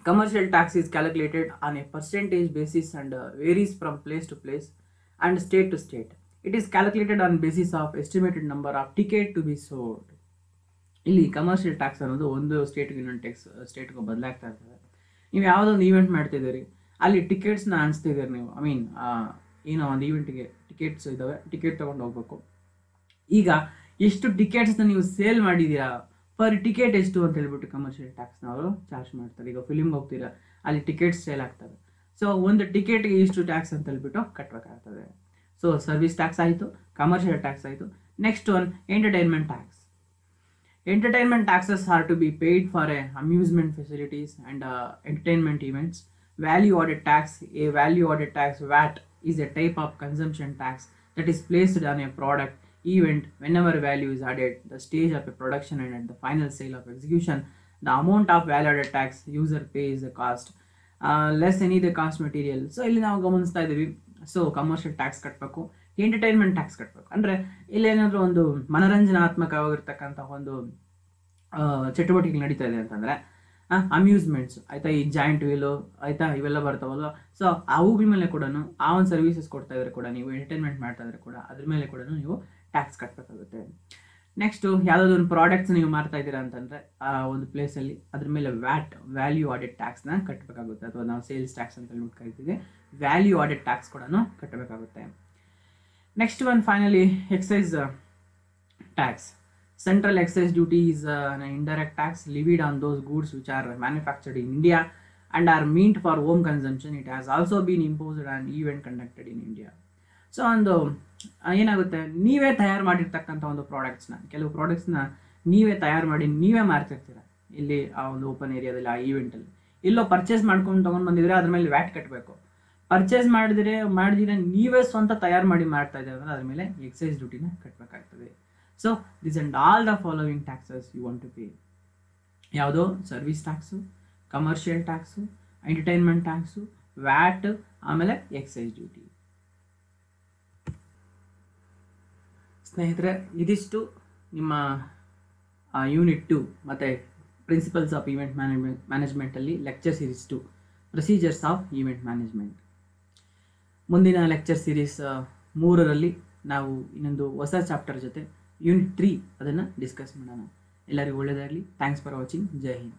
Commercial tax is calculated on a percentage basis and varies from place to place and state to state. It is calculated on basis of estimated number of ticket to be sold. ಇಲ್ಲಿ commercial tax ಅನ್ನೋದು ಒಂದು ಸ್ಟೇಟ್ಗೆ ಇನ್ನೊಂದು ಸ್ಟೇಟ್ಗೆ ಬದಲಾಗ್ತಾ ಇರ್ತದೆ. ನೀವು ಯಾವುದೊಂದು event ಮಾಡ್ತಿದ್ದೀರಿ, ಅಲ್ಲಿ ಟಿಕೆಟ್ಸ್ನ ಅನಿಸ್ತಿದ್ದೀರಿ ನೀವು, ಐ ಮೀನ್ ಏನೋ ಒಂದು ಈವೆಂಟಿಗೆ ಟಿಕೆಟ್ಸ್ ಇದ್ದಾವೆ, ಟಿಕೆಟ್ ತೊಗೊಂಡು ಹೋಗ್ಬೇಕು. ಈಗ ಎಷ್ಟು ಟಿಕೆಟ್ಸ್ನ ನೀವು ಸೇಲ್ ಮಾಡಿದ್ದೀರಾ, ಪರ್ ಟಿಕೆಟ್ ಎಷ್ಟು ಅಂತ ಹೇಳ್ಬಿಟ್ಟು ಕಮರ್ಷಿಯಲ್ ಟ್ಯಾಕ್ಸ್ನ ಅವರು ಚಾರ್ಜ್ ಮಾಡ್ತಾರೆ. ಈಗ ಫಿಲಿಮ್ಗೆ ಹೋಗ್ತೀರಾ, ಅಲ್ಲಿ ಟಿಕೆಟ್ಸ್ ಸೇಲ್ ಆಗ್ತವೆ. ಸೊ ಒಂದು ಟಿಕೆಟ್ಗೆ ಇಷ್ಟು ಟ್ಯಾಕ್ಸ್ ಅಂತ ಹೇಳ್ಬಿಟ್ಟು ಕಟ್ಟಬೇಕಾಗ್ತದೆ. ಸೊ ಸರ್ವಿಸ್ ಟ್ಯಾಕ್ಸ್ ಆಯಿತು, ಕಮರ್ಷಿಯಲ್ ಟ್ಯಾಕ್ಸ್ ಆಯಿತು. Next one entertainment tax. Entertainment taxes are to be paid for amusement facilities and entertainment events. Value added tax, a value added tax VAT, is a type of consumption tax that is placed on a product event whenever value is added, the stage of a production and at the final sale of execution. The amount of value added tax user pays the cost less any the cost material. So ಇಲ್ಲಿ ನಾವು ಗಮನಿಸ್ತಾ ಇದ್ದೀವಿ. So commercial tax ಕಟ್ಟಬೇಕು, entertainment tax ಕಟ್ಟಬೇಕು. ಅಂದರೆ ಇಲ್ಲೇನಾದರೂ ಒಂದು ಮನರಂಜನಾತ್ಮಕವಾಗಿರ್ತಕ್ಕಂಥ ಒಂದು ಚಟುವಟಿಕೆ ನಡೀತಾ ಇದೆ ಅಂತಂದರೆ, ಅಮ್ಯೂಸ್ಮೆಂಟ್ಸ್ ಆಯಿತಾ, ಈ ಜಾಯಿಂಟ್ ವೀಲು ಆಯಿತಾ, ಇವೆಲ್ಲ ಬರ್ತಾವಲ್ವ. ಸೊ ಅವುಗಳ ಮೇಲೆ ಕೂಡ ಆ ಒಂದು ಸರ್ವಿಸಸ್ ಕೊಡ್ತಾ ಇದ್ರೆ ಕೂಡ, ನೀವು ಎಂಟರ್ಟೈನ್ಮೆಂಟ್ ಮಾಡ್ತಾ ಇದ್ರೆ ಕೂಡ ಅದ್ರ ಮೇಲೆ ಕೂಡ ನೀವು ಟ್ಯಾಕ್ಸ್ ಕಟ್ಟಬೇಕಾಗುತ್ತೆ. ನೆಕ್ಸ್ಟು ಯಾವುದಾದ್ರು ಒಂದು ಪ್ರಾಡಕ್ಟ್ಸ್ ನೀವು ಮಾರ್ತಾ ಇದ್ದೀರಾ ಅಂತಂದರೆ ಆ ಒಂದು ಪ್ಲೇಸಲ್ಲಿ ಅದ್ರ ಮೇಲೆ ವ್ಯಾಟ್, ವ್ಯಾಲ್ಯೂ ಆಡೆಡ್ ಟ್ಯಾಕ್ಸ್ನ ಕಟ್ಟಬೇಕಾಗುತ್ತೆ. ಅಥವಾ ನಾವು ಸೇಲ್ಸ್ ಟ್ಯಾಕ್ಸ್ ಅಂತ ಹೇಳ್ಬಿಟ್ಟು ಕರಿತೀವಿ, ವ್ಯಾಲ್ಯೂ ಆಡೆಡ್ ಟ್ಯಾಕ್ಸ್ ಕೂಡ ಕಟ್ಟಬೇಕಾಗುತ್ತೆ. Next one finally excise tax. Central excise duty is an indirect tax levied on those goods which are manufactured in India and are meant for home consumption. It has also been imposed on event conducted in India. So ಒಂದು ಏನಾಗುತ್ತೆ, ನೀವೇ ತಯಾರು ಮಾಡಿರ್ತಕ್ಕಂಥ ಒಂದು ಪ್ರಾಡಕ್ಟ್ಸ್ನ, ಕೆಲವು ಪ್ರಾಡಕ್ಟ್ಸ್ನ ನೀವೇ ತಯಾರು ಮಾಡಿ ನೀವೇ ಮಾರ್ತಿರ್ತೀರ ಇಲ್ಲಿ ಆ ಒಂದು ಓಪನ್ ಏರಿಯಾದಲ್ಲಿ, ಆ ಈವೆಂಟಲ್ಲಿ. ಇಲ್ಲೋ ಪರ್ಚೇಸ್ ಮಾಡ್ಕೊಂಡು ತೊಗೊಂಡು ಬಂದಿದ್ರೆ ಅದ್ರ ಮೇಲೆ ವ್ಯಾಟ್ ಕಟ್ಟಬೇಕು. ಪರ್ಚೇಸ್ ಮಾಡಿದಿರ ನೀವೇ ಸ್ವಂತ ತಯಾರು ಮಾಡಿ ಮಾಡ್ತಾ ಇದ್ದಾರೆ ಅಂದ್ರೆ ಅದ್ರ ಮೇಲೆ ಎಕ್ಸೈಸ್ ಡ್ಯೂಟಿನ ಕಟ್ಟಬೇಕಾಗ್ತದೆ. So this and all the following taxes you want to pay. ಯಾವುದೋ service tax, commercial tax, entertainment tax, VAT, ಆಮೇಲೆ ಎಕ್ಸೈಸ್ ಡ್ಯೂಟಿ. ಸ್ನೇಹಿತರೆ, ಇದಿಷ್ಟು ನಿಮ್ಮ ಯೂನಿಟ್ 2 ಮತ್ತು ಪ್ರಿನ್ಸಿಪಲ್ಸ್ ಆಫ್ ಈವೆಂಟ್ ಮ್ಯಾನೇಜ್ಮೆಂಟಲ್ಲಿ lecture series 2 procedures of event management. ಮುಂದಿನ ಲೆಕ್ಚರ್ ಸೀರೀಸ್ 3ರಲ್ಲಿ ನಾವು ಇನ್ನೊಂದು ಹೊಸ ಚಾಪ್ಟರ್ ಜೊತೆ ಯೂನಿಟ್ 3 ಅದನ್ನು ಡಿಸ್ಕಸ್ ಮಾಡೋಣ. ಎಲ್ಲರಿಗೂ ಒಳ್ಳೆಯದಾಗಲಿ. Thanks for watching. Jai Hind.